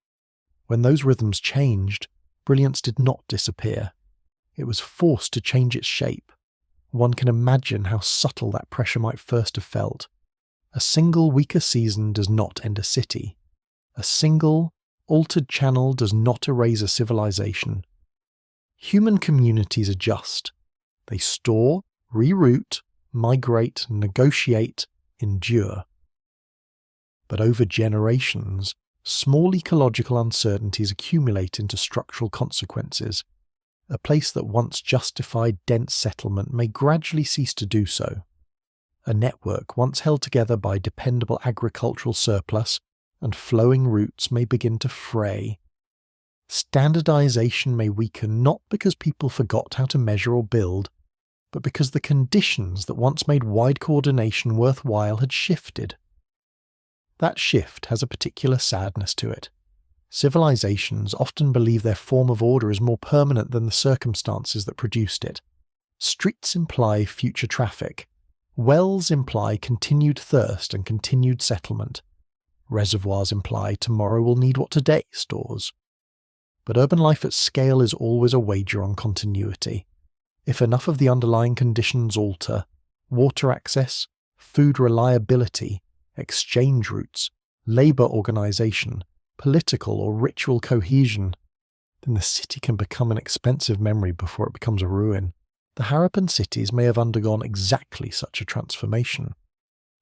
When those rhythms changed, brilliance did not disappear. It was forced to change its shape. One can imagine how subtle that pressure might first have felt. A single weaker season does not end a city. A single, altered channel does not erase a civilization. Human communities adjust. They store, reroute, migrate, negotiate, endure. But over generations, small ecological uncertainties accumulate into structural consequences. A place that once justified dense settlement may gradually cease to do so. A network once held together by dependable agricultural surplus and flowing routes may begin to fray. Standardization may weaken not because people forgot how to measure or build, but because the conditions that once made wide coordination worthwhile had shifted. That shift has a particular sadness to it. Civilizations often believe their form of order is more permanent than the circumstances that produced it. Streets imply future traffic. Wells imply continued thirst and continued settlement. Reservoirs imply tomorrow will need what today stores. But urban life at scale is always a wager on continuity. If enough of the underlying conditions alter, water access, food reliability, exchange routes, labour organisation, political or ritual cohesion, then the city can become an expensive memory before it becomes a ruin. The Harappan cities may have undergone exactly such a transformation.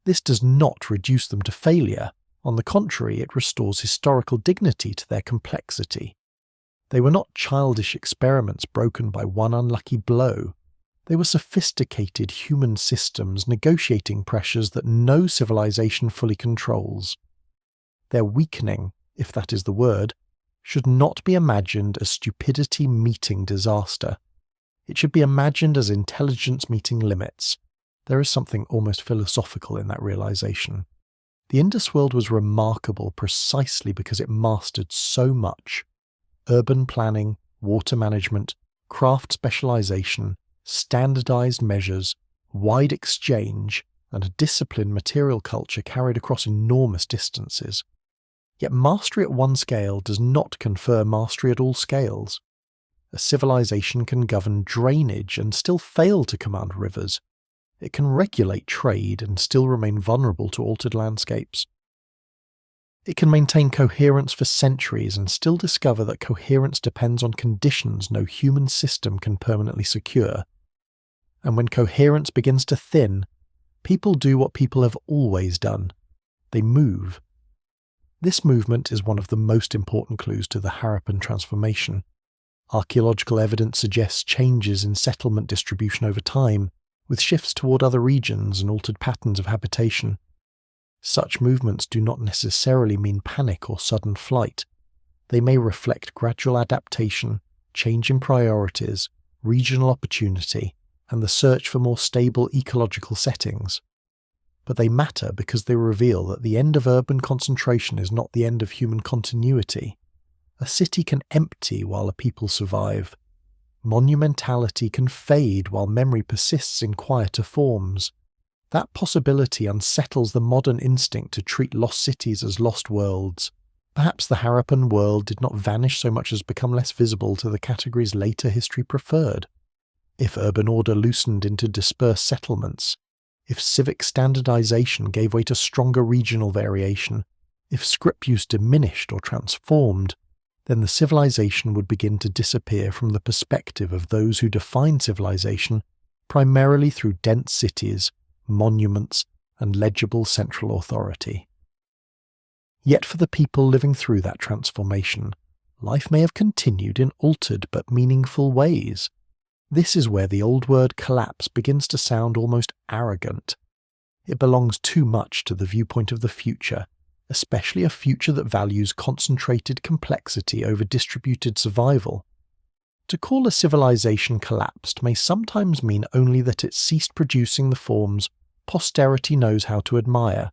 This does not reduce them to failure. On the contrary, it restores historical dignity to their complexity. They were not childish experiments broken by one unlucky blow. They were sophisticated human systems negotiating pressures that no civilization fully controls. Their weakening, if that is the word, should not be imagined as stupidity meeting disaster. It should be imagined as intelligence meeting limits. There is something almost philosophical in that realization. The Indus world was remarkable precisely because it mastered so much. Urban planning, water management, craft specialization, standardized measures, wide exchange, and a disciplined material culture carried across enormous distances. Yet mastery at one scale does not confer mastery at all scales. A civilization can govern drainage and still fail to command rivers. It can regulate trade and still remain vulnerable to altered landscapes. It can maintain coherence for centuries and still discover that coherence depends on conditions no human system can permanently secure. And when coherence begins to thin, people do what people have always done. They move. This movement is one of the most important clues to the Harappan transformation. Archaeological evidence suggests changes in settlement distribution over time, with shifts toward other regions and altered patterns of habitation. Such movements do not necessarily mean panic or sudden flight. They may reflect gradual adaptation, change in priorities, regional opportunity, and the search for more stable ecological settings. But they matter because they reveal that the end of urban concentration is not the end of human continuity. A city can empty while a people survive. Monumentality can fade while memory persists in quieter forms. That possibility unsettles the modern instinct to treat lost cities as lost worlds. Perhaps the Harappan world did not vanish so much as become less visible to the categories later history preferred. If urban order loosened into dispersed settlements, if civic standardization gave way to stronger regional variation, if script use diminished or transformed, then the civilization would begin to disappear from the perspective of those who define civilization primarily through dense cities, monuments, and legible central authority. Yet for the people living through that transformation, life may have continued in altered but meaningful ways. This is where the old word collapse begins to sound almost arrogant. It belongs too much to the viewpoint of the future, especially a future that values concentrated complexity over distributed survival. To call a civilization collapsed may sometimes mean only that it ceased producing the forms posterity knows how to admire.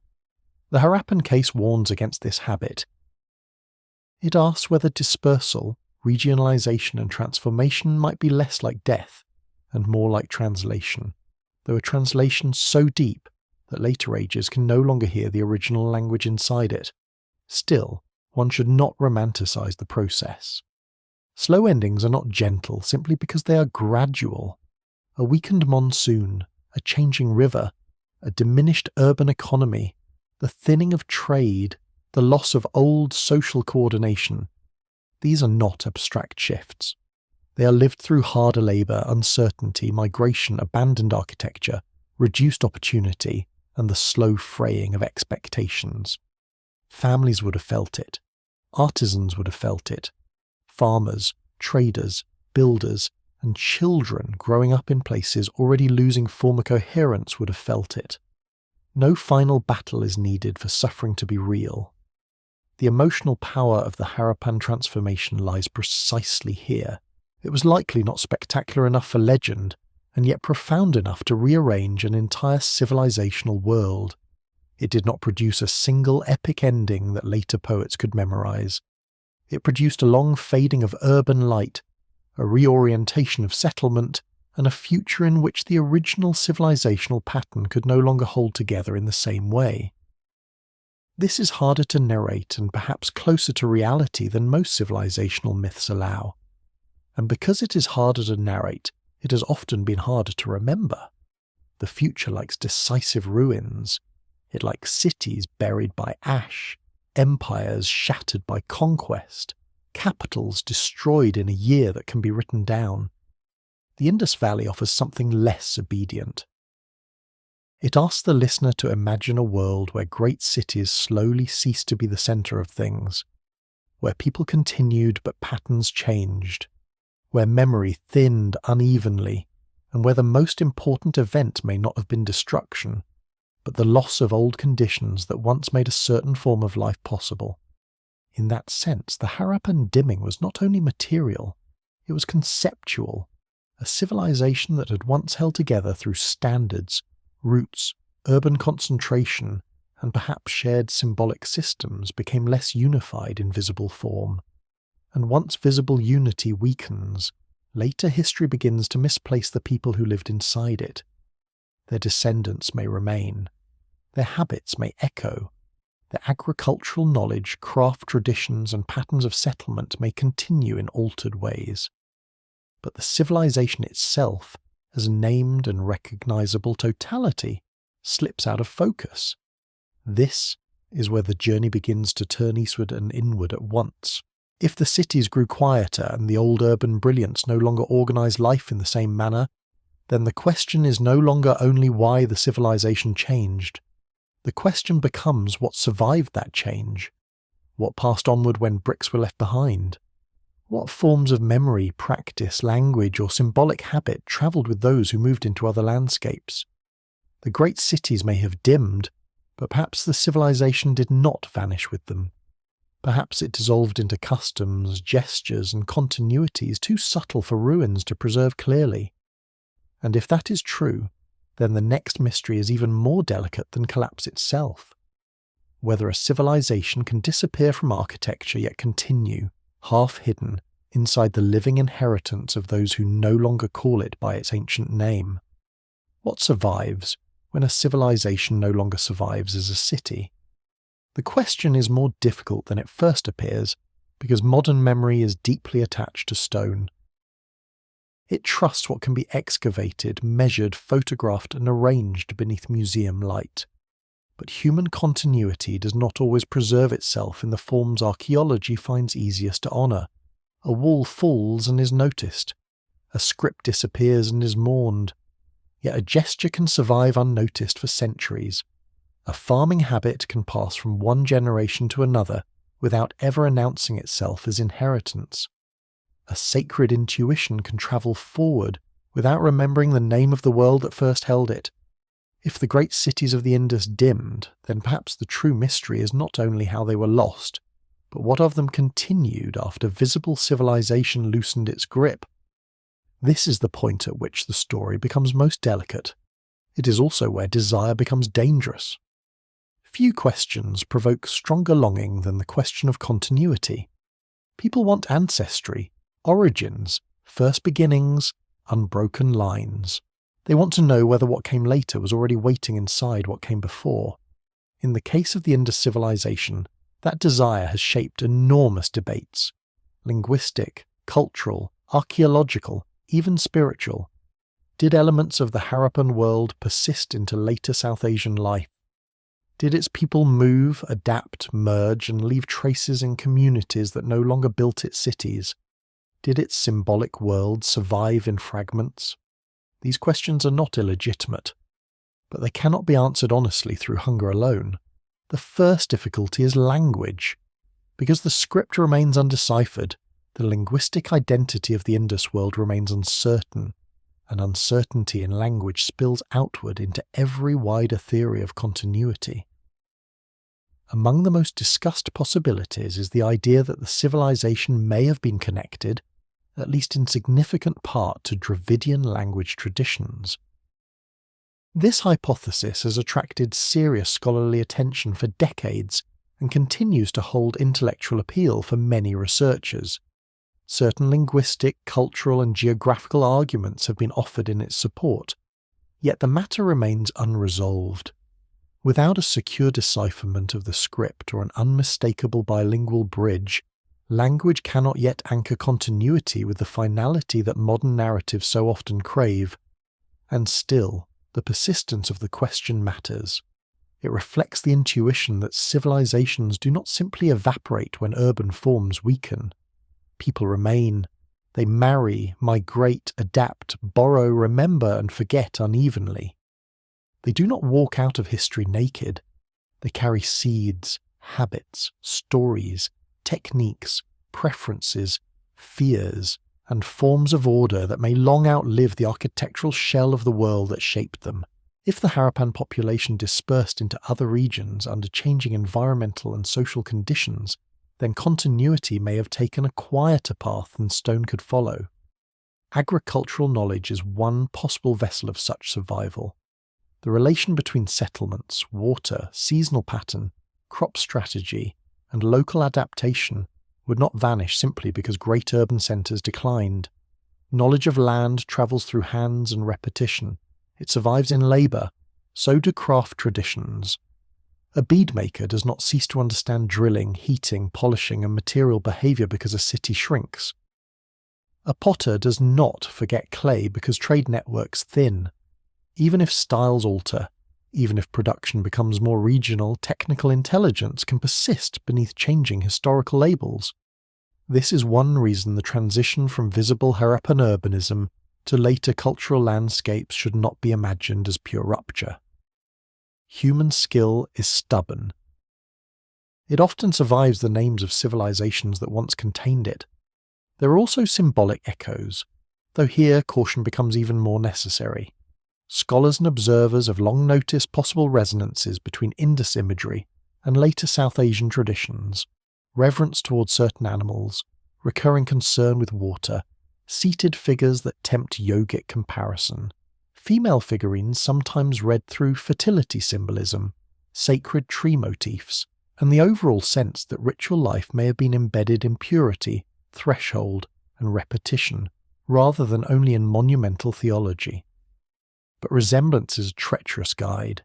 The Harappan case warns against this habit. It asks whether dispersal, regionalization and transformation might be less like death and more like translation, though a translation so deep that later ages can no longer hear the original language inside it. Still, one should not romanticize the process. Slow endings are not gentle simply because they are gradual. A weakened monsoon, a changing river, a diminished urban economy, the thinning of trade, the loss of old social coordination. These are not abstract shifts. They are lived through harder labour, uncertainty, migration, abandoned architecture, reduced opportunity, and the slow fraying of expectations. Families would have felt it. Artisans would have felt it. Farmers, traders, builders, and children growing up in places already losing former coherence would have felt it. No final battle is needed for suffering to be real. The emotional power of the Harappan transformation lies precisely here. It was likely not spectacular enough for legend, and yet profound enough to rearrange an entire civilizational world. It did not produce a single epic ending that later poets could memorize. It produced a long fading of urban light, a reorientation of settlement, and a future in which the original civilizational pattern could no longer hold together in the same way. This is harder to narrate and perhaps closer to reality than most civilizational myths allow. And because it is harder to narrate, it has often been harder to remember. The future likes decisive ruins. It likes cities buried by ash, empires shattered by conquest, capitals destroyed in a year that can be written down. The Indus Valley offers something less obedient. It asks the listener to imagine a world where great cities slowly ceased to be the centre of things, where people continued but patterns changed, where memory thinned unevenly, and where the most important event may not have been destruction, but the loss of old conditions that once made a certain form of life possible. In that sense, the Harappan dimming was not only material, it was conceptual. A civilization that had once held together through standards, roots, urban concentration, and perhaps shared symbolic systems became less unified in visible form. And once visible unity weakens, later history begins to misplace the people who lived inside it. Their descendants may remain. Their habits may echo. Their agricultural knowledge, craft traditions, and patterns of settlement may continue in altered ways. But the civilization itself, as a named and recognizable totality, slips out of focus. This is where the journey begins to turn eastward and inward at once. If the cities grew quieter and the old urban brilliance no longer organized life in the same manner, then the question is no longer only why the civilization changed. The question becomes what survived that change, what passed onward when bricks were left behind. What forms of memory, practice, language, or symbolic habit travelled with those who moved into other landscapes? The great cities may have dimmed, but perhaps the civilization did not vanish with them. Perhaps it dissolved into customs, gestures, and continuities too subtle for ruins to preserve clearly. And if that is true, then the next mystery is even more delicate than collapse itself. Whether a civilization can disappear from architecture yet continue, half hidden, inside the living inheritance of those who no longer call it by its ancient name. What survives when a civilization no longer survives as a city? The question is more difficult than it first appears because modern memory is deeply attached to stone. It trusts what can be excavated, measured, photographed, and arranged beneath museum light. But human continuity does not always preserve itself in the forms archaeology finds easiest to honour. A wall falls and is noticed. A script disappears and is mourned. Yet a gesture can survive unnoticed for centuries. A farming habit can pass from one generation to another without ever announcing itself as inheritance. A sacred intuition can travel forward without remembering the name of the world that first held it. If the great cities of the Indus dimmed, then perhaps the true mystery is not only how they were lost, but what of them continued after visible civilization loosened its grip. This is the point at which the story becomes most delicate. It is also where desire becomes dangerous. Few questions provoke stronger longing than the question of continuity. People want ancestry, origins, first beginnings, unbroken lines. They want to know whether what came later was already waiting inside what came before. In the case of the Indus civilization, that desire has shaped enormous debates. Linguistic, cultural, archaeological, even spiritual. Did elements of the Harappan world persist into later South Asian life? Did its people move, adapt, merge, and leave traces in communities that no longer built its cities? Did its symbolic world survive in fragments? These questions are not illegitimate, but they cannot be answered honestly through hunger alone. The first difficulty is language. Because the script remains undeciphered, the linguistic identity of the Indus world remains uncertain, and uncertainty in language spills outward into every wider theory of continuity. Among the most discussed possibilities is the idea that the civilization may have been connected, at least in significant part, to Dravidian language traditions. This hypothesis has attracted serious scholarly attention for decades and continues to hold intellectual appeal for many researchers. Certain linguistic, cultural, and geographical arguments have been offered in its support, yet the matter remains unresolved. Without a secure decipherment of the script or an unmistakable bilingual bridge, language cannot yet anchor continuity with the finality that modern narratives so often crave. And still, the persistence of the question matters. It reflects the intuition that civilizations do not simply evaporate when urban forms weaken. People remain. They marry, migrate, adapt, borrow, remember, and forget unevenly. They do not walk out of history naked. They carry seeds, habits, stories, techniques, preferences, fears, and forms of order that may long outlive the architectural shell of the world that shaped them. If the Harappan population dispersed into other regions under changing environmental and social conditions, then continuity may have taken a quieter path than stone could follow. Agricultural knowledge is one possible vessel of such survival. The relation between settlements, water, seasonal pattern, crop strategy, and local adaptation would not vanish simply because great urban centres declined. Knowledge of land travels through hands and repetition. It survives in labour. So do craft traditions. A beadmaker does not cease to understand drilling, heating, polishing, and material behaviour because a city shrinks. A potter does not forget clay because trade networks thin. Even if styles alter, even if production becomes more regional, technical intelligence can persist beneath changing historical labels. This is one reason the transition from visible Harappan urbanism to later cultural landscapes should not be imagined as pure rupture. Human skill is stubborn. It often survives the names of civilizations that once contained it. There are also symbolic echoes, though here caution becomes even more necessary. Scholars and observers have long noticed possible resonances between Indus imagery and later South Asian traditions, reverence towards certain animals, recurring concern with water, seated figures that tempt yogic comparison, female figurines sometimes read through fertility symbolism, sacred tree motifs, and the overall sense that ritual life may have been embedded in purity, threshold, and repetition, rather than only in monumental theology. But resemblance is a treacherous guide.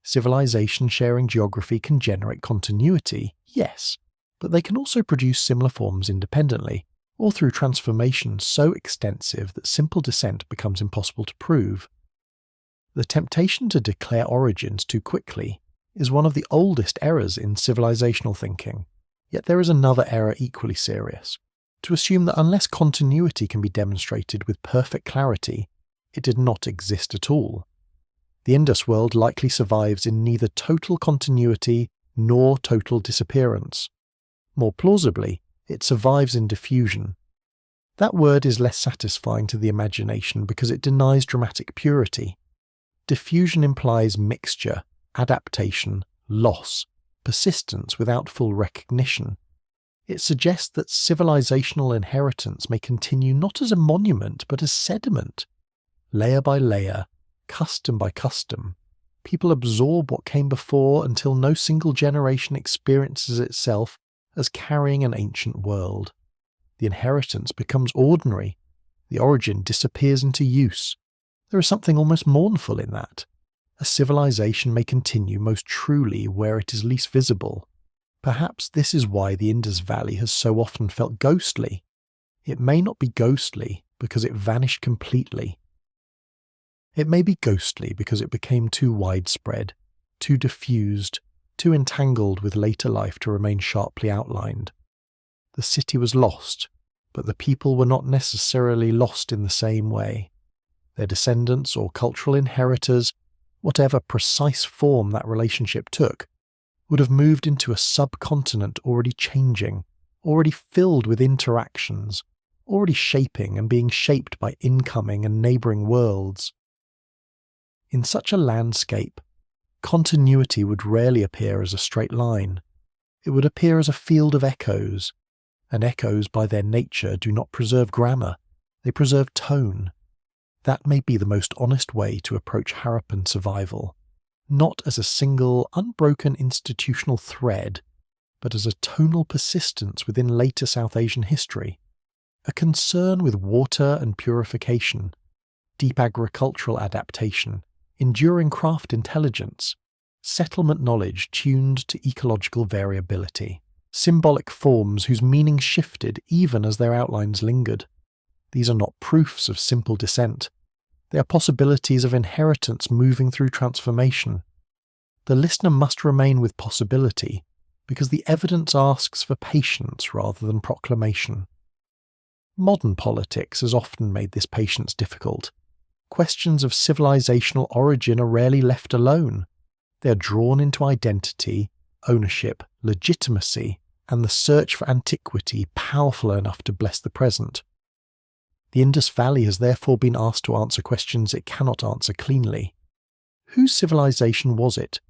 Civilization sharing geography can generate continuity, yes, but they can also produce similar forms independently, or through transformation so extensive that simple descent becomes impossible to prove. The temptation to declare origins too quickly, is one of the oldest errors in civilizational thinking, yet there is another error equally serious: to assume that unless continuity can be demonstrated with perfect clarity, it did not exist at all. The Indus world likely survives in neither total continuity nor total disappearance. More plausibly, it survives in diffusion. That word is less satisfying to the imagination because it denies dramatic purity. Diffusion implies mixture, adaptation, loss, persistence without full recognition. It suggests that civilizational inheritance may continue not as a monument but as sediment. Layer by layer, custom by custom, people absorb what came before until no single generation experiences itself as carrying an ancient world. The inheritance becomes ordinary. The origin disappears into use. There is something almost mournful in that. A civilization may continue most truly where it is least visible. Perhaps this is why the Indus Valley has so often felt ghostly. It may not be ghostly because it vanished completely. It may be ghostly because it became too widespread, too diffused, too entangled with later life to remain sharply outlined. The city was lost, but the people were not necessarily lost in the same way. Their descendants or cultural inheritors, whatever precise form that relationship took, would have moved into a subcontinent already changing, already filled with interactions, already shaping and being shaped by incoming and neighbouring worlds. In such a landscape, continuity would rarely appear as a straight line. It would appear as a field of echoes, and echoes by their nature do not preserve grammar, they preserve tone. That may be the most honest way to approach Harappan survival, not as a single, unbroken institutional thread, but as a tonal persistence within later South Asian history, a concern with water and purification, deep agricultural adaptation, enduring craft intelligence, settlement knowledge tuned to ecological variability, symbolic forms whose meaning shifted even as their outlines lingered. These are not proofs of simple descent. They are possibilities of inheritance moving through transformation. The listener must remain with possibility, because the evidence asks for patience rather than proclamation. Modern politics has often made this patience difficult. Questions of civilizational origin are rarely left alone. They are drawn into identity, ownership, legitimacy, and the search for antiquity powerful enough to bless the present. The Indus Valley has therefore been asked to answer questions it cannot answer cleanly. Whose civilization was it?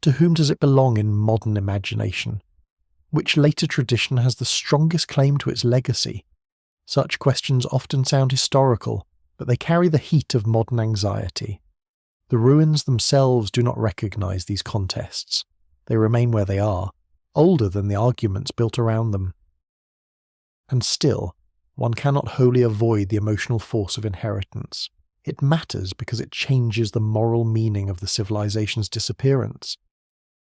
To whom does it belong in modern imagination? Which later tradition has the strongest claim to its legacy? Such questions often sound historical, but they carry the heat of modern anxiety. The ruins themselves do not recognize these contests. They remain where they are, older than the arguments built around them. And still, one cannot wholly avoid the emotional force of inheritance. It matters because it changes the moral meaning of the civilization's disappearance.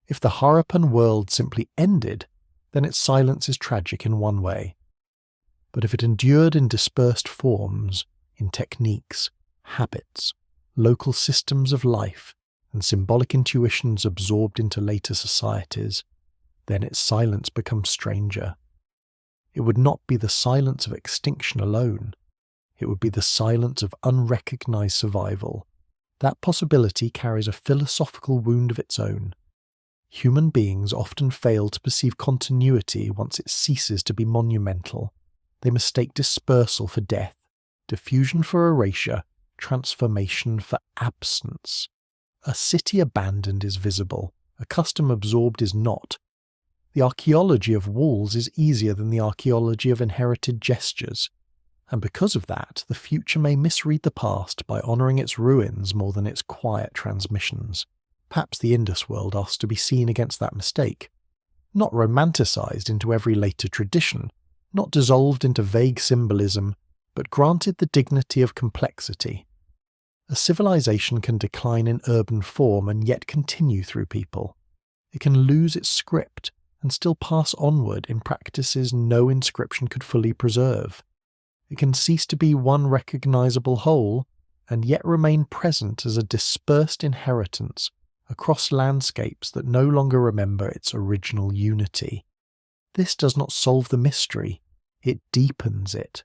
If the Harappan world simply ended, then its silence is tragic in one way. But if it endured in dispersed forms, in techniques, habits, local systems of life, and symbolic intuitions absorbed into later societies, then its silence becomes stranger. It would not be the silence of extinction alone. It would be the silence of unrecognized survival. That possibility carries a philosophical wound of its own. Human beings often fail to perceive continuity once it ceases to be monumental. They mistake dispersal for death, diffusion for erasure, transformation for absence. A city abandoned is visible, a custom absorbed is not. The archaeology of walls is easier than the archaeology of inherited gestures, and because of that, the future may misread the past by honouring its ruins more than its quiet transmissions. Perhaps the Indus world asks to be seen against that mistake, not romanticised into every later tradition, not dissolved into vague symbolism, but granted the dignity of complexity. A civilization can decline in urban form and yet continue through people. It can lose its script and still pass onward in practices no inscription could fully preserve. It can cease to be one recognizable whole and yet remain present as a dispersed inheritance across landscapes that no longer remember its original unity. This does not solve the mystery, it deepens it.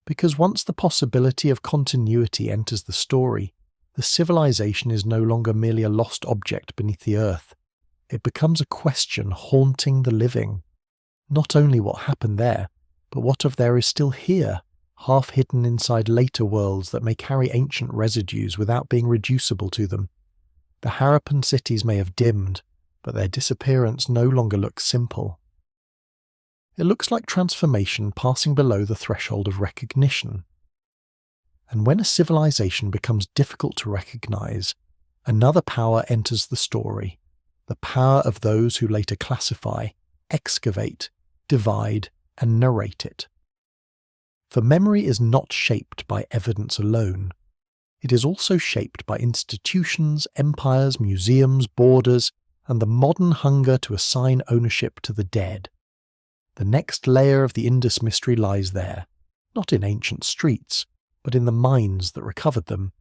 Because once the possibility of continuity enters the story, the civilization is no longer merely a lost object beneath the earth. It becomes a question haunting the living. Not only what happened there, but what of there is still here, half hidden inside later worlds that may carry ancient residues without being reducible to them. The Harappan cities may have dimmed, but their disappearance no longer looks simple. It looks like transformation passing below the threshold of recognition. And when a civilization becomes difficult to recognize, another power enters the story, the power of those who later classify, excavate, divide, and narrate it. For memory is not shaped by evidence alone. It is also shaped by institutions, empires, museums, borders, and the modern hunger to assign ownership to the dead. The next layer of the Indus mystery lies there, not in ancient streets, but in the minds that recovered them,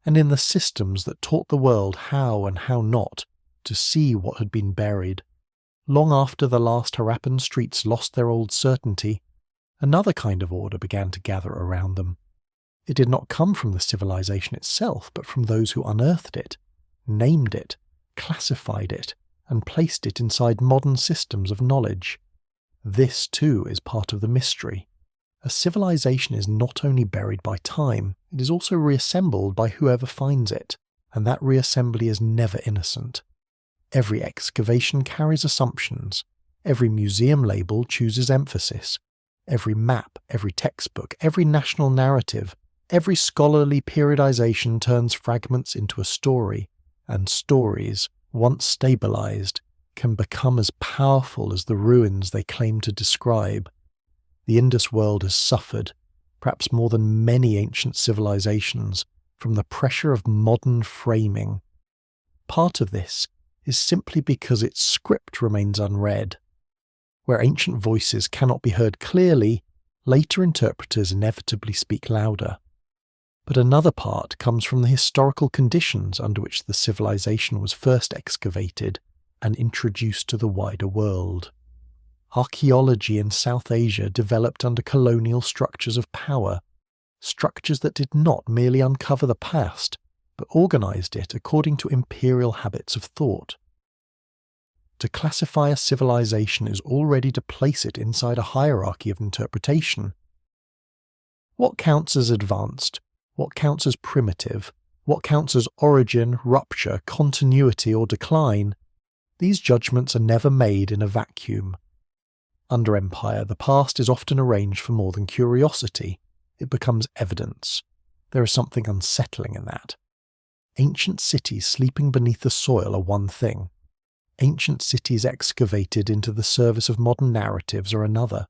and in the systems that taught the world how and how not to see what had been buried. Long after the last Harappan streets lost their old certainty, another kind of order began to gather around them. It did not come from the civilization itself, but from those who unearthed it, named it, classified it, and placed it inside modern systems of knowledge. This, too, is part of the mystery. A civilization is not only buried by time, it is also reassembled by whoever finds it, and that reassembly is never innocent. Every excavation carries assumptions, every museum label chooses emphasis, every map, every textbook, every national narrative, every scholarly periodization turns fragments into a story, and stories, once stabilized, can become as powerful as the ruins they claim to describe. The Indus world has suffered, perhaps more than many ancient civilizations, from the pressure of modern framing. Part of this is simply because its script remains unread. Where ancient voices cannot be heard clearly, later interpreters inevitably speak louder. But another part comes from the historical conditions under which the civilization was first excavated and introduced to the wider world. Archaeology in South Asia developed under colonial structures of power, structures that did not merely uncover the past, but organized it according to imperial habits of thought. To classify a civilization is already to place it inside a hierarchy of interpretation. What counts as advanced? What counts as primitive? What counts as origin, rupture, continuity, or decline? These judgments are never made in a vacuum. Under empire, the past is often arranged for more than curiosity. It becomes evidence. There is something unsettling in that. Ancient cities sleeping beneath the soil are one thing. Ancient cities excavated into the service of modern narratives are another.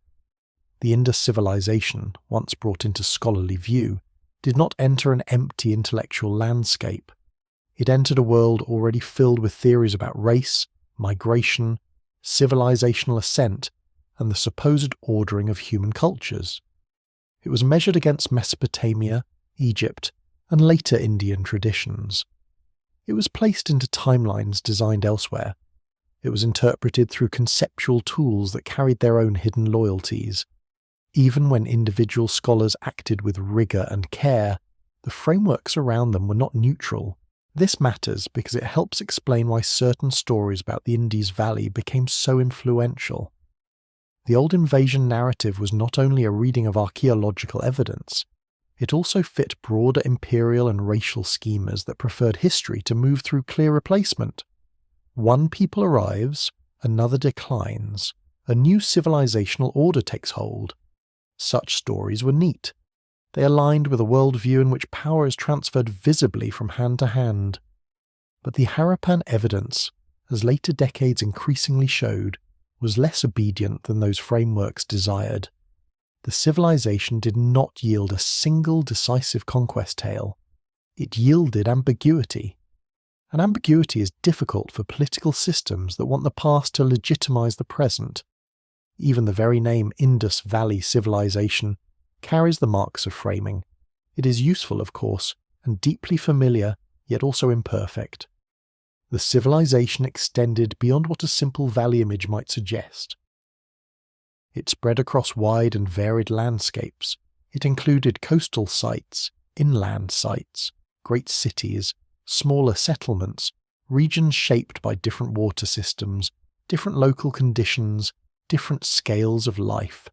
The Indus civilization, once brought into scholarly view, did not enter an empty intellectual landscape. It entered a world already filled with theories about race, migration, civilizational ascent, and the supposed ordering of human cultures. It was measured against Mesopotamia, Egypt, and later Indian traditions. It was placed into timelines designed elsewhere. It was interpreted through conceptual tools that carried their own hidden loyalties. Even when individual scholars acted with rigor and care, the frameworks around them were not neutral. This matters because it helps explain why certain stories about the Indus Valley became so influential. The old invasion narrative was not only a reading of archaeological evidence, it also fit broader imperial and racial schemas that preferred history to move through clear replacement. One people arrives, another declines, a new civilizational order takes hold. Such stories were neat. They aligned with a worldview in which power is transferred visibly from hand to hand. But the Harappan evidence, as later decades increasingly showed, was less obedient than those frameworks desired. The civilization did not yield a single decisive conquest tale. It yielded ambiguity. And ambiguity is difficult for political systems that want the past to legitimize the present. Even the very name Indus Valley Civilization carries the marks of framing. It is useful, of course, and deeply familiar, yet also imperfect. the civilization extended beyond what a simple valley image might suggest. It spread across wide and varied landscapes. It included coastal sites, inland sites, great cities, smaller settlements, regions shaped by different water systems, different local conditions, different scales of life.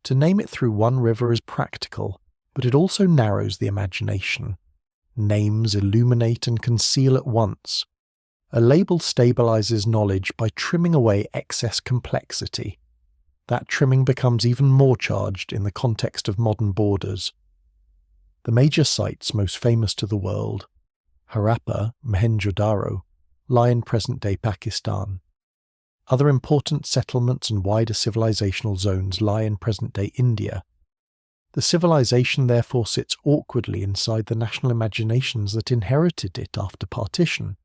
To name it through one river is practical, but it also narrows the imagination. Names illuminate and conceal at once. A label stabilizes knowledge by trimming away excess complexity. That trimming becomes even more charged in the context of modern borders. The major sites most famous to the world, Harappa, Mohenjo-daro, lie in present-day Pakistan. Other important settlements and wider civilizational zones lie in present-day India. The civilization therefore sits awkwardly inside the national imaginations that inherited it after partition.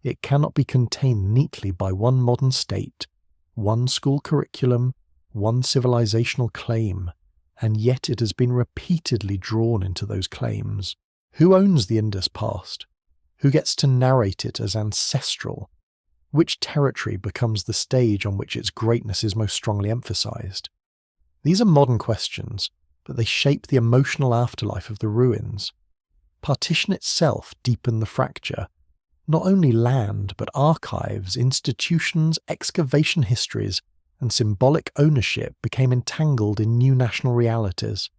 It cannot be contained neatly by one modern state, one school curriculum, one civilizational claim, and yet it has been repeatedly drawn into those claims. Who owns the Indus past? Who gets to narrate it as ancestral? Which territory becomes the stage on which its greatness is most strongly emphasized? These are modern questions, but they shape the emotional afterlife of the ruins. Partition itself deepened the fracture. Not only land, but archives, institutions, excavation histories, and symbolic ownership became entangled in new national realities.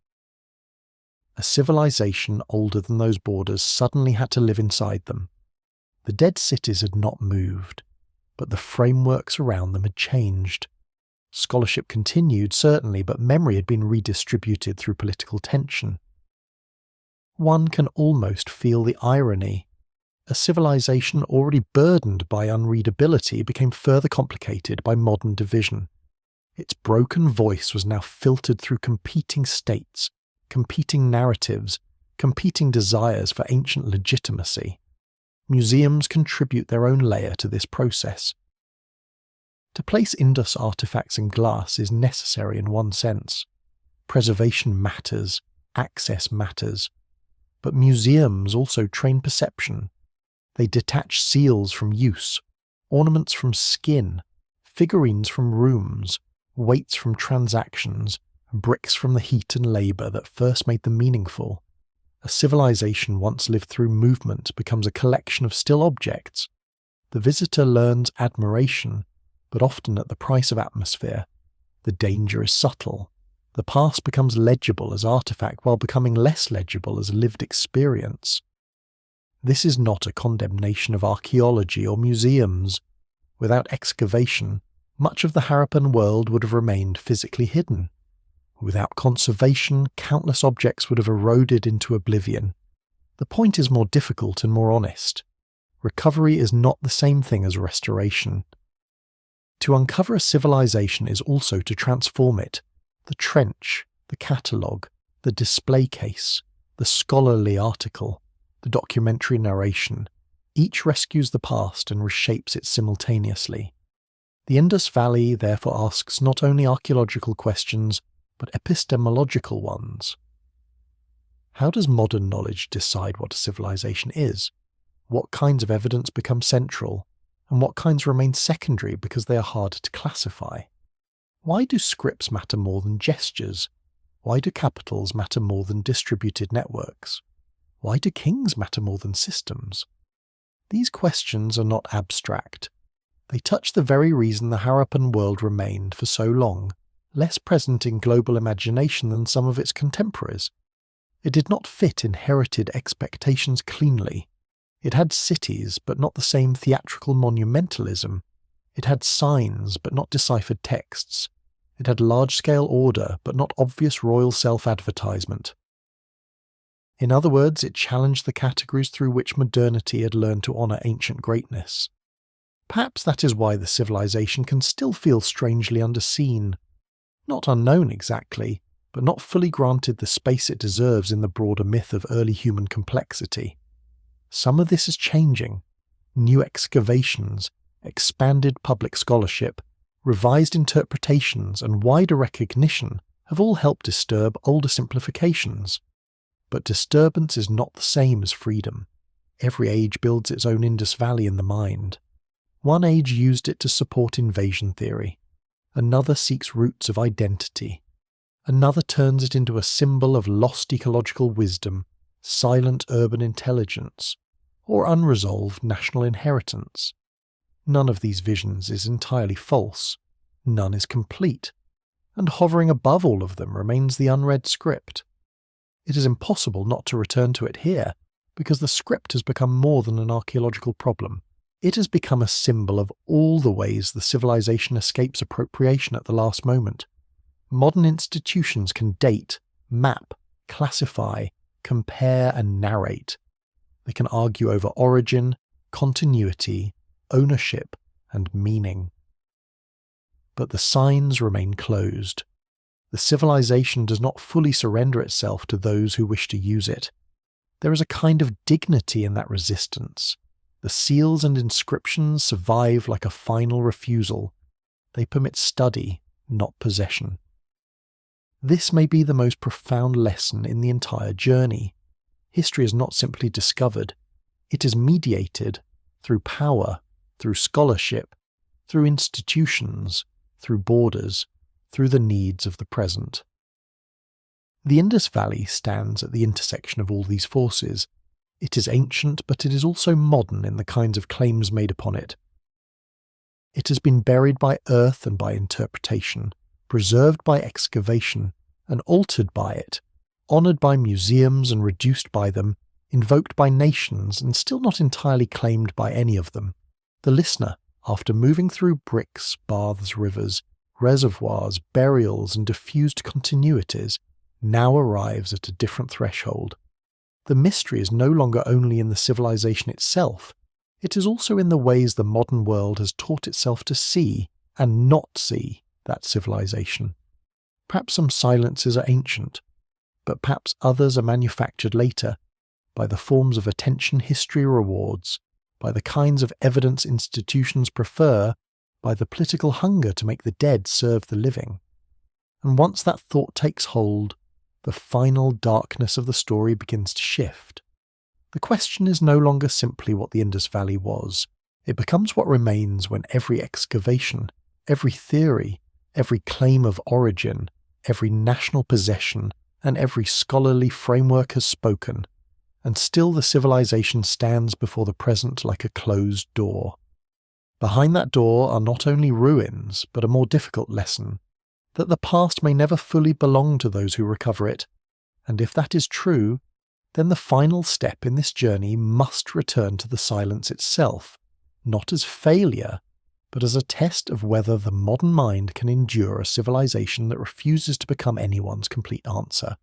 A civilization older than those borders suddenly had to live inside them. The dead cities had not moved, but the frameworks around them had changed. Scholarship continued, certainly, but memory had been redistributed through political tension. One can almost feel the irony. A civilization already burdened by unreadability became further complicated by modern division. Its broken voice was now filtered through competing states, competing narratives, competing desires for ancient legitimacy. Museums contribute their own layer to this process. To place Indus artifacts in glass is necessary in one sense. Preservation matters, access matters. But museums also train perception. They detach seals from use, ornaments from skin, figurines from rooms, weights from transactions, bricks from the heat and labour that first made them meaningful. A civilization once lived through movement becomes a collection of still objects. The visitor learns admiration, but often at the price of atmosphere. The danger is subtle. The past becomes legible as artifact while becoming less legible as lived experience. This is not a condemnation of archaeology or museums. Without excavation, much of the Harappan world would have remained physically hidden. Without conservation, countless objects would have eroded into oblivion. The point is more difficult and more honest. Recovery is not the same thing as restoration. To uncover a civilization is also to transform it. The trench, the catalogue, the display case, the scholarly article, the documentary narration, each rescues the past and reshapes it simultaneously. The Indus Valley therefore asks not only archaeological questions, but epistemological ones. How does modern knowledge decide what a civilization is? What kinds of evidence become central, and what kinds remain secondary because they are harder to classify? Why do scripts matter more than gestures? Why do capitals matter more than distributed networks? Why do kings matter more than systems? These questions are not abstract. They touch the very reason the Harappan world remained for so long less present in global imagination than some of its contemporaries. It did not fit inherited expectations cleanly. It had cities, but not the same theatrical monumentalism. It had signs, but not deciphered texts. It had large-scale order, but not obvious royal self-advertisement. In other words, it challenged the categories through which modernity had learned to honour ancient greatness. Perhaps that is why the civilization can still feel strangely underseen. Not unknown exactly, but not fully granted the space it deserves in the broader myth of early human complexity. Some of this is changing. New excavations, expanded public scholarship, revised interpretations, and wider recognition have all helped disturb older simplifications. But disturbance is not the same as freedom. Every age builds its own Indus Valley in the mind. One age used it to support invasion theory. Another seeks roots of identity. Another turns it into a symbol of lost ecological wisdom, silent urban intelligence, or unresolved national inheritance. None of these visions is entirely false. None is complete. And hovering above all of them remains the unread script. It is impossible not to return to it here, because the script has become more than an archaeological problem. It has become a symbol of all the ways the civilization escapes appropriation at the last moment. Modern institutions can date, map, classify, compare and narrate. They can argue over origin, continuity, ownership, and meaning. But the signs remain closed. The civilization does not fully surrender itself to those who wish to use it. There is a kind of dignity in that resistance. The seals and inscriptions survive like a final refusal. They permit study, not possession. This may be the most profound lesson in the entire journey. History is not simply discovered. It is mediated through power, through scholarship, through institutions, through borders, through the needs of the present. The Indus Valley stands at the intersection of all these forces. It is ancient, but it is also modern in the kinds of claims made upon it. It has been buried by earth and by interpretation, preserved by excavation, and altered by it, honoured by museums and reduced by them, invoked by nations and still not entirely claimed by any of them. The listener, after moving through bricks, baths, rivers, reservoirs, burials, and diffused continuities, now arrives at a different threshold. The mystery is no longer only in the civilization itself, it is also in the ways the modern world has taught itself to see and not see that civilization. Perhaps some silences are ancient, but perhaps others are manufactured later by the forms of attention history rewards, by the kinds of evidence institutions prefer, by the political hunger to make the dead serve the living. And once that thought takes hold, the final darkness of the story begins to shift. The question is no longer simply what the Indus Valley was. It becomes what remains when every excavation, every theory, every claim of origin, every national possession, and every scholarly framework has spoken, and still the civilization stands before the present like a closed door. Behind that door are not only ruins, but a more difficult lesson, that the past may never fully belong to those who recover it, and if that is true, then the final step in this journey must return to the silence itself, not as failure, but as a test of whether the modern mind can endure a civilization that refuses to become anyone's complete answer.